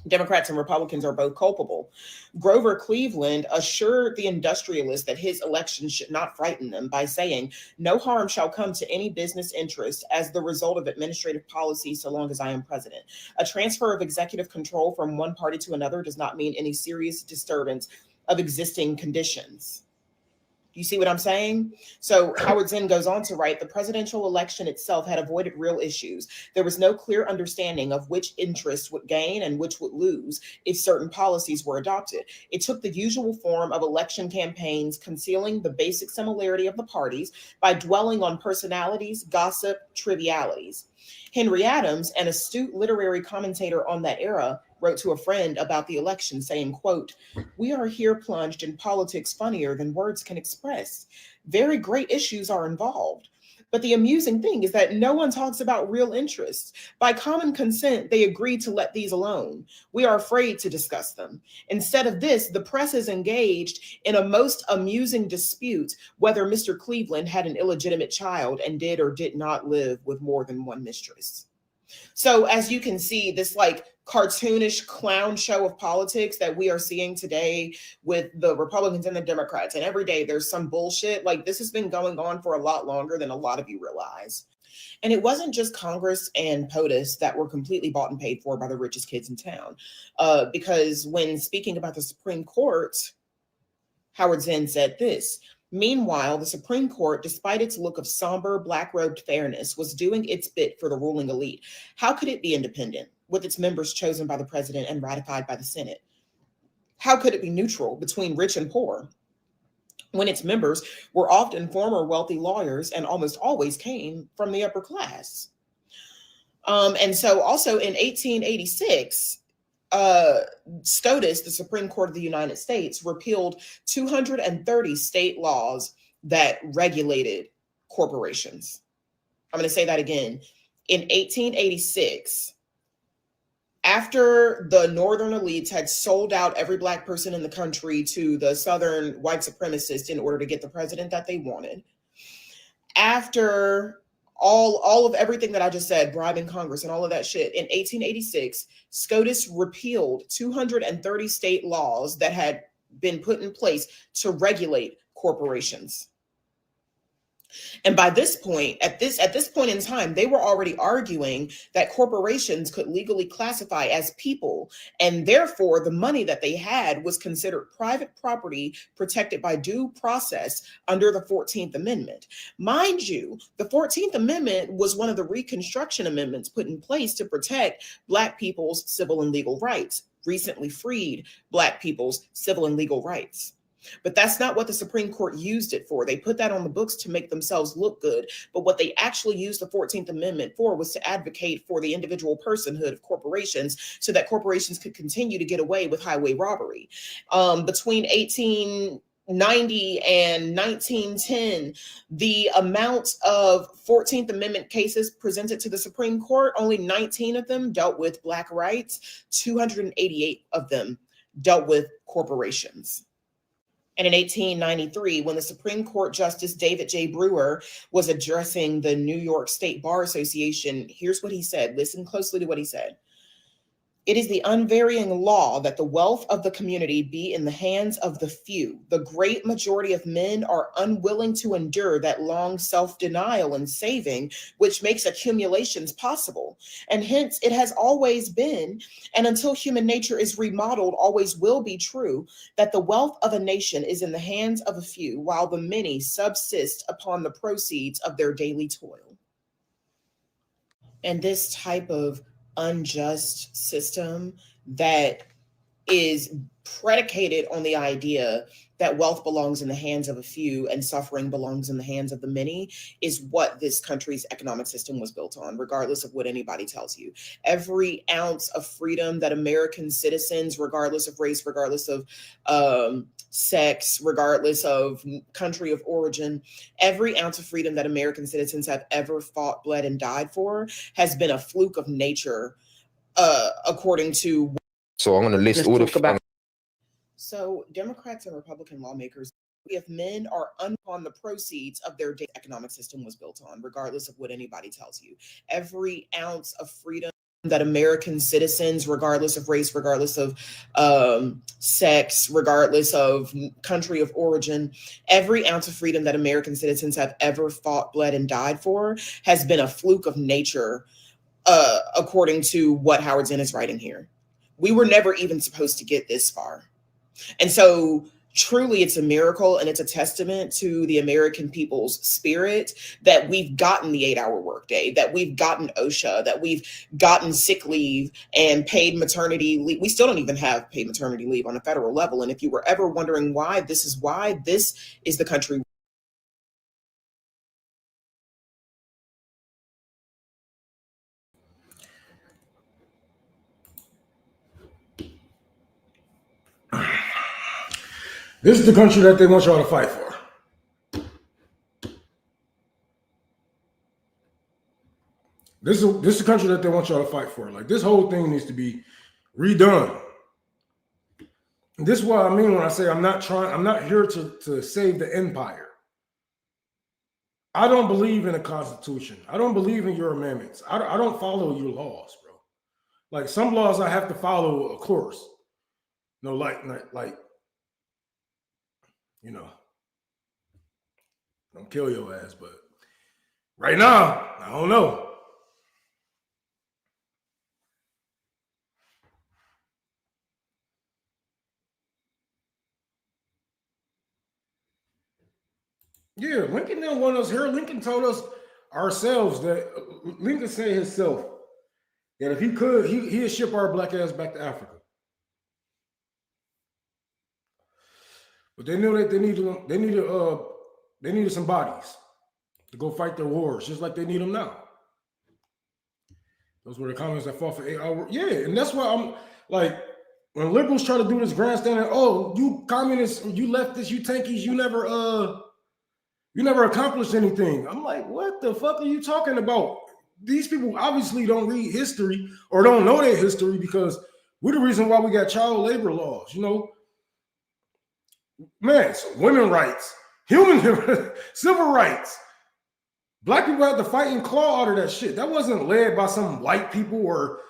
Democrats and Republicans are both culpable. Grover Cleveland assured the industrialists that his election should not frighten them by saying, "No harm shall come to any business interest as the result of administrative policy so long as I am president. A transfer of executive control from one party to another does not mean any serious disturbance of existing conditions." You see what I'm saying? So Howard Zinn goes on to write, the presidential election itself had avoided real issues. There was no clear understanding of which interests would gain and which would lose if certain policies were adopted. It took the usual form of election campaigns, concealing the basic similarity of the parties by dwelling on personalities, gossip, trivialities. Henry Adams, an astute literary commentator on that era, wrote to a friend about the election saying, quote, "We are here plunged in politics funnier than words can express. Very great issues are involved. But the amusing thing is that no one talks about real interests. By common consent, they agreed to let these alone. We are afraid to discuss them. Instead of this, the press is engaged in a most amusing dispute whether Mr. Cleveland had an illegitimate child and did or did not live with more than one mistress." So as you can see, this like cartoonish clown show of politics that we are seeing today with the Republicans and the Democrats, and every day there's some bullshit, like this has been going on for a lot longer than a lot of you realize. And it wasn't just Congress and POTUS that were completely bought and paid for by the richest kids in town. Because when speaking about the Supreme Court, Howard Zinn said this: "Meanwhile, the Supreme Court, despite its look of somber, black-robed fairness, was doing its bit for the ruling elite. How could it be independent, with its members chosen by the president and ratified by the Senate? How could it be neutral between rich and poor, when its members were often former wealthy lawyers and almost always came from the upper class?" And so also in 1886, SCOTUS, the Supreme Court of the United States, repealed 230 state laws that regulated corporations. I'm going to say that again. In 1886, after the Northern elites had sold out every Black person in the country to the Southern white supremacists in order to get the president that they wanted, after all of everything that I just said, bribing Congress and all of that shit, in 1886, SCOTUS repealed 230 state laws that had been put in place to regulate corporations. And by this point, at this point in time, they were already arguing that corporations could legally classify as people, and therefore the money that they had was considered private property protected by due process under the 14th Amendment. Mind you, the 14th Amendment was one of the Reconstruction Amendments put in place to protect Black people's civil and legal rights, recently freed Black people's civil and legal rights. But that's not what the Supreme Court used it for. They put that on the books to make themselves look good. But what they actually used the 14th Amendment for was to advocate for the individual personhood of corporations so that corporations could continue to get away with highway robbery. Between 1890 and 1910, the amount of 14th Amendment cases presented to the Supreme Court, only 19 of them dealt with Black rights, 288 of them dealt with corporations. And in 1893, when the Supreme Court Justice David J. Brewer was addressing the New York State Bar Association, here's what he said. Listen closely to what he said. "It is the unvarying law that the wealth of the community be in the hands of the few. The great majority of men are unwilling to endure that long self-denial and saving, which makes accumulations possible. And hence it has always been, and until human nature is remodeled, always will be true, that the wealth of a nation is in the hands of a few, while the many subsist upon the proceeds of their daily toil." And this type of unjust system that is predicated on the idea that wealth belongs in the hands of a few and suffering belongs in the hands of the many is what this country's economic system was built on, regardless of what anybody tells you. Every ounce of freedom that American citizens, regardless of race, regardless of sex, regardless of country of origin, every ounce of freedom that American citizens have ever fought, bled, and died for has been a fluke of nature, according to. So I'm going to list all the. So Democrats and Republican lawmakers, if men are on the proceeds of their economic system was built on, regardless of what anybody tells you. Every ounce of freedom that American citizens, regardless of race, regardless of sex, regardless of country of origin, every ounce of freedom that American citizens have ever fought, bled, and died for has been a fluke of nature, according to what Howard Zinn is writing here. We were never even supposed to get this far. And so truly it's a miracle, and it's a testament to the American people's spirit that we've gotten the 8-hour workday, that we've gotten OSHA, that we've gotten sick leave and paid maternity leave. We still don't even have paid maternity leave on a federal level. And if you were ever wondering why, this is the country. This is the country that they want y'all to fight for. This is the country that they want y'all to fight for. Like, this whole thing needs to be redone. And this is what I mean when I say I'm not here to save the empire. I don't believe in a constitution. I don't believe in your amendments. I don't follow your laws, bro. Like, some laws I have to follow, of course. No, like you know, don't kill your ass, but right now, I don't know. Yeah, Lincoln didn't want us here. Lincoln told us ourselves that Lincoln said himself that if he could, he'd ship our black ass back to Africa. But they knew that they needed some bodies to go fight their wars, just like they need them now. Those were the comments that fought for 8 hours. Yeah, and that's why I'm like, when liberals try to do this grandstanding, oh, you communists, you leftists, you tankies, you never accomplished anything. I'm like, what the fuck are you talking about? These people obviously don't read history or don't know their history, because we're the reason why we got child labor laws, you know? Man, so women rights, human civil rights. Black people had to fight and claw out of that shit. That wasn't led by some white people, or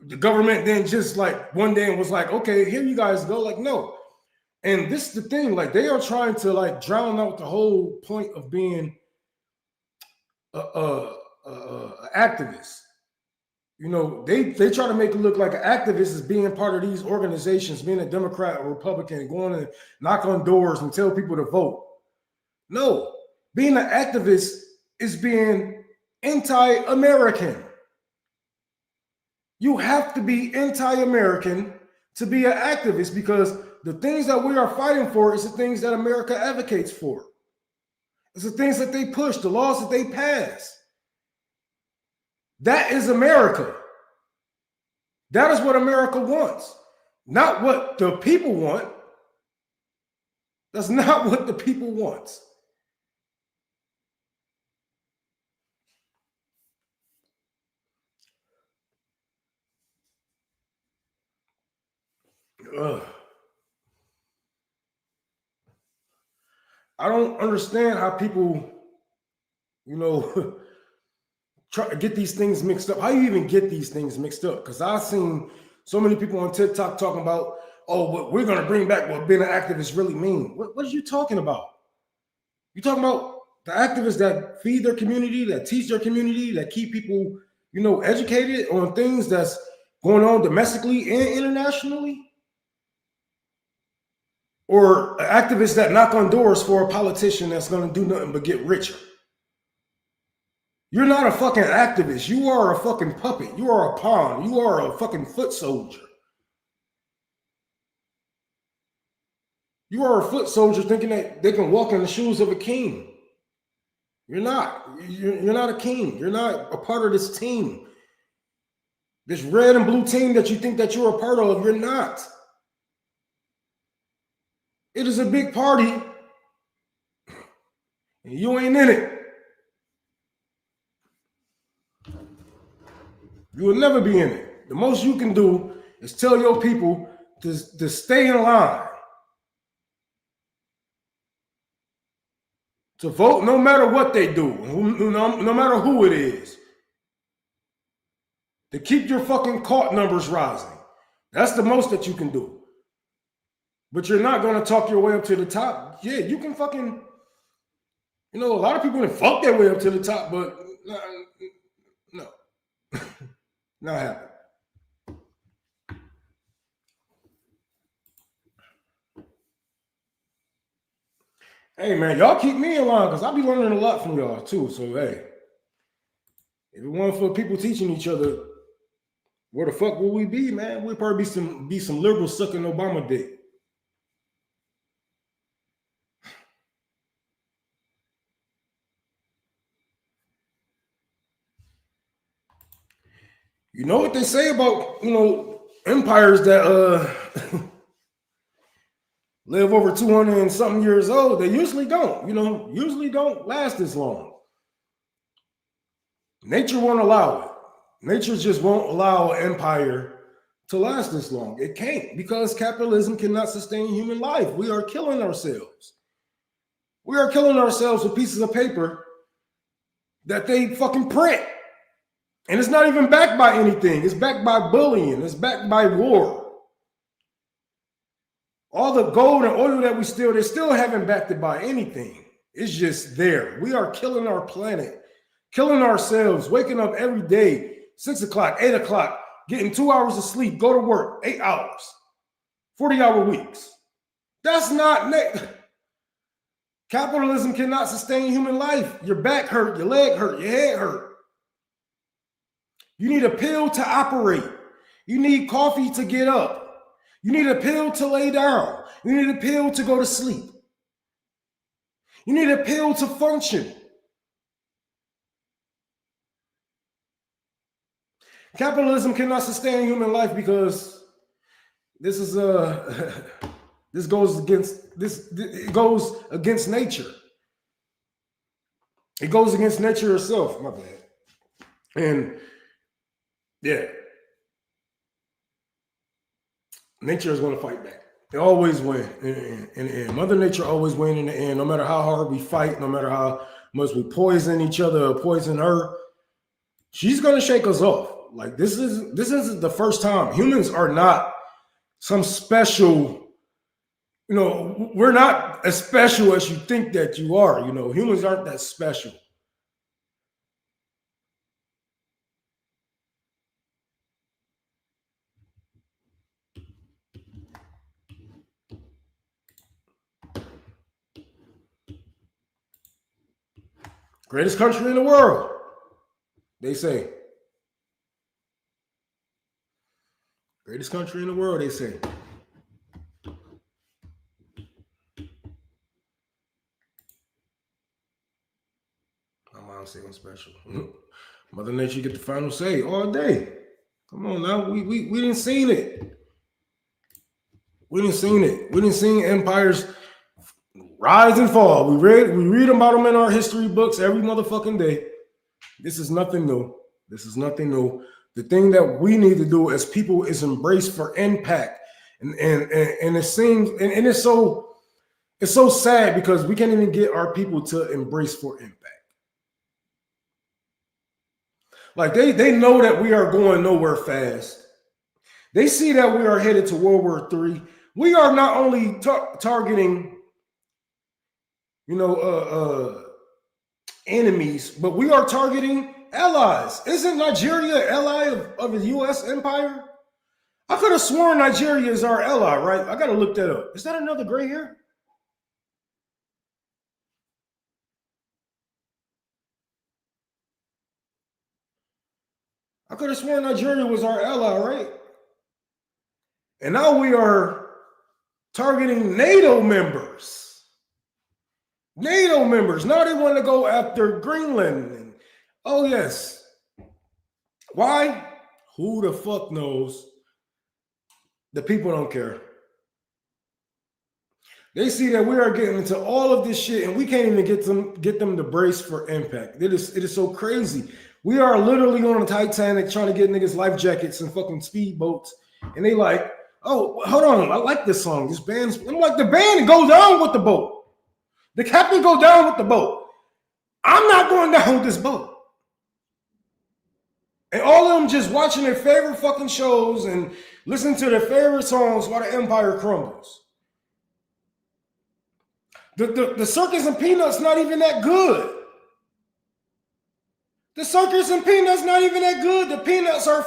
the government then just like one day and was like, okay, here you guys go. Like, no. And this is the thing, like, they are trying to like drown out the whole point of being a activist. You know, they try to make it look like an activist is being part of these organizations, being a Democrat or Republican, going and knock on doors and tell people to vote. No, being an activist is being anti-American. You have to be anti-American to be an activist, because the things that we are fighting for is the things that America advocates for. It's the things that they push, the laws that they pass. That is America. That is what America wants, not what the people want. That's not what the people want. Ugh. I don't understand how people, you know, try to get these things mixed up. How you even get these things mixed up? Because I've seen so many people on TikTok talking about, oh, we're going to bring back what being an activist really mean. What are you talking about? You talking about the activists that feed their community, that teach their community, that keep people, you know, educated on things that's going on domestically and internationally? Or activists that knock on doors for a politician that's going to do nothing but get richer? You're not a fucking activist. You are a fucking puppet. You are a pawn. You are a fucking foot soldier. You are a foot soldier thinking that they can walk in the shoes of a king. You're not. You're not a king. You're not a part of this team. This red and blue team that you think that you're a part of, you're not. It is a big party, and you ain't in it. You will never be in it. The most you can do is tell your people to stay in line, to vote no matter what they do, no matter who it is. to keep your fucking caught numbers rising. That's the most that you can do. But you're not going to talk your way up to the top. Yeah, you can fucking, a lot of people can fuck their way up to the top, but no. Not happening. Hey, man, y'all keep me in line because I be learning a lot from y'all, too. So, hey, if it wasn't for people teaching each other, where the fuck would we be, man? We'd probably be some liberals sucking Obama dick. You know what they say about, empires that live over 200 and something years old? They usually don't, usually don't last this long. Nature won't allow it. Nature just won't allow an empire to last this long. It can't, because capitalism cannot sustain human life. We are killing ourselves. We are killing ourselves with pieces of paper that they fucking print. And it's not even backed by anything. It's backed by bullying. It's backed by war. All the gold and oil that we steal, they still haven't backed it by anything. It's just there. We are killing our planet, killing ourselves, waking up every day, 6 o'clock, 8 o'clock, getting 2 hours of sleep, go to work, 8 hours, 40-hour weeks. That's not... Capitalism cannot sustain human life. Your back hurt, your leg hurt, your head hurt. You need a pill to operate. You need coffee to get up. You need a pill to lay down. You need a pill to go to sleep. You need a pill to function. Capitalism cannot sustain human life because this is it goes against nature. It goes against nature itself, my bad. And yeah, nature is going to fight back. They always win in the end. Mother Nature always wins in the end. No matter how hard we fight, no matter how much we poison each other or poison her, she's going to shake us off. Like this isn't the first time. Humans are not some special, we're not as special as you think that you are. Humans aren't that special. Greatest country in the world, they say. Greatest country in the world, they say. My mom say I'm special. Mother Nature get the final say all day. Come on now, we didn't seen it. We didn't seen it. We didn't seen empires rise and fall. We read about them in our history books every motherfucking day. This is nothing new. This is nothing new. The thing that we need to do as people is embrace for impact. And it seems, and it's so sad because we can't even get our people to embrace for impact. Like they know that we are going nowhere fast. They see that we are headed to World War III. We are not only targeting, enemies, but we are targeting allies. Isn't Nigeria an ally of the U.S. empire? I could have sworn Nigeria is our ally, right? I got to look that up. Is that another gray hair? I could have sworn Nigeria was our ally, right? And now we are targeting NATO members. NATO members. Now they want to go after Greenland. And, oh, yes. Why? Who the fuck knows? The people don't care. They see that we are getting into all of this shit and we can't even get them to brace for impact. It is so crazy. We are literally on a Titanic trying to get niggas life jackets and fucking speedboats. And they like, oh, hold on. I like this song. This band's, I'm like, the band goes down with the boat. The captain goes down with the boat. I'm not going down with this boat. And all of them just watching their favorite fucking shows and listening to their favorite songs while the empire crumbles. The circus and peanuts not even that good. The circus and peanuts not even that good. The peanuts are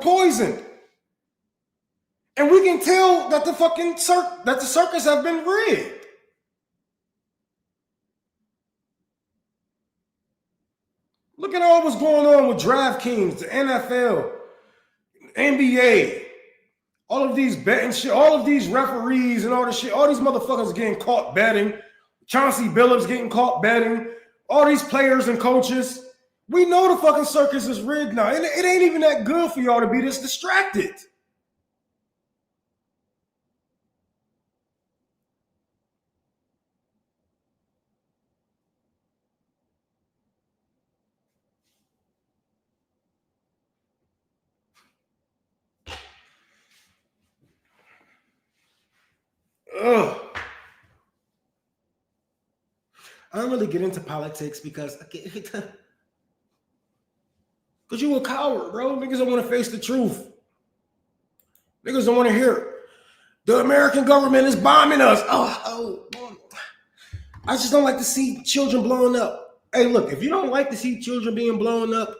poisoned. And we can tell that the circus have been rigged. Look at all what's going on with DraftKings, the NFL, NBA, all of these betting shit, all of these referees and all this shit. All these motherfuckers getting caught betting. Chauncey Billups getting caught betting. All these players and coaches. We know the fucking circus is rigged now. It ain't even that good for y'all to be this distracted. Ugh. I don't really get into politics because you a coward, bro. Niggas don't want to face the truth. Niggas don't want to hear it. The American government is bombing us. I just don't like to see children blowing up. Hey, look, if you don't like to see children being blown up,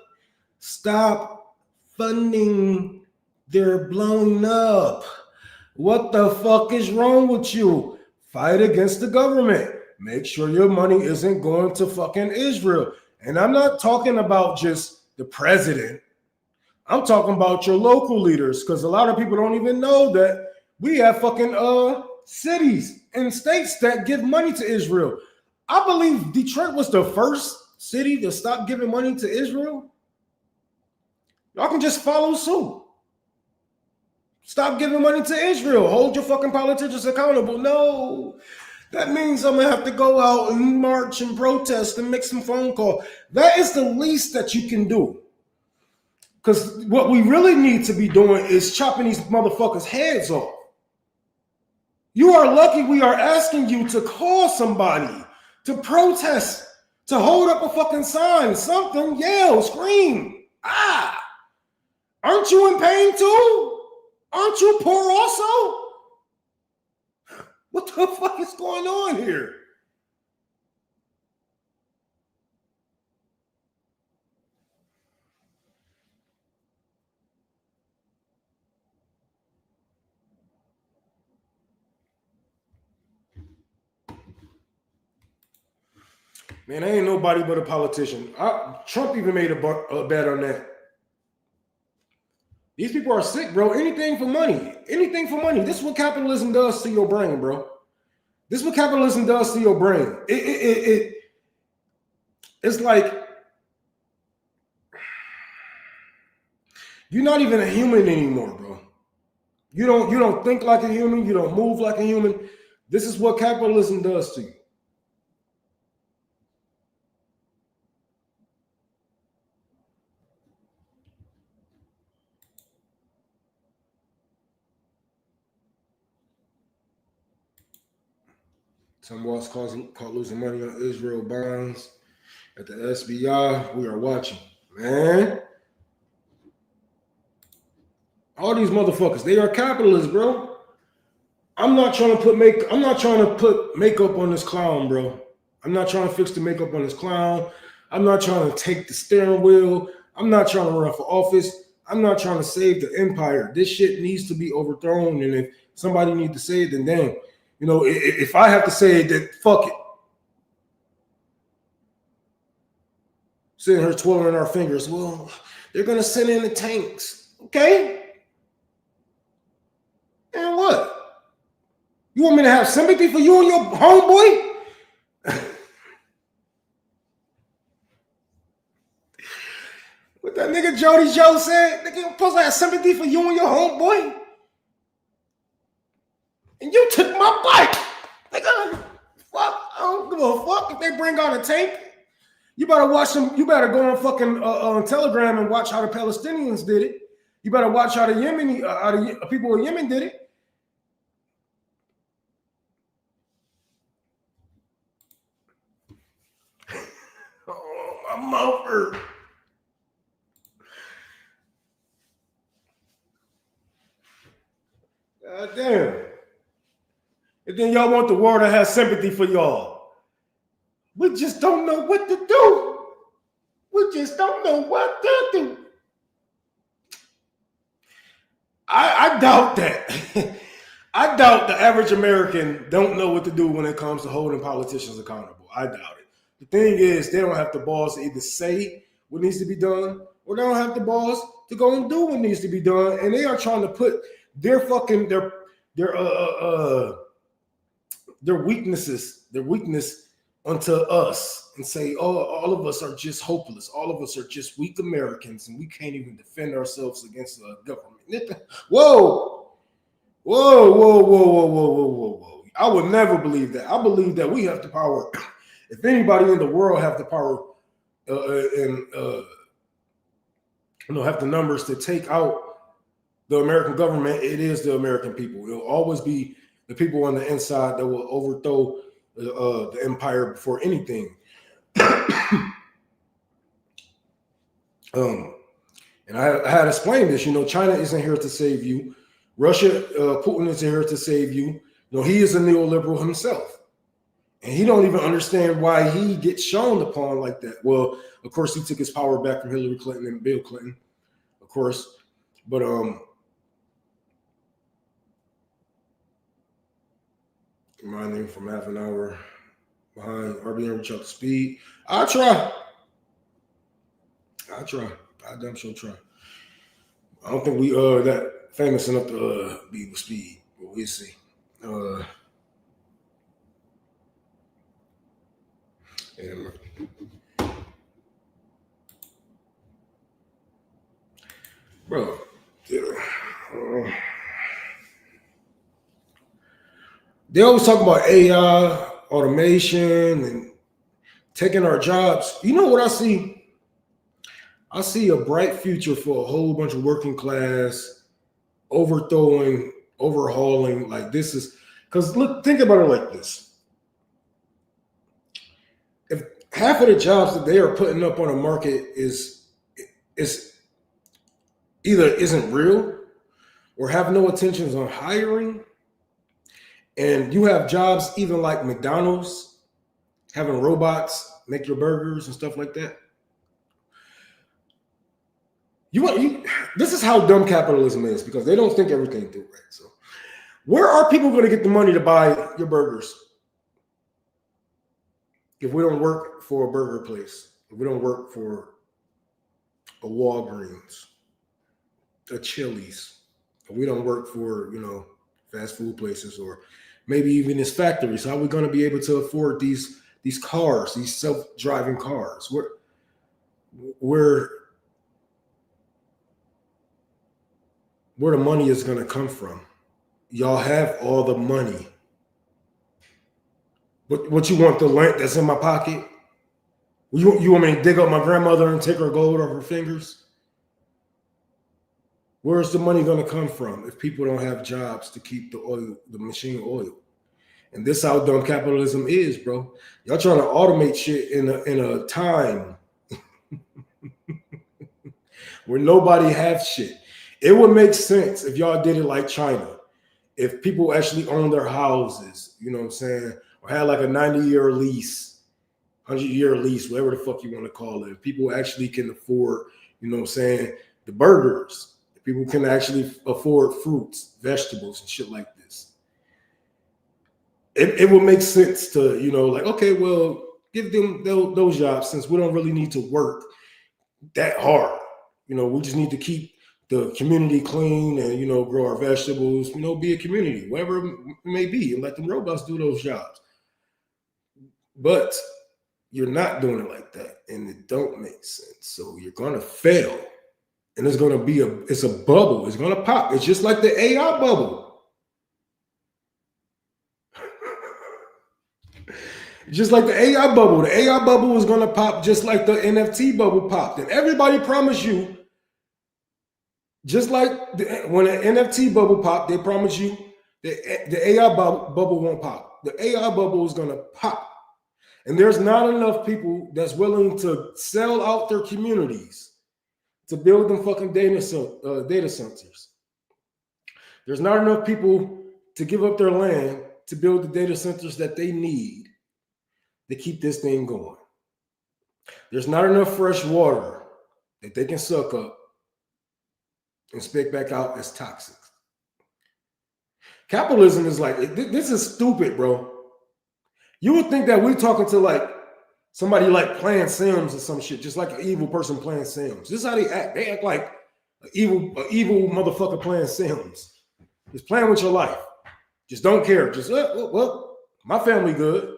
stop funding their blowing up. What the fuck is wrong with you? Fight against the government. Make sure your money isn't going to fucking Israel. And I'm not talking about just the president. I'm talking about your local leaders, because a lot of people don't even know that we have fucking cities and states that give money to Israel. I believe Detroit was the first city to stop giving money to Israel. Y'all can just follow suit. Stop giving money to Israel. Hold your fucking politicians accountable. No. That means I'm going to have to go out and march and protest and make some phone calls. That is the least that you can do. Because what we really need to be doing is chopping these motherfuckers' heads off. You are lucky we are asking you to call somebody, to protest, to hold up a fucking sign, something, yell, scream. Aren't you in pain too? Aren't you poor also? What the fuck is going on here? Man, I ain't nobody but a politician. Trump even made a bet on that. These people are sick, bro. Anything for money. Anything for money. This is what capitalism does to your brain, bro. This is what capitalism does to your brain. It's like you're not even a human anymore, bro. You don't think like a human. You don't move like a human. This is what capitalism does to you. Some boss caught losing money on Israel bonds at the SBI. We are watching, man. All these motherfuckers, they are capitalists, bro. I'm not trying to put makeup on this clown, bro. I'm not trying to fix the makeup on this clown. I'm not trying to take the steering wheel. I'm not trying to run for office. I'm not trying to save the empire. This shit needs to be overthrown. And if somebody needs to say it, then damn. You know, if I have to say it, then fuck it. Sitting here twirling our fingers. Well, they're going to send in the tanks. Okay. And what? You want me to have sympathy for you and your homeboy? What that nigga Jody Joe said? Nigga, I'm supposed to have sympathy for you and your homeboy? And you took my bike. Nigga, fuck. I don't give a fuck if they bring out a tank. You better watch them. You better go on fucking on Telegram and watch how the Palestinians did it. You better watch how the people in Yemen did it. Oh, my mouth hurt. And then y'all want the world to have sympathy for y'all. We just don't know what to do. We just don't know what to do. I doubt that. I doubt the average American don't know what to do when it comes to holding politicians accountable. I doubt it. The thing is, they don't have the balls to either say what needs to be done, or they don't have the balls to go and do what needs to be done. And they are trying to put their weakness onto us and say, oh, all of us are just hopeless. All of us are just weak Americans, and we can't even defend ourselves against the government. Whoa, whoa, whoa, whoa, whoa, whoa, whoa, whoa, whoa. I would never believe that. I believe that we have the power. If anybody in the world have the power have the numbers to take out the American government, it is the American people. It'll always be the people on the inside that will overthrow the empire before anything. And I had explained this. China isn't here to save you. Russia, Putin isn't here to save you. He is a neoliberal himself. And he don't even understand why he gets shown upon like that. Well, of course, he took his power back from Hillary Clinton and Bill Clinton, of course. But remind me from half an hour behind RBN reach out to speed. I'll try. I damn sure try. I don't think we that famous enough to be with speed, but we'll see. Bro, they always talk about AI, automation, and taking our jobs. You know what I see? I see a bright future for a whole bunch of working class, overhauling. Like this is because look, think about it like this. If half of the jobs that they are putting up on the market is either isn't real or have no intentions on hiring, and you have jobs even like McDonald's having robots make your burgers and stuff like that. This is how dumb capitalism is, because they don't think everything through, right? So where are people going to get the money to buy your burgers if we don't work for a burger place, if we don't work for a Walgreens, a Chili's, if we don't work for fast food places, or maybe even these factories? How are we going to be able to afford these cars, these self-driving cars? Where the money is going to come from? Y'all have all the money. What you want, the lint that's in my pocket? You want me to dig up my grandmother and take her gold off her fingers? Where's the money going to come from if people don't have jobs to keep the machine oil? And this is how dumb capitalism is, bro. Y'all trying to automate shit in a time where nobody has shit. It would make sense if y'all did it like China. If people actually own their houses, you know what I'm saying? Or had like a 90-year lease, 100-year lease, whatever the fuck you want to call it. If people actually can afford, you know what I'm saying, the burgers. If people can actually afford fruits, vegetables, and shit like this. It would make sense to, like, okay, well, give them those jobs, since we don't really need to work that hard. We just need to keep the community clean and, grow our vegetables, be a community, whatever it may be, and let the robots do those jobs. But you're not doing it like that, and it don't make sense. So you're going to fail, and it's going to be it's a bubble. It's going to pop. It's just like the AI bubble. Just like the AI bubble. The AI bubble is going to pop just like the NFT bubble popped. And everybody promised you, just like when an NFT bubble popped, they promised you the AI bubble won't pop. The AI bubble is going to pop. And there's not enough people that's willing to sell out their communities to build them fucking data centers. There's not enough people to give up their land to build the data centers that they need to keep this thing going. There's not enough fresh water that they can suck up and spit back out as toxic. Capitalism is like, this is stupid, bro. You would think that we're talking to like somebody like playing Sims or some shit, just like an evil person playing Sims. This is how they act. They act like an evil motherfucker playing Sims. Just playing with your life. Just don't care. Just, well, my family good.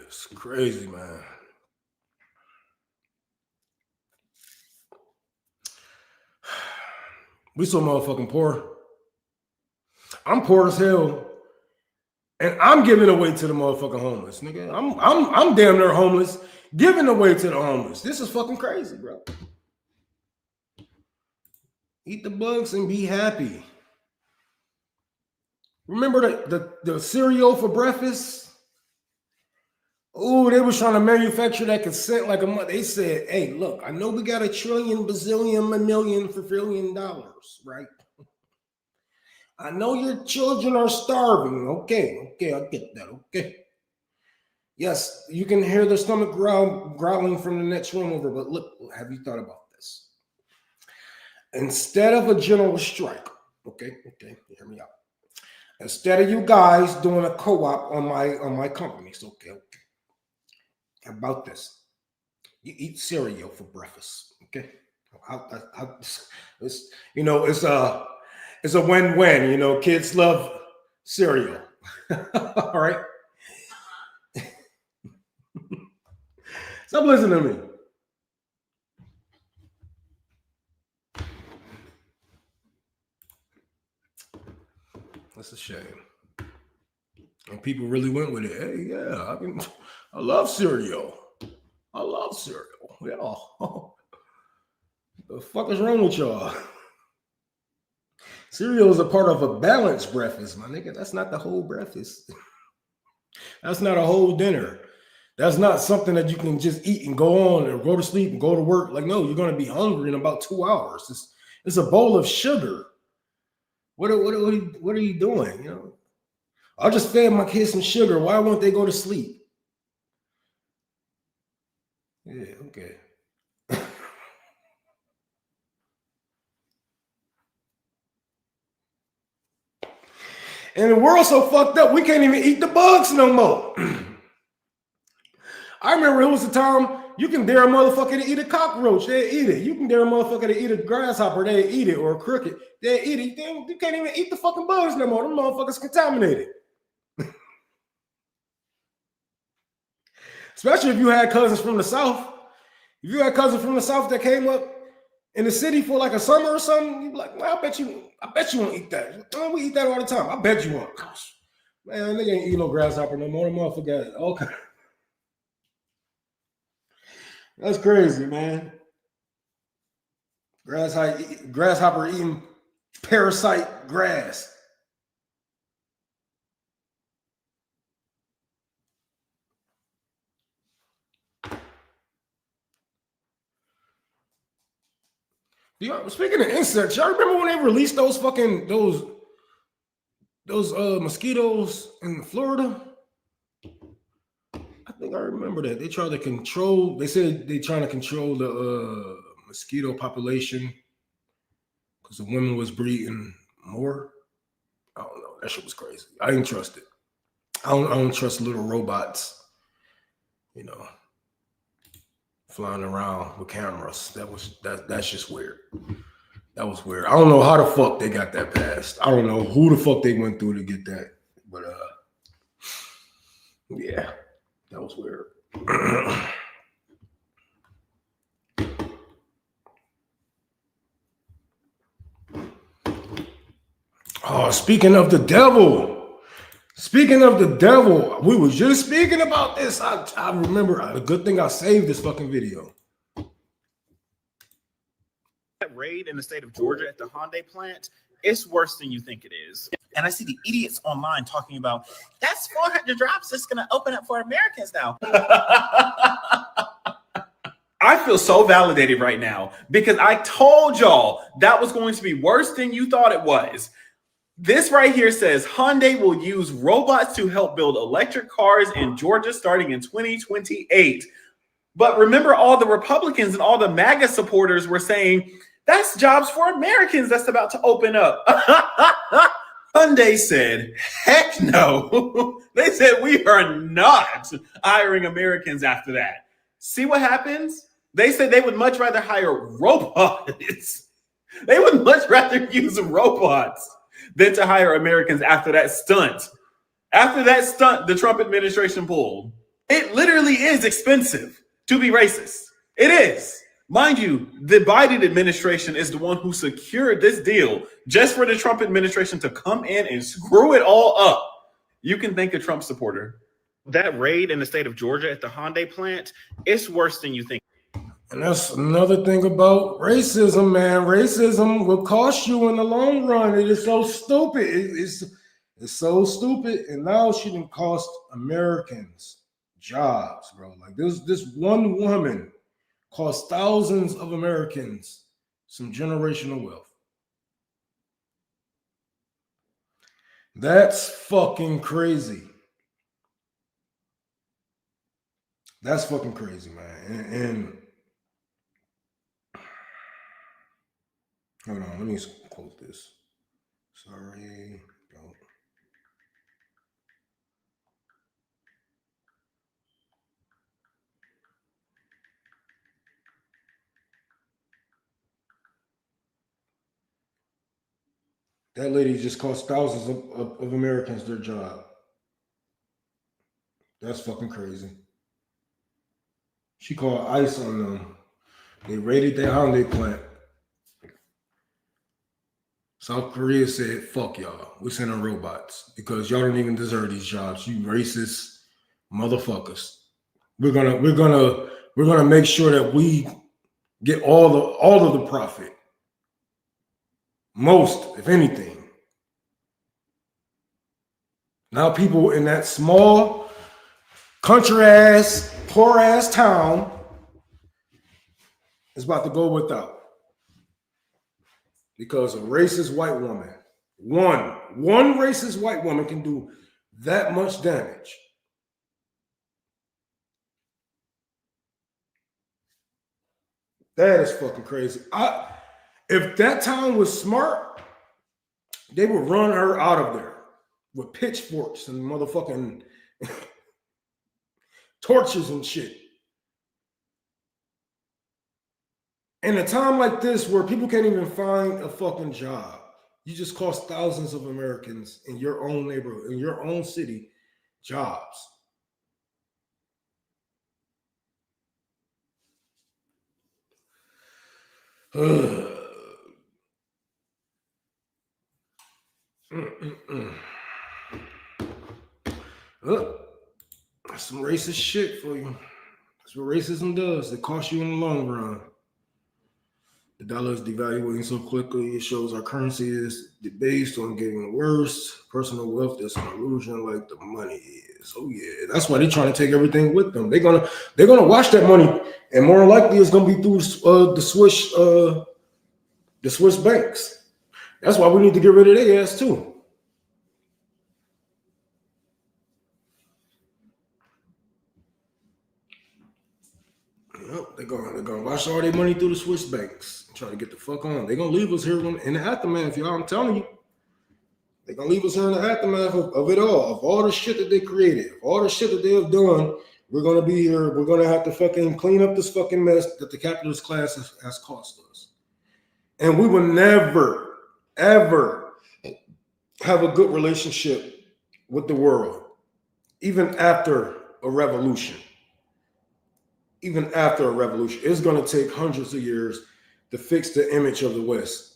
It's crazy, man. We so motherfucking poor. I'm poor as hell, and I'm giving away to the motherfucking homeless, nigga. I'm damn near homeless, giving away to the homeless. This is fucking crazy, bro. Eat the bugs and be happy. Remember the cereal for breakfast? Oh, they was trying to manufacture that consent like a month. They said, hey, look, I know we got $1 trillion, bazillion, a million for $1 trillion, right? I know your children are starving. Okay, I get that. Okay. Yes, you can hear their stomach growling from the next room over, but look, have you thought about this? Instead of a general strike, okay, hear me out. Instead of you guys doing a co-op on my companies, okay. How about this? You eat cereal for breakfast, okay? It's a win-win. You know, kids love cereal. All right. Stop listening to me. That's a shame. And people really went with it. Hey, yeah, I love cereal. I love cereal. Yeah. The fuck is wrong with y'all? Cereal is a part of a balanced breakfast, my nigga. That's not the whole breakfast. That's not a whole dinner. That's not something that you can just eat and go on or go to sleep and go to work. Like, no, you're going to be hungry in about 2 hours. It's a bowl of sugar. What are you doing? You know, I just fed my kids some sugar. Why won't they go to sleep? Yeah, okay. And the world's so fucked up, we can't even eat the bugs no more. I remember it was a time you can dare a motherfucker to eat a cockroach, they'll eat it. You can dare a motherfucker to eat a grasshopper, they'll eat it, or a cricket, they'll eat it. You can't even eat the fucking bugs no more. Them motherfuckers contaminated. Especially if you had cousins from the South. If you had cousins from the South that came up in the city for like a summer or something, you'd be like, well, I bet you won't eat that. Man, we eat that all the time. I bet you won't. Gosh, man, they ain't eat no grasshopper no more. The motherfucker got okay. That's crazy, man. Grasshopper eating parasite grass. Speaking of insects, y'all remember when they released those mosquitoes in Florida? I think I remember that. They tried to control, they said they trying to control the mosquito population because the women was breeding more. I don't know. That shit was crazy. I didn't trust it. I don't trust little robots, you know, flying around with cameras. That's just weird. That was weird. I don't know how the fuck they got that passed. I don't know who the fuck they went through to get that. But yeah, that was weird. Oh, speaking of the devil, we were just speaking about this. I remember. A good thing I saved this fucking video. That raid in the state of Georgia at the Hyundai plant, it's worse than you think it is. And I see the idiots online talking about that's 400 jobs that's going to open up for Americans now. I feel so validated right now because I told y'all that was going to be worse than you thought it was. This right here says Hyundai will use robots to help build electric cars in Georgia starting in 2028. But remember, all the Republicans and all the MAGA supporters were saying that's jobs for Americans that's about to open up. Hyundai said, heck no. They said we are not hiring Americans after that. See what happens? They said they would much rather hire robots. They would much rather use robots than to hire Americans after that stunt. After that stunt the Trump administration pulled. It literally is expensive to be racist. It is. Mind you, the Biden administration is the one who secured this deal just for the Trump administration to come in and screw it all up. You can thank a Trump supporter. That raid in the state of Georgia at the Hyundai plant, it's worse than you think. And that's another thing about racism, man. Racism will cost you in the long run. It is so stupid. It's so stupid. And now she done cost Americans jobs, bro. Like this one woman cost thousands of Americans some generational wealth. That's fucking crazy. That's fucking crazy, man. And hold on, let me quote this. Sorry. Don't. That lady just cost thousands of Americans their job. That's fucking crazy. She called ICE on them. They raided their Hyundai plant. South Korea said, fuck y'all. We're sending robots because y'all don't even deserve these jobs. You racist motherfuckers. We're gonna make sure that we get all of the profit. Most, if anything. Now people in that small country ass, poor ass town is about to go without. Because a racist white woman, one racist white woman can do that much damage. That is fucking crazy. If that town was smart, they would run her out of there with pitchforks and motherfucking torches and shit. In a time like this where people can't even find a fucking job, you just cost thousands of Americans in your own neighborhood, in your own city, jobs. Look, that's some racist shit for you. That's what racism does. It costs you in the long run. The dollar is devaluing so quickly. It shows our currency is debased on getting worse. Personal wealth is an illusion like the money is. Oh yeah, that's why they're trying to take everything with them. They're gonna watch that money, and more likely it's gonna be through the Swiss banks. That's why we need to get rid of their ass too. Yep, they're gonna wash all their money through the Swiss banks and try to get the fuck on. They're gonna leave us here in the aftermath, y'all. I'm telling you. They're gonna leave us here in the aftermath of it all, of all the shit that they created, of all the shit that they have done. We're gonna be here. We're gonna have to fucking clean up this fucking mess that the capitalist class has cost us. And we will never, ever have a good relationship with the world, even after a revolution. Even after a revolution, it's going to take hundreds of years to fix the image of the West,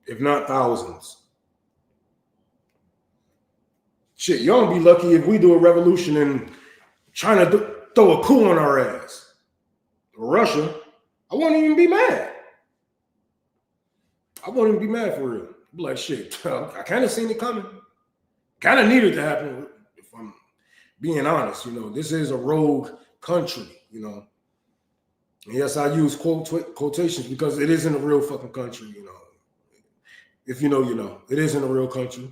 if not thousands. Shit, y'all be lucky if we do a revolution and China throw a coup on our ass. Russia, I won't even be mad. I won't even be mad for real. be like, shit, I kind of seen it coming. Kind of needed to happen, if I'm being honest. You know, this is a rogue country, you know. And yes, I use quotations because it isn't a real fucking country, you know. If you know, you know. It isn't a real country.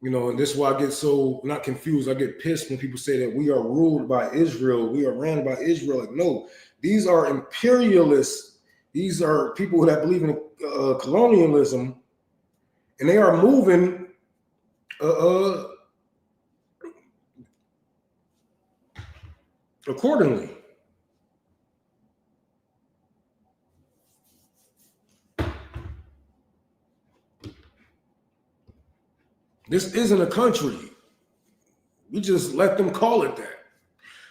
You know, and this is why I get so not confused. I get pissed when people say that we are ruled by Israel. We are ran by Israel. Like, no, these are imperialists. These are people that believe in colonialism, and they are moving accordingly. This isn't a country. We just let them call it that.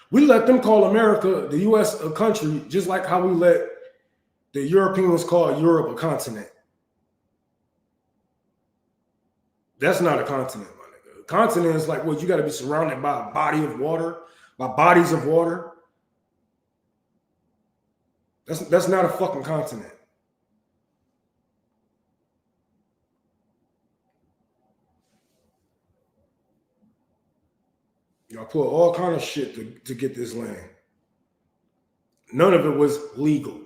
We let them call America, the U.S., a country, just like how we let the Europeans call Europe a continent. That's not a continent, my nigga. A continent is like, well, you got to be surrounded by a body of water, by bodies of water. That's not a fucking continent. Y'all put all kind of shit to get this land. None of it was legal.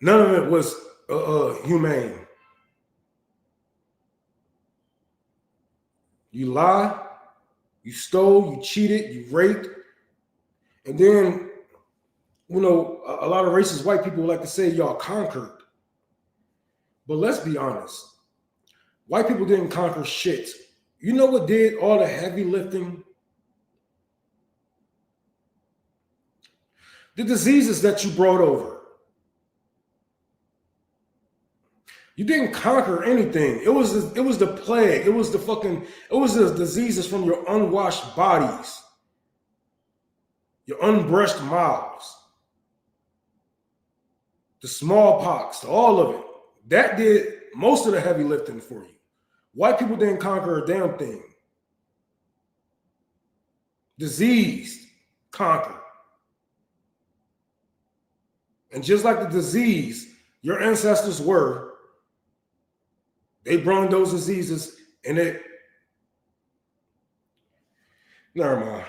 None of it was humane. You lie, you stole, you cheated, you raped, and then, you know, a lot of racist white people like to say y'all conquered. But let's be honest. White people didn't conquer shit. You know what did all the heavy lifting? The diseases that you brought over. You didn't conquer anything. It was the plague. It was the diseases from your unwashed bodies, your unbrushed mouths, the smallpox, all of it. That did most of the heavy lifting for you. White people didn't conquer a damn thing. Disease conquered. And just like the disease your ancestors were, they brought those diseases and it. Never mind.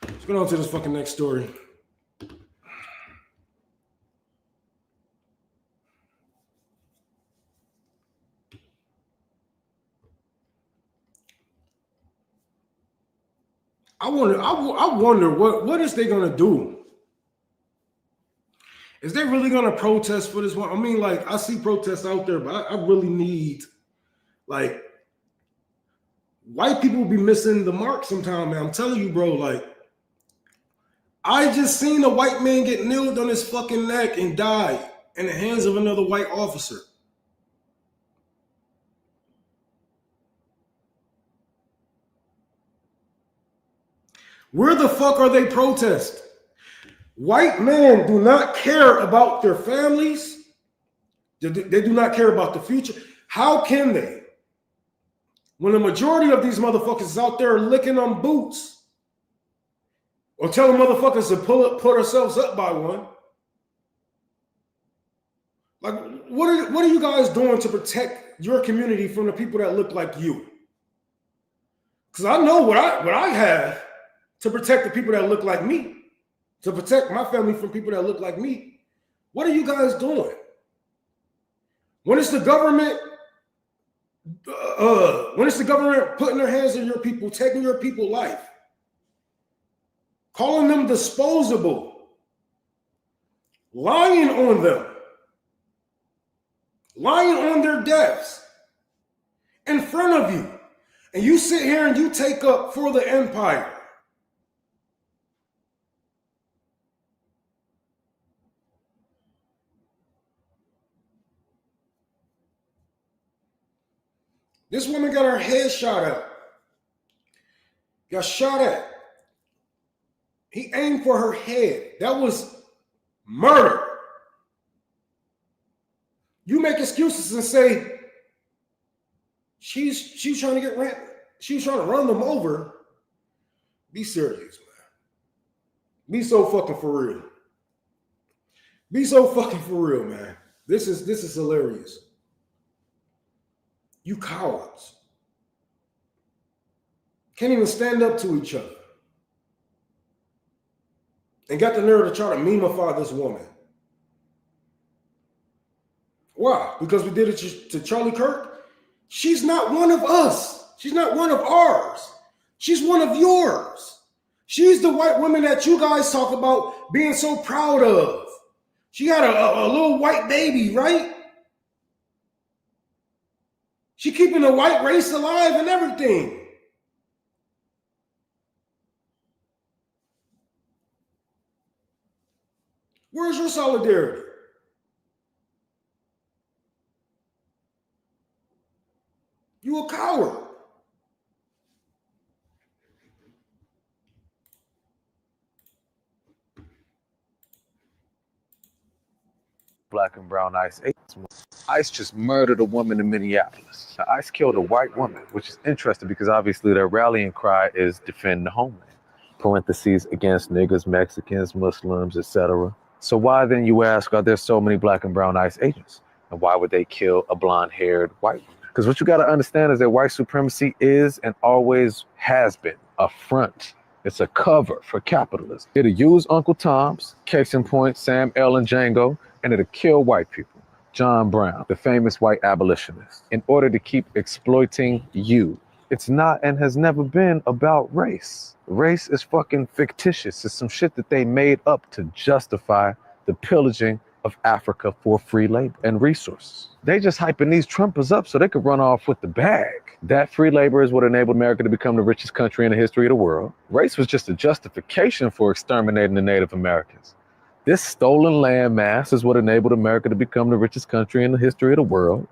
Let's go on to this fucking next story. I wonder what is they gonna do? Is they really gonna protest for this one? I mean, like, I see protests out there, but I really need, like, white people be missing the mark sometime, man. I'm telling you, bro, like, I just seen a white man get nailed on his fucking neck and die in the hands of another white officer. Where the fuck are they protesting? White men do not care about their families. They do not care about the future. How can they? When the majority of these motherfuckers is out there licking on boots or telling motherfuckers to put ourselves up by one. Like, what are you guys doing to protect your community from the people that look like you? Because I know what I have to protect the people that look like me. To protect my family from people that look like me. What are you guys doing? When it's the government, putting their hands on your people, taking your people's life, calling them disposable, lying on them, lying on their deaths in front of you, and you sit here and you take up for the empire. This woman got her head shot at. Got shot at. He aimed for her head. That was murder. You make excuses and say she's trying to she's trying to run them over. Be serious, man. Be so fucking for real. Be so fucking for real, man. This is hilarious. You cowards. Can't even stand up to each other. And got the nerve to try to memeify this woman. Why? Because we did it to Charlie Kirk? She's not one of us. She's not one of ours. She's one of yours. She's the white woman that you guys talk about being so proud of. She got a little white baby, right? She keeping the white race alive and everything. Where's your solidarity? You a coward. Black and brown ICE agents. ICE just murdered a woman in Minneapolis. Now, ICE killed a white woman, which is interesting because obviously their rallying cry is defend the homeland. Parentheses against niggas, Mexicans, Muslims, etc. So why then, you ask, are there so many black and brown ICE agents? And why would they kill a blonde-haired white woman? Because what you got to understand is that white supremacy is and always has been a front. It's a cover for capitalism. It'll use Uncle Tom's, case in point, Sam L. and Django, and it'll kill white people. John Brown, the famous white abolitionist, in order to keep exploiting you. It's not and has never been about race. Race is fucking fictitious. It's some shit that they made up to justify the pillaging of Africa for free labor and resources. They just hyping these Trumpers up so they could run off with the bag. That free labor is what enabled America to become the richest country in the history of the world. Race was just a justification for exterminating the Native Americans. This stolen land mass is what enabled America to become the richest country in the history of the world.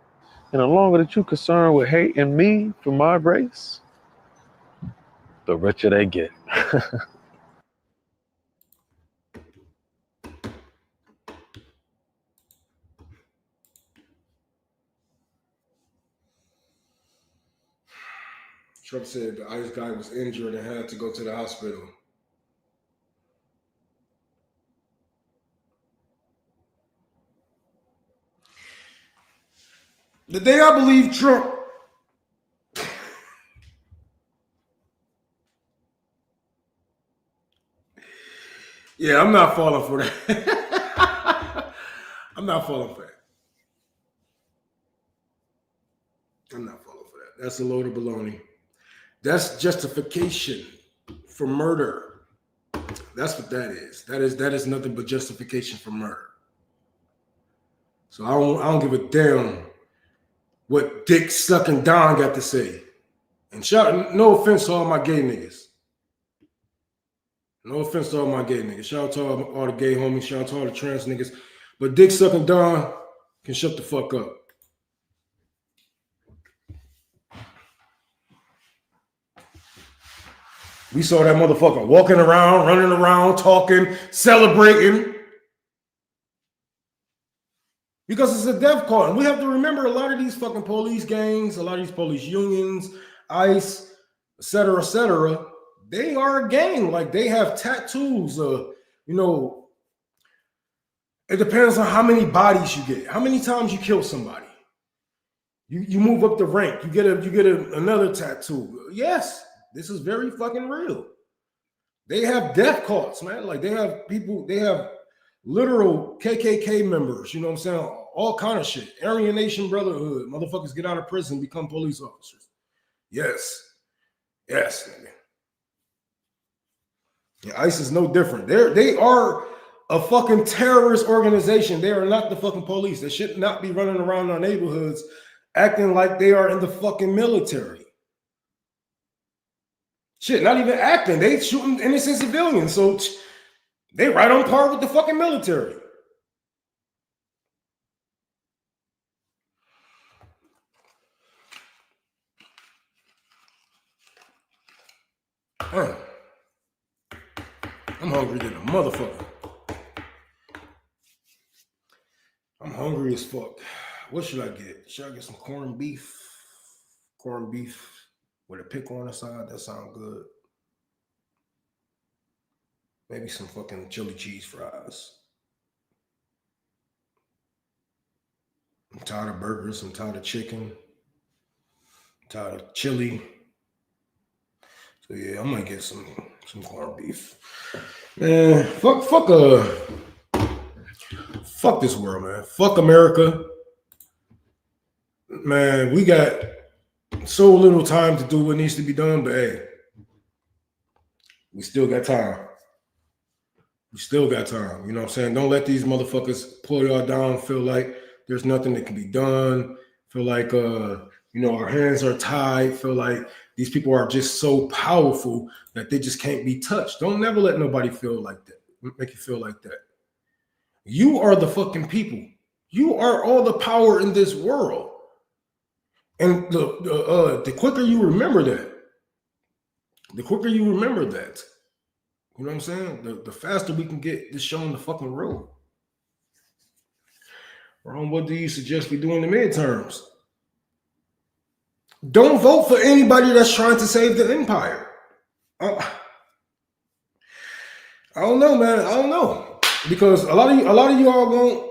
And the longer that you're concerned with hating me for my race, the richer they get. Trump said the ICE guy was injured and had to go to the hospital. The day I believe Trump yeah, I'm not falling for that. I'm not falling for that. I'm not falling for that. That's a load of baloney. That's justification for murder. That's what that is. That is nothing but justification for murder. So I don't give a damn what Dick sucking Don got to say. And no offense to all my gay niggas. No offense to all my gay niggas. Shout out to all the gay homies. Shout out to all the trans niggas. But Dick sucking Don can shut the fuck up. We saw that motherfucker walking around, running around, talking, celebrating. Because it's a death call. And we have to remember a lot of these fucking police gangs, a lot of these police unions, ICE, et cetera, they are a gang. Like they have tattoos. It depends on how many bodies you get, how many times you kill somebody. You move up the rank, you get another tattoo. Yes, this is very fucking real. They have death cults, man. Like they have people, they have literal KKK members, you know what I'm saying? All kind of shit. Aryan Nation Brotherhood. Motherfuckers get out of prison, become police officers. Yes. Yes, nigga. Yeah, ICE is no different. They are a fucking terrorist organization. They are not the fucking police. They should not be running around our neighborhoods acting like they are in the fucking military. Shit, not even acting. They shooting innocent civilians. So they right on par with the fucking military. Man, I'm hungry than a motherfucker. I'm hungry as fuck. What should I get? Should I get some corned beef? Corned beef with a pickle on the side? That sounds good. Maybe some fucking chili cheese fries. I'm tired of burgers. I'm tired of chicken. Tired of chili. So yeah, I might get some corned beef. Man, fuck this world, man. Fuck America. Man, we got so little time to do what needs to be done, but hey, we still got time. We still got time. You know what I'm saying? Don't let these motherfuckers pull y'all down, feel like there's nothing that can be done, feel like our hands are tied, feel like these people are just so powerful that they just can't be touched. Don't never let nobody feel like that, make you feel like that. You are the fucking people. You are all the power in this world. And the quicker you remember that, you know what I'm saying? The faster we can get this show on the fucking road. Ron, what do you suggest we do in the midterms? Don't vote for anybody that's trying to save the empire. I don't know, man. I don't know. Because a lot of y'all won't.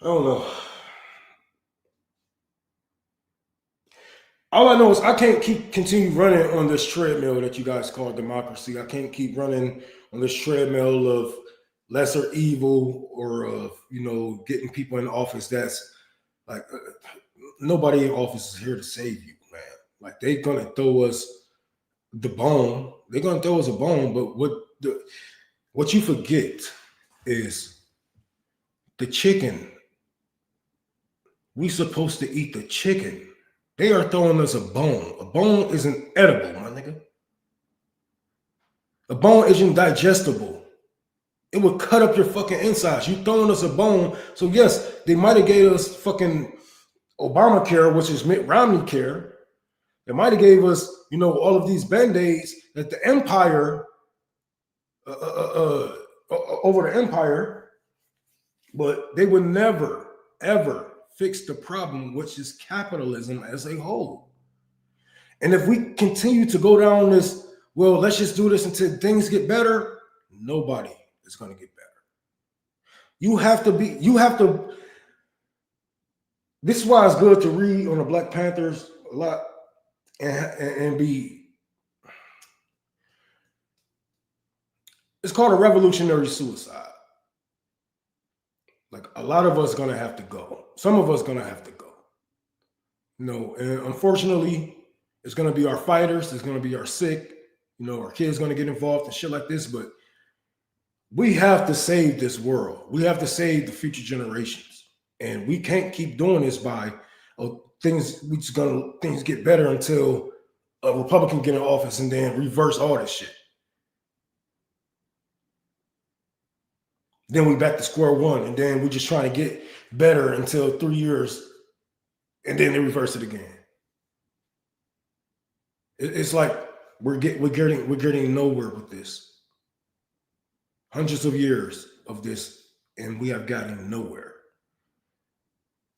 I don't know. All I know is I can't continue running on this treadmill that you guys call democracy. I can't keep running on this treadmill of lesser evil or of getting people in office that's like nobody in office is here to save you, man. Like they're gonna throw us the bone. They're gonna throw us a bone, but what you forget is the chicken. We supposed to eat the chicken. They are throwing us a bone. A bone isn't edible, my nigga. A bone isn't digestible. It would cut up your fucking insides. You throwing us a bone. So yes, they might have gave us fucking Obamacare, which is Mitt Romney care. They might have gave us, all of these band-aids that the empire over the empire, but they would never, ever fix the problem, which is capitalism as a whole. And if we continue to go down this, well, let's just do this until things get better, nobody is going to get better. This is why it's good to read on the Black Panthers a lot and be, it's called a revolutionary suicide. Like a lot of us gonna have to go. Some of us gonna have to go. And unfortunately, it's gonna be our fighters. It's gonna be our sick. Our kids gonna get involved and shit like this. But we have to save this world. We have to save the future generations, and we can't keep doing this by things get better until a Republican get in office and then reverse all this shit. Then we back to square one, and then we just trying to get better until 3 years, and then they reverse it again. It's like we're getting nowhere with this. Hundreds of years of this, and we have gotten nowhere.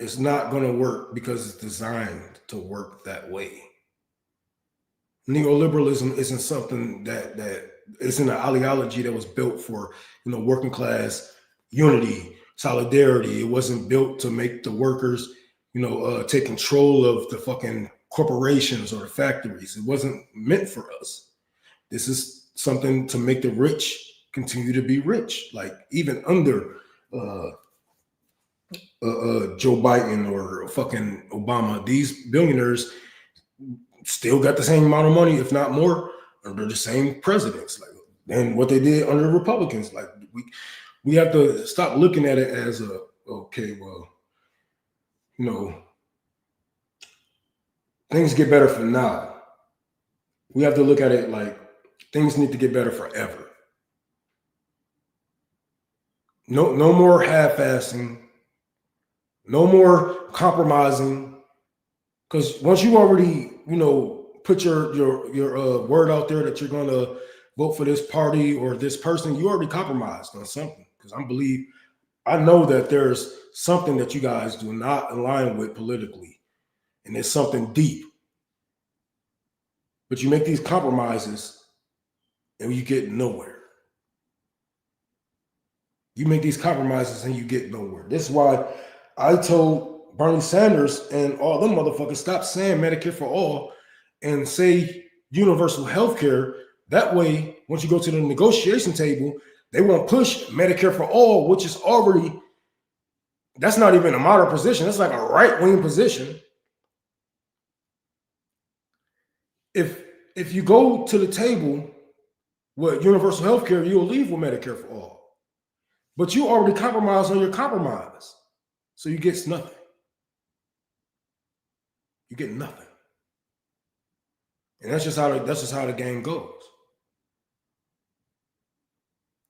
It's not going to work because it's designed to work that way. Neoliberalism isn't something that isn't an ideology that was built for working class unity, solidarity. It wasn't built to make the workers take control of the fucking corporations or the factories. It wasn't meant for us. This is something to make the rich continue to be rich. Like even under Joe Biden or fucking Obama, these billionaires still got the same amount of money, if not more, under the same presidents. Like, and what they did under the Republicans. Like we have to stop looking at it as things get better for now. We have to look at it like things need to get better forever. No more half-assing. No more compromising. Because once you already, put your word out there that you're going to vote for this party or this person, you already compromised on something. Because I know that there's something that you guys do not align with politically, and it's something deep. But you make these compromises, and you get nowhere. You make these compromises and you get nowhere. This is why I told Bernie Sanders and all them motherfuckers stop saying Medicare for all and say universal health care. That way, once you go to the negotiation table, they won't push Medicare for all, which is already, that's not even a moderate position. That's like a right-wing position. If you go to the table with universal health care, you'll leave with Medicare for all. But you already compromised on your compromise. So you get nothing. You get nothing. And that's just how the game goes.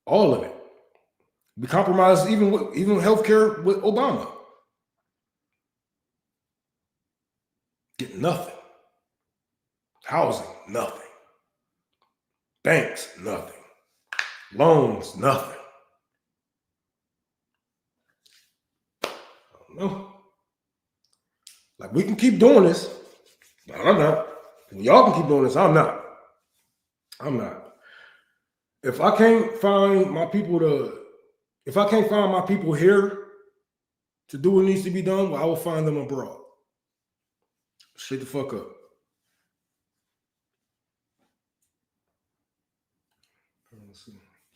All of it. We compromised even healthcare with Obama. Get nothing. Housing, nothing. Banks, nothing. Loans, nothing. I don't know. Like, we can keep doing this, but I'm not. Y'all can keep doing this. I'm not. If I can't find my people here to do what needs to be done, well, I will find them abroad. Shut the fuck up.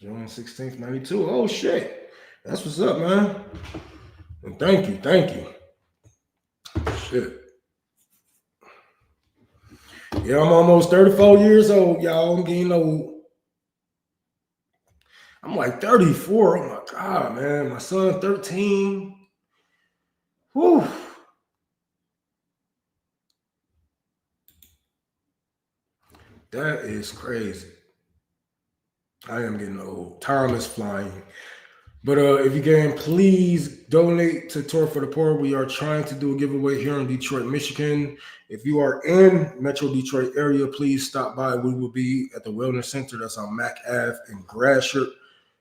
June 16th, 92. Oh shit. That's what's up, man. And thank you. Shit. Yeah, I'm almost 34 years old, y'all. I'm getting old. I'm like 34. Oh my God, man. My son 13. Whew. That is crazy. I am getting old. Time is flying. But if you can, please donate to Tour for the Poor. We are trying to do a giveaway here in Detroit, Michigan. If you are in Metro Detroit area, please stop by. We will be at the Wellness Center. That's on Mac Ave in Gratiot.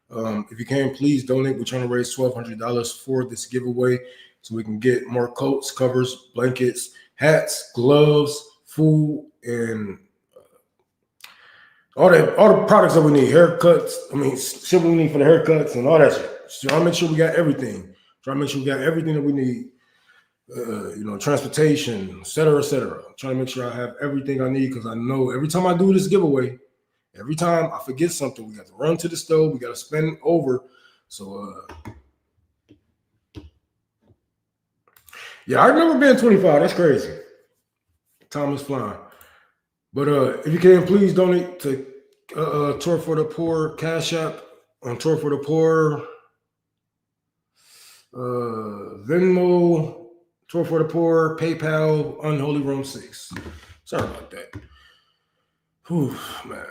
If you can, please donate. We're trying to raise $1,200 for this giveaway so we can get more coats, covers, blankets, hats, gloves, food, and all the products that we need, haircuts. I mean, shit we need for the haircuts and all that shit. So I'll make sure we got everything. Try to make sure we got everything that we need. Transportation, et cetera, et cetera. I'm trying to make sure I have everything I need because I know every time I do this giveaway, every time I forget something, we got to run to the store. We got to spend over. So, yeah, I remember being 25. That's crazy. Time is flying. But if you can, please donate to Tour for the Poor Cash App on Tour for the Poor, Venmo, Tour for the Poor, PayPal, Unholy Rome 6. Sorry about that. Whew, man.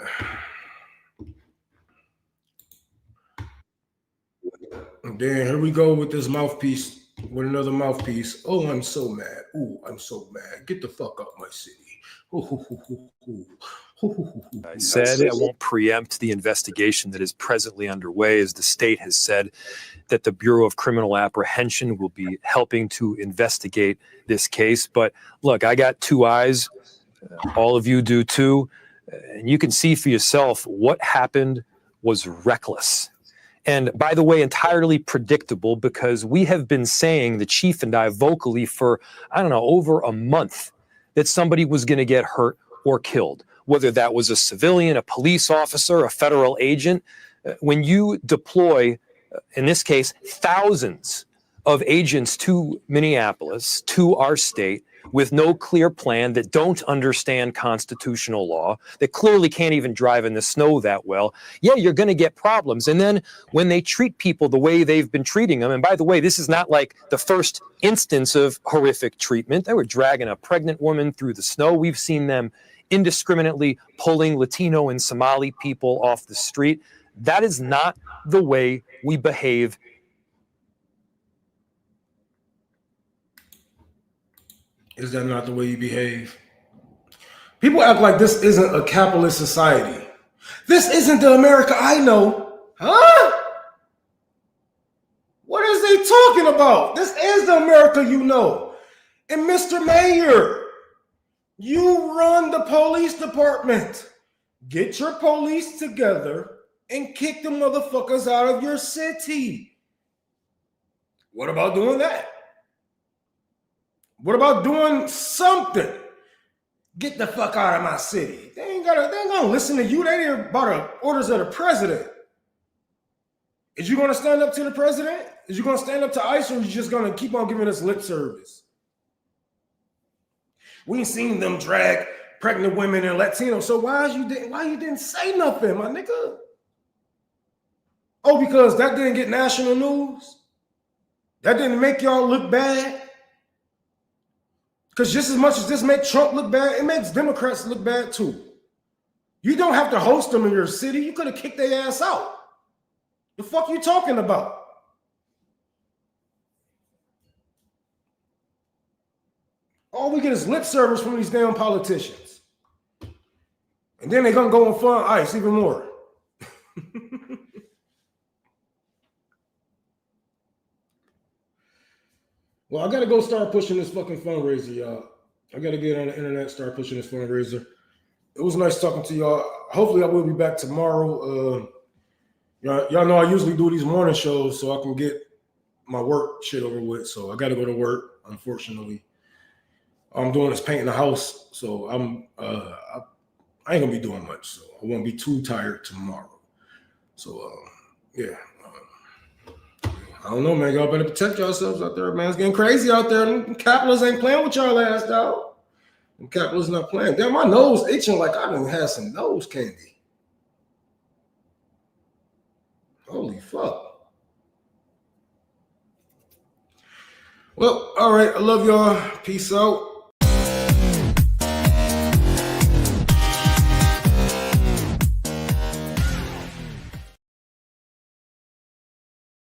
And then here we go with this mouthpiece, with another mouthpiece. Oh, I'm so mad. Ooh, I'm so mad. Get the fuck out my city. I said I won't preempt the investigation that is presently underway, as the state has said that the Bureau of Criminal Apprehension will be helping to investigate this case. But look, I got two eyes. All of you do too. And you can see for yourself what happened was reckless. And by the way, entirely predictable, because we have been saying, the chief and I, vocally for, over a month, that somebody was going to get hurt or killed, whether that was a civilian, a police officer, a federal agent. When you deploy, in this case, thousands of agents to Minneapolis, to our state, with no clear plan, that don't understand constitutional law, that clearly can't even drive in the snow that well, yeah, you're going to get problems. And then when they treat people the way they've been treating them, and by the way, this is not like the first instance of horrific treatment. They were dragging a pregnant woman through the snow. We've seen them indiscriminately pulling Latino and Somali people off the street. That is not the way we behave. Is that not the way you behave? People act like this isn't a capitalist society. This isn't the America I know. Huh? What is they talking about? This is the America you know. And Mr. Mayor, you run the police department. Get your police together and kick the motherfuckers out of your city. What about doing that? What about doing something? Get the fuck out of my city. They ain't gonna listen to you. They ain't about the orders of the president. Is you gonna stand up to the president? Is you gonna stand up to ICE, or are you just gonna keep on giving us lip service? We ain't seen them drag pregnant women and Latinos. So why you didn't say nothing, my nigga? Oh, because that didn't get national news? That didn't make y'all look bad? Because just as much as this makes Trump look bad, it makes Democrats look bad too. You don't have to host them in your city. You could have kicked their ass out. The fuck you talking about? All we get is lip service from these damn politicians. And then they're going to go and fund ICE even more. Well, I got to go start pushing this fucking fundraiser, y'all. I got to get on the internet, start pushing this fundraiser. It was nice talking to y'all. Hopefully I will be back tomorrow. Y'all know I usually do these morning shows so I can get my work shit over with. So I got to go to work, unfortunately. I'm doing is painting the house. So I ain't going to be doing much. So I won't be too tired tomorrow. So, yeah. I don't know, man. Y'all better protect yourselves out there, man. It's getting crazy out there. Them capitalists ain't playing with y'all ass, dog. Them capitalists not playing. Damn, my nose itching like I done had some nose candy. Holy fuck. Well, all right. I love y'all. Peace out.